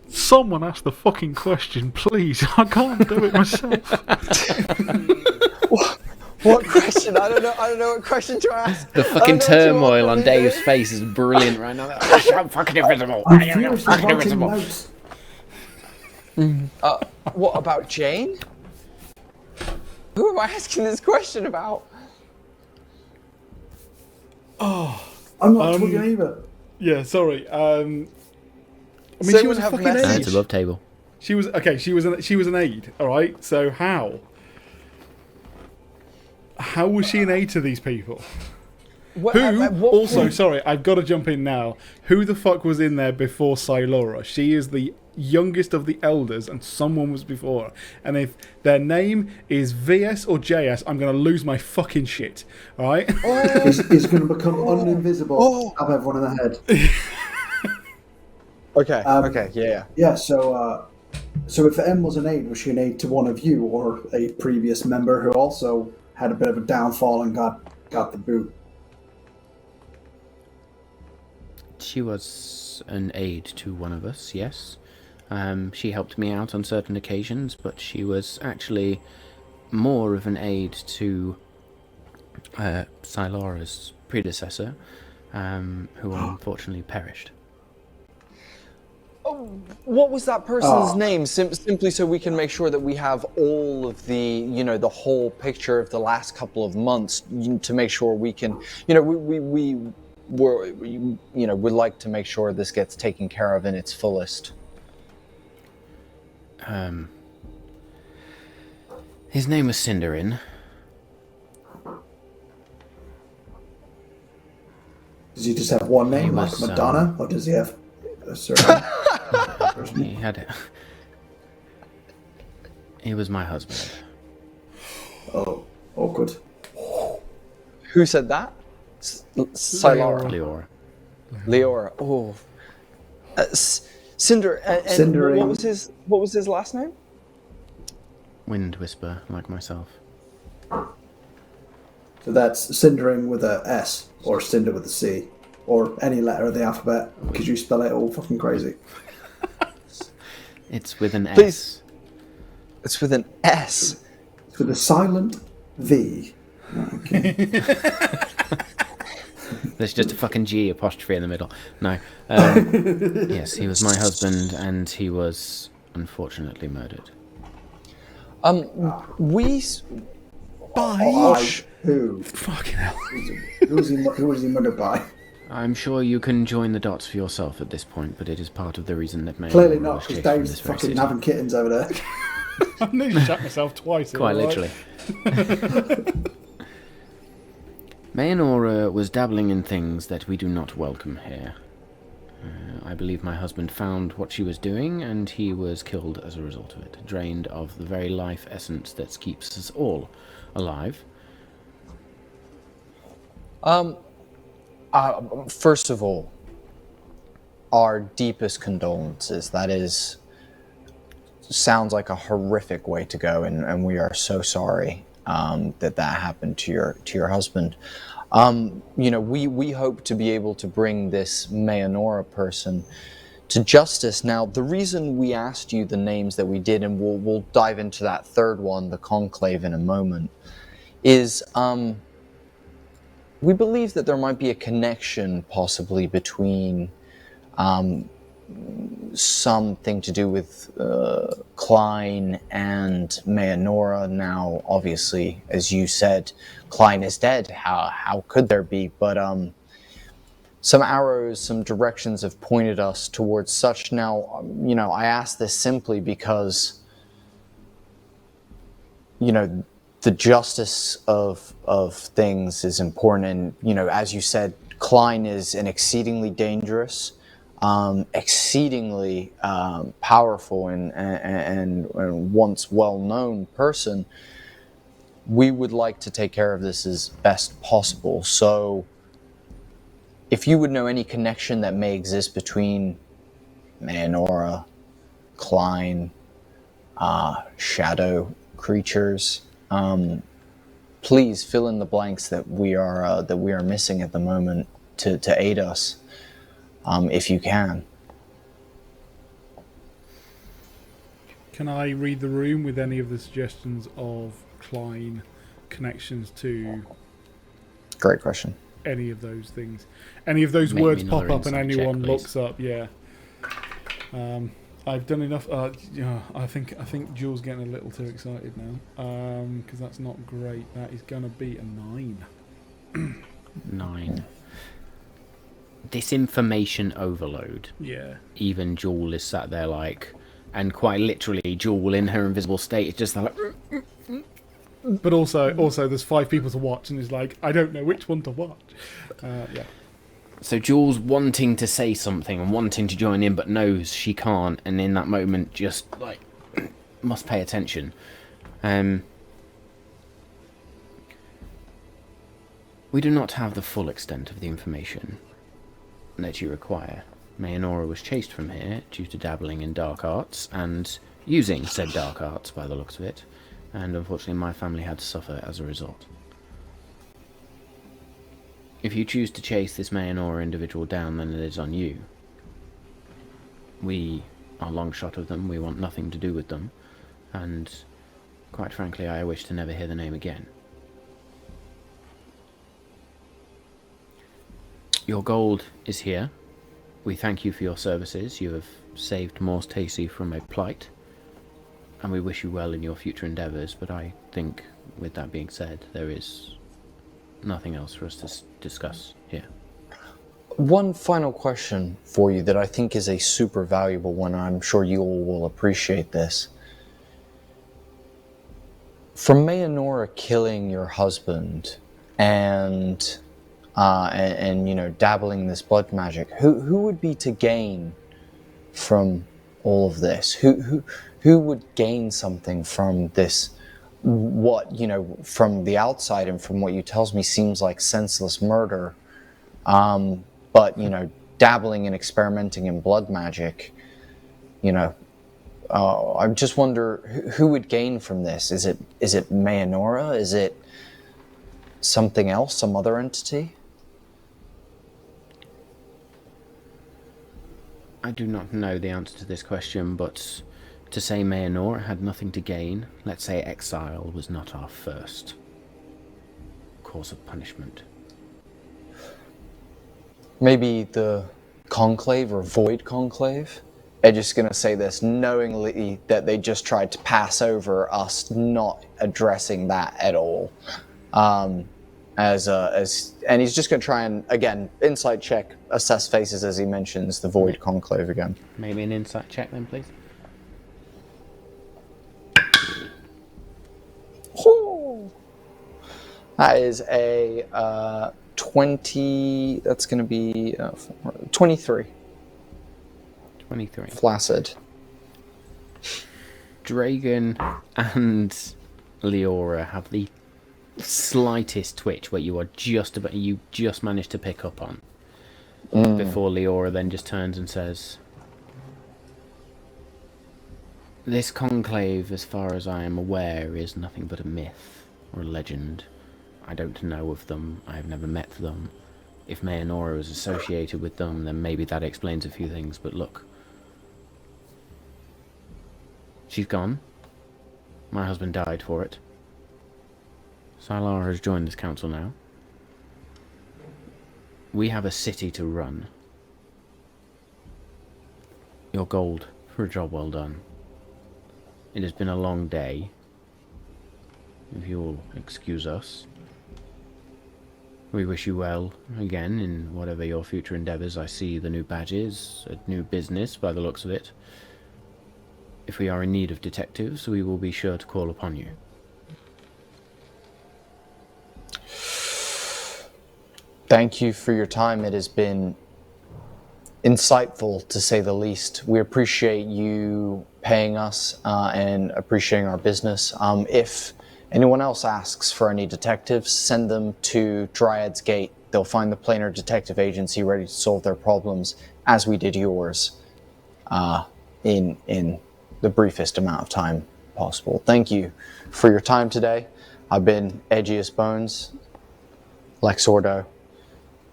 Someone ask the fucking question, please. I can't do it myself.
What question? I don't know what question to ask.
The fucking turmoil on Dave's face is brilliant right now. I'm fucking invisible. I'm fucking invisible.
What about Jane? Who am I asking this question about?
I'm not talking either.
Yeah, sorry. I mean,
So
she was
we
a
have
fucking
messages.
aide.
It's above table.
She was okay. She was an aide. All right. So how was she an aide to these people? Also, sorry, I've got to jump in now. Who the fuck was in there before Sylara? She is the youngest of the elders, and someone was before her. And if their name is VS or JS, I'm going to lose my fucking shit. All right?
He's going to become uninvisible. Have everyone in the head.
Okay. Okay. Yeah.
Yeah. So if M was an aide, was she an aide to one of you or a previous member who also had a bit of a downfall and got the boot?
She was an aide to one of us, yes. She helped me out on certain occasions, but she was actually more of an aide to Sylara's predecessor, who unfortunately perished.
What was that person's name? Simply so we can make sure that we have all of the, the whole picture of the last couple of months to make sure we can, we would like to make sure this gets taken care of in its fullest.
His name was Cinderin.
Does he just have one name, like Madonna, or does he have a certain?
He had it. He was my husband.
Oh, awkward.
Who said that?
Leora.
Leora. Oh. Cinder.
Cindering.
What was his last name?
Wind Whisper, like myself.
So that's Cindering with a S, or Cinder with a C, or any letter of the alphabet, because you spell it all fucking crazy.
It's with an
Please.
S.
It's with an S.
It's with a silent V.
There's just a fucking G apostrophe in the middle. No. Yes, he was my husband, and he was unfortunately murdered.
We
Who?
Fucking hell.
Who was he murdered by?
I'm sure you can join the dots for yourself at this point, but it is part of the reason that Mayor
Clearly
Nora
not,
was
because
chased from
Dave's
this very
fucking
city.
having kittens over there.
I nearly shot myself twice.
Quite literally. Mayor Nora was dabbling in things that we do not welcome here. I believe my husband found what she was doing, and he was killed as a result of it, drained of the very life essence that keeps us all alive.
First of all, our deepest condolences. That sounds like a horrific way to go, and we are so sorry that happened to your husband. We hope to be able to bring this Mayanora person to justice. Now, the reason we asked you the names that we did, and we'll dive into that third one, the Conclave, in a moment, is we believe that there might be a connection possibly between something to do with Klein and Mayanora. Now, obviously, as you said, Klein is dead. How could there be? But some arrows, some directions have pointed us towards such. Now, I ask this simply because, the justice of things is important. And, as you said, Klein is an exceedingly dangerous, exceedingly powerful and once well-known person. We would like to take care of this as best possible. So if you would know any connection that may exist between Mayanora, Klein, shadow creatures, please fill in the blanks that we are missing at the moment to aid us, if you can.
Can I read the room with any of the suggestions of Klein connections to
Great question.
any of those things? Any of those
Make
words
me
pop
another
up and
insight check,
anyone
please.
looks up? Yeah. I've done enough. I think Jules getting a little too excited now, because that's not great. That is gonna be a 9.
9. This information overload.
Yeah.
Even Jewel is sat there like, and quite literally, Jewel in her invisible state is just like.
But also, there's 5 people to watch, and it's like I don't know which one to watch. Yeah.
So Jules wanting to say something and wanting to join in, but knows she can't, and in that moment just like must pay attention. We do not have the full extent of the information that you require. Mayanora was chased from here due to dabbling in dark arts and using said dark arts by the looks of it, and unfortunately my family had to suffer as a result. If you choose to chase this Mayanora individual down, then it is on you. We are long shot of them, we want nothing to do with them, and quite frankly I wish to never hear the name again. Your gold is here. We thank you for your services. You have saved Morse Tacey from a plight, and we wish you well in your future endeavours, but I think, with that being said, there is nothing else for us to discuss here.
One final question for you that I think is a super valuable one. I'm sure you all will appreciate this. From Mayanora killing your husband and dabbling in this blood magic, who would be to gain from all of this? Who would gain something from this? What, from the outside and from what you tells me seems like senseless murder, but dabbling and experimenting in blood magic, I just wonder who would gain from this. Is it Mayanora? Is it something else, some other entity?
I do not know the answer to this question, but to say Mayanora had nothing to gain, let's say exile was not our first. course of punishment.
Maybe the conclave or void conclave? Edge's going to say this knowingly that they just tried to pass over us not addressing that at all. And he's just going to try and, again, insight check, assess faces as he mentions the void conclave again.
Maybe an insight check then, please.
That is a 20. That's going to be 23.
23.
Flaccid.
Dragon and Leora have the slightest twitch where you just managed to pick up on. Before Leora then just turns and says, "This conclave, as far as I am aware, is nothing but a myth or a legend. I don't know of them. I have never met them. If Mayanora is associated with them, then maybe that explains a few things. But look, she's gone. My husband died for it. Sylar has joined this council now. We have a city to run. Your gold for a job well done. It has been a long day. If you'll excuse us. We wish you well again in whatever your future endeavours. I see the new badges, a new business by the looks of it. If we are in need of detectives, we will be sure to call upon you."
Thank you for your time. It has been insightful, to say the least. We appreciate you paying us and appreciating our business. If anyone else asks for any detectives, send them to Dryad's Gate. They'll find the Planar Detective Agency ready to solve their problems, as we did yours, in the briefest amount of time possible. Thank you for your time today. I've been Edgious Bones, Lex Ordo,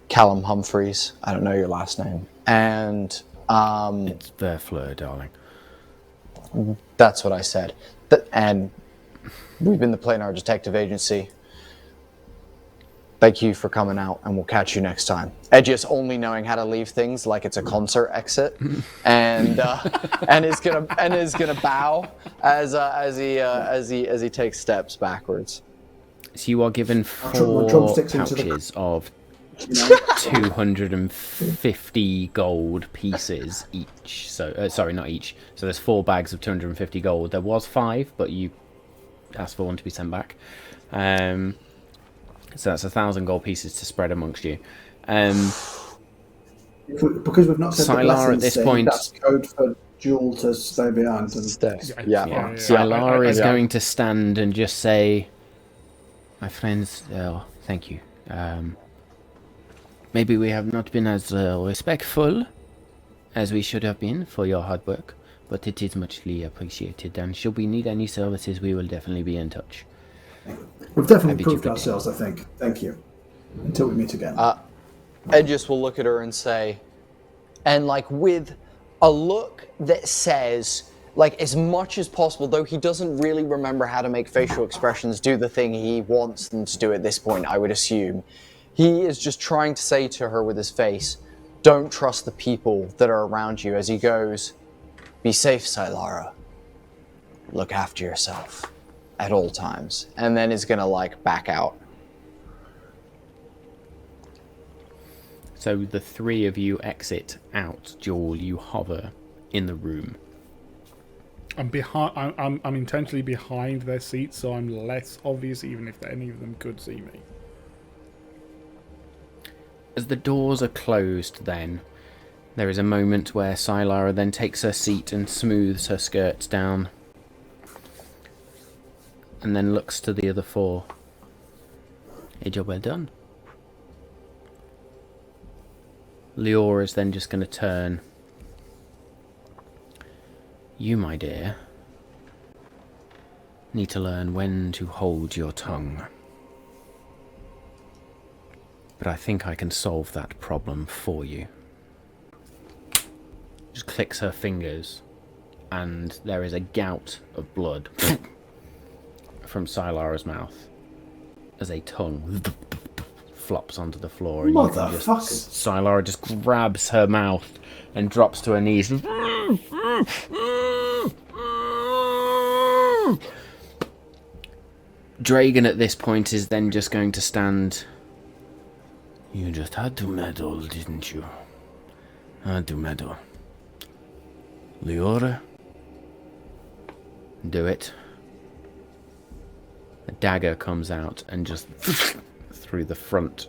Callum Humphreys, I don't know your last name, and
It's Verfleur, darling.
that's what I said. And we've been the Planar Detective Agency. Thank you for coming out, and we'll catch you next time. Edgious only knowing how to leave things like it's a concert exit, and is gonna bow as he takes steps backwards.
So you are given
My
4
drumsticks into the-
pouches of 250 gold pieces each. So, sorry, not each. So there's 4 bags of 250 gold. There was 5, but you asked for one to be sent back. So that's 1,000 gold pieces to spread amongst you.
Because we've not said the
Sylar
blessing
at this
thing,
point-
that's code for Jewel to stay behind. And
Yeah.
Sylar is
yeah.
going to stand and just say, "My friends, thank you. Maybe we have not been as respectful as we should have been for your hard work, but it is muchly appreciated, and should we need any services, we will definitely be in touch."
We've definitely
Maybe
proved
you could-
ourselves, I think. Thank you. Until we meet again.
Edgious will look at her and say, and like with a look that says, like as much as possible, though he doesn't really remember how to make facial expressions do the thing he wants them to do at this point, I would assume. He is just trying to say to her with his face, don't trust the people that are around you, as he goes, be safe, Sylara. Look after yourself at all times. And then is gonna like back out.
So the 3 of you exit out. Jewel, you hover in the room.
I'm behind. I'm intentionally behind their seats, so I'm less obvious, even if any of them could see me.
As the doors are closed then, there is a moment where Sylara then takes her seat and smooths her skirts down. And then looks to the other 4. A job well done. Leora is then just going to turn. You, my dear, need to learn when to hold your tongue. But I think I can solve that problem for you. Just clicks her fingers, and there is a gout of blood from Sylara's mouth. as a tongue flops onto the floor, and you can just, Sylara just grabs her mouth and drops to her knees. Dragon at this point is then just going to stand. You just had to meddle, didn't you? Had to meddle. Leora? Do it. A dagger comes out and just through the front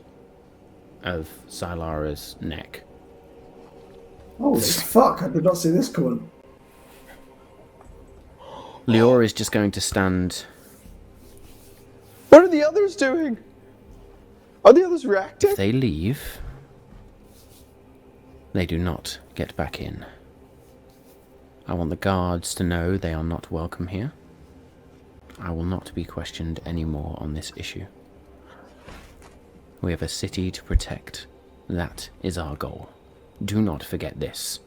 of Silara's neck.
Holy fuck, I did not see this coming.
Leora is just going to stand.
What are the others doing? Are the others reacting?
If they leave, they do not get back in. I want the guards to know they are not welcome here. I will not be questioned anymore on this issue. We have a city to protect. That is our goal. Do not forget this.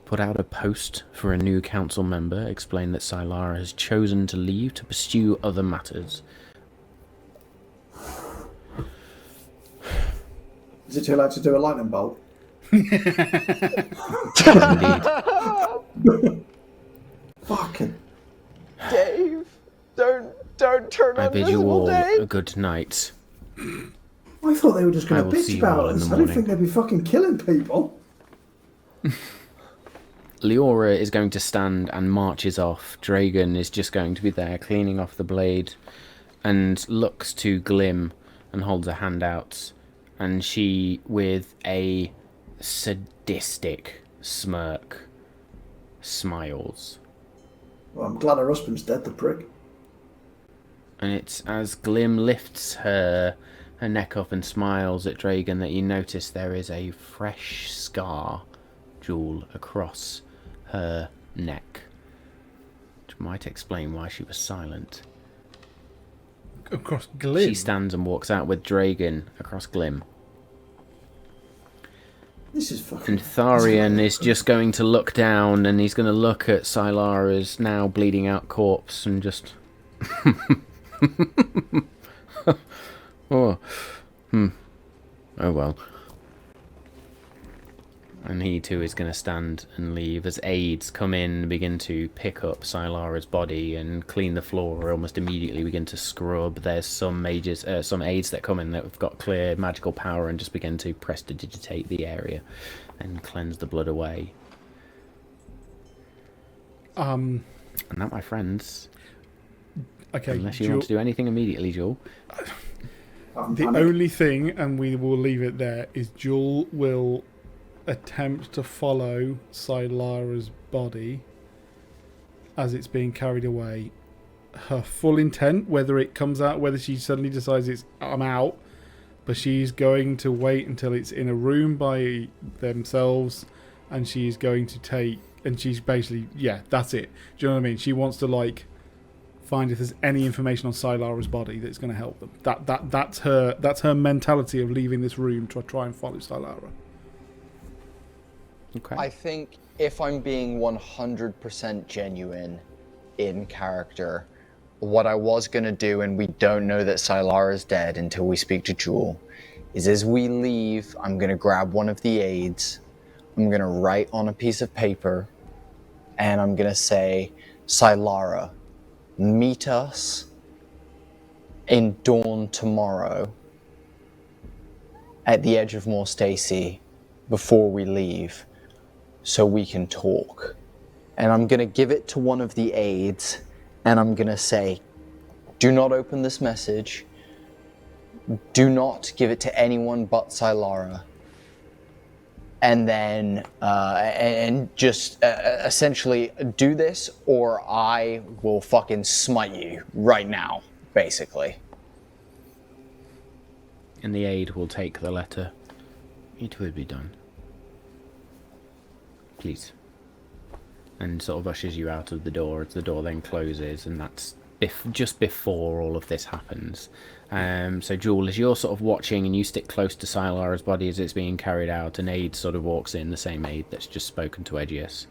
Put out a post for a new council member. Explain that Sylara has chosen to leave to pursue other matters.
Is it too late to do a lightning bolt?
Indeed.
Fucking.
Dave, don't turn
I bid you
invisible,
all
Dave.
a good night.
I thought they were just going
I
to
will see
bitch
you all
about
in the
us. I didn't
morning.
think they'd be fucking killing people.
Leora is going to stand and marches off. Dragon is just going to be there cleaning off the blade and looks to Glim and holds a hand out. And she, with a sadistic smirk, smiles.
Well, I'm glad her husband's dead, the prick.
And it's as Glim lifts her neck up and smiles at Dragon that you notice there is a fresh scar, Jewel, across her neck. Which might explain why she was silent.
Across Glim.
She stands and walks out with Dragon across Glim.
This is fucking...
And Tharian is just going to look down and he's going to look at Silara's now bleeding out corpse and just... Oh well. And he too is going to stand and leave as aides come in and begin to pick up Silara's body and clean the floor. Almost immediately begin to scrub. There's some aides that come in that have got clear magical power and just begin to prestidigitate the area and cleanse the blood away. And that, my friends,
Okay,
unless you want to do anything immediately, Jewel.
The only thing, and we will leave it there, is Jewel will attempt to follow Silara's body as it's being carried away. Her full intent, whether it comes out, whether she suddenly decides I'm out, but she's going to wait until it's in a room by themselves, and she's going to take, and she's basically, yeah, that's it. Do you know what I mean? She wants to find if there's any information on Silara's body that's going to help them. That's her mentality of leaving this room to try and follow Sylara.
Okay.
I think if I'm being 100% genuine in character, what I was going to do, and we don't know that Silara's dead until we speak to Jewel, is as we leave, I'm going to grab one of the aides, I'm going to write on a piece of paper, and I'm going to say, Sylara, meet us in dawn tomorrow at the edge of Mor Stacy before we leave, so we can talk. And I'm going to give it to one of the aides, and I'm going to say, do not open this message. Do not give it to anyone but Sylara. And then, essentially do this, or I will fucking smite you right now, basically.
And the aide will take the letter. It will be done. Please. And sort of ushers you out of the door as the door then closes, and that's just before all of this happens. So Jewel, as you're sort of watching and you stick close to Silara's body as it's being carried out, an aide sort of walks in, the same aide that's just spoken to Edgious,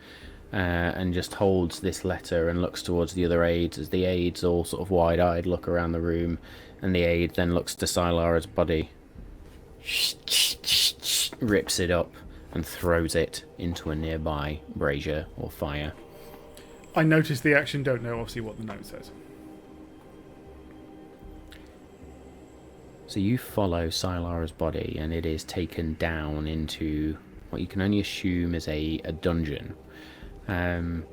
and just holds this letter and looks towards the other aides as the aides all sort of wide-eyed look around the room, and the aide then looks to Silara's body, rips it up and throws it into a nearby brazier or fire.
I noticed the action, don't know obviously what the note says.
So you follow Silara's body, and it is taken down into what you can only assume is a dungeon. And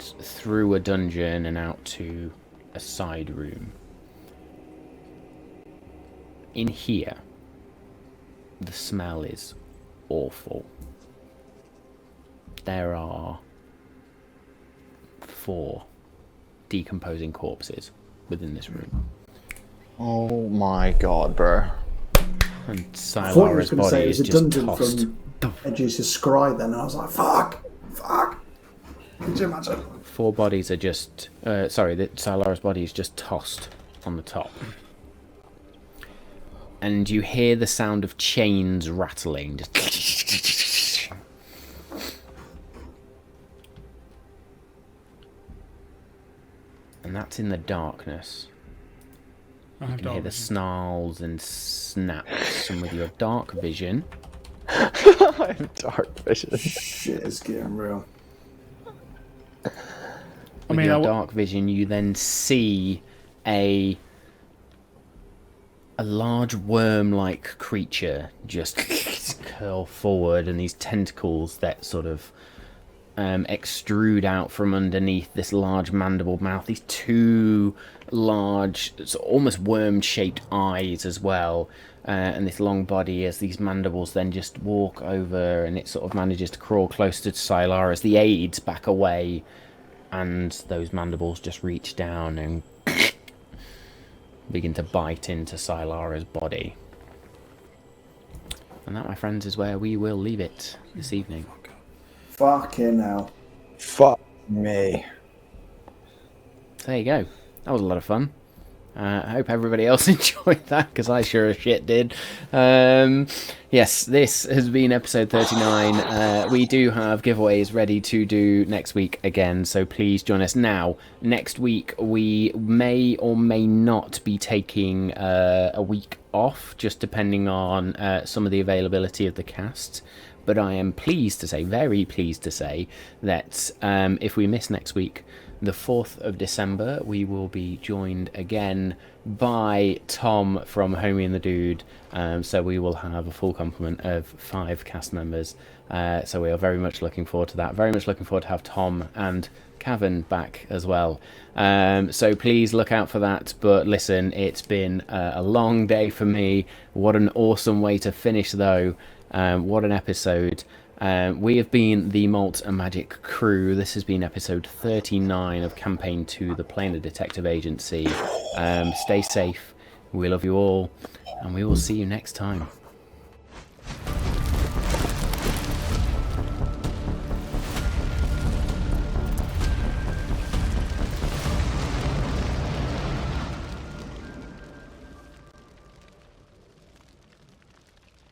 through a dungeon and out to a side room. In here, the smell is awful. There are 4 decomposing corpses within this room.
Oh my god, bro.
And
I thought you were
Silara's
going to say
body
it
is
was a
just
dungeon
tossed.
from Edgious' scry then, and I was like, fuck. Could you imagine?
4 bodies are just... Silara's body is just tossed on the top. And you hear the sound of chains rattling. Just... And that's in the darkness.
I
You
have
can hear the
vision.
snarls and snaps, and with your dark vision...
I have dark vision.
Shit is getting real.
With your dark vision, you then see a large worm-like creature just curl forward, and these tentacles that sort of extrude out from underneath this large mandible mouth. These 2 large, almost worm-shaped eyes as well, and this long body as these mandibles then just walk over, and it sort of manages to crawl closer to Sylar as the aides back away, and those mandibles just reach down and begin to bite into Silara's body. And that, my friends, is where we will leave it this evening.
Fucking hell.
Fuck me.
So there you go. That was a lot of fun. I hope everybody else enjoyed that, because I sure as shit did. Yes, this has been episode 39. We do have giveaways ready to do next week again, so please join us. Now, next week we may or may not be taking a week off, just depending on some of the availability of the cast. But I am pleased to say, very pleased to say, that if we miss next week, the 4th of December, we will be joined again by Tom from Homie and the Dude. So we will have a full complement of 5 cast members. So we are very much looking forward to that. Very much looking forward to have Tom and Cavan back as well. So please look out for that. But listen, it's been a long day for me. What an awesome way to finish, though. What an episode. We have been the Malt and Magic crew. This has been episode 39 of Campaign 2, the Planar Detective Agency. Stay safe. We love you all, and we will see you next time.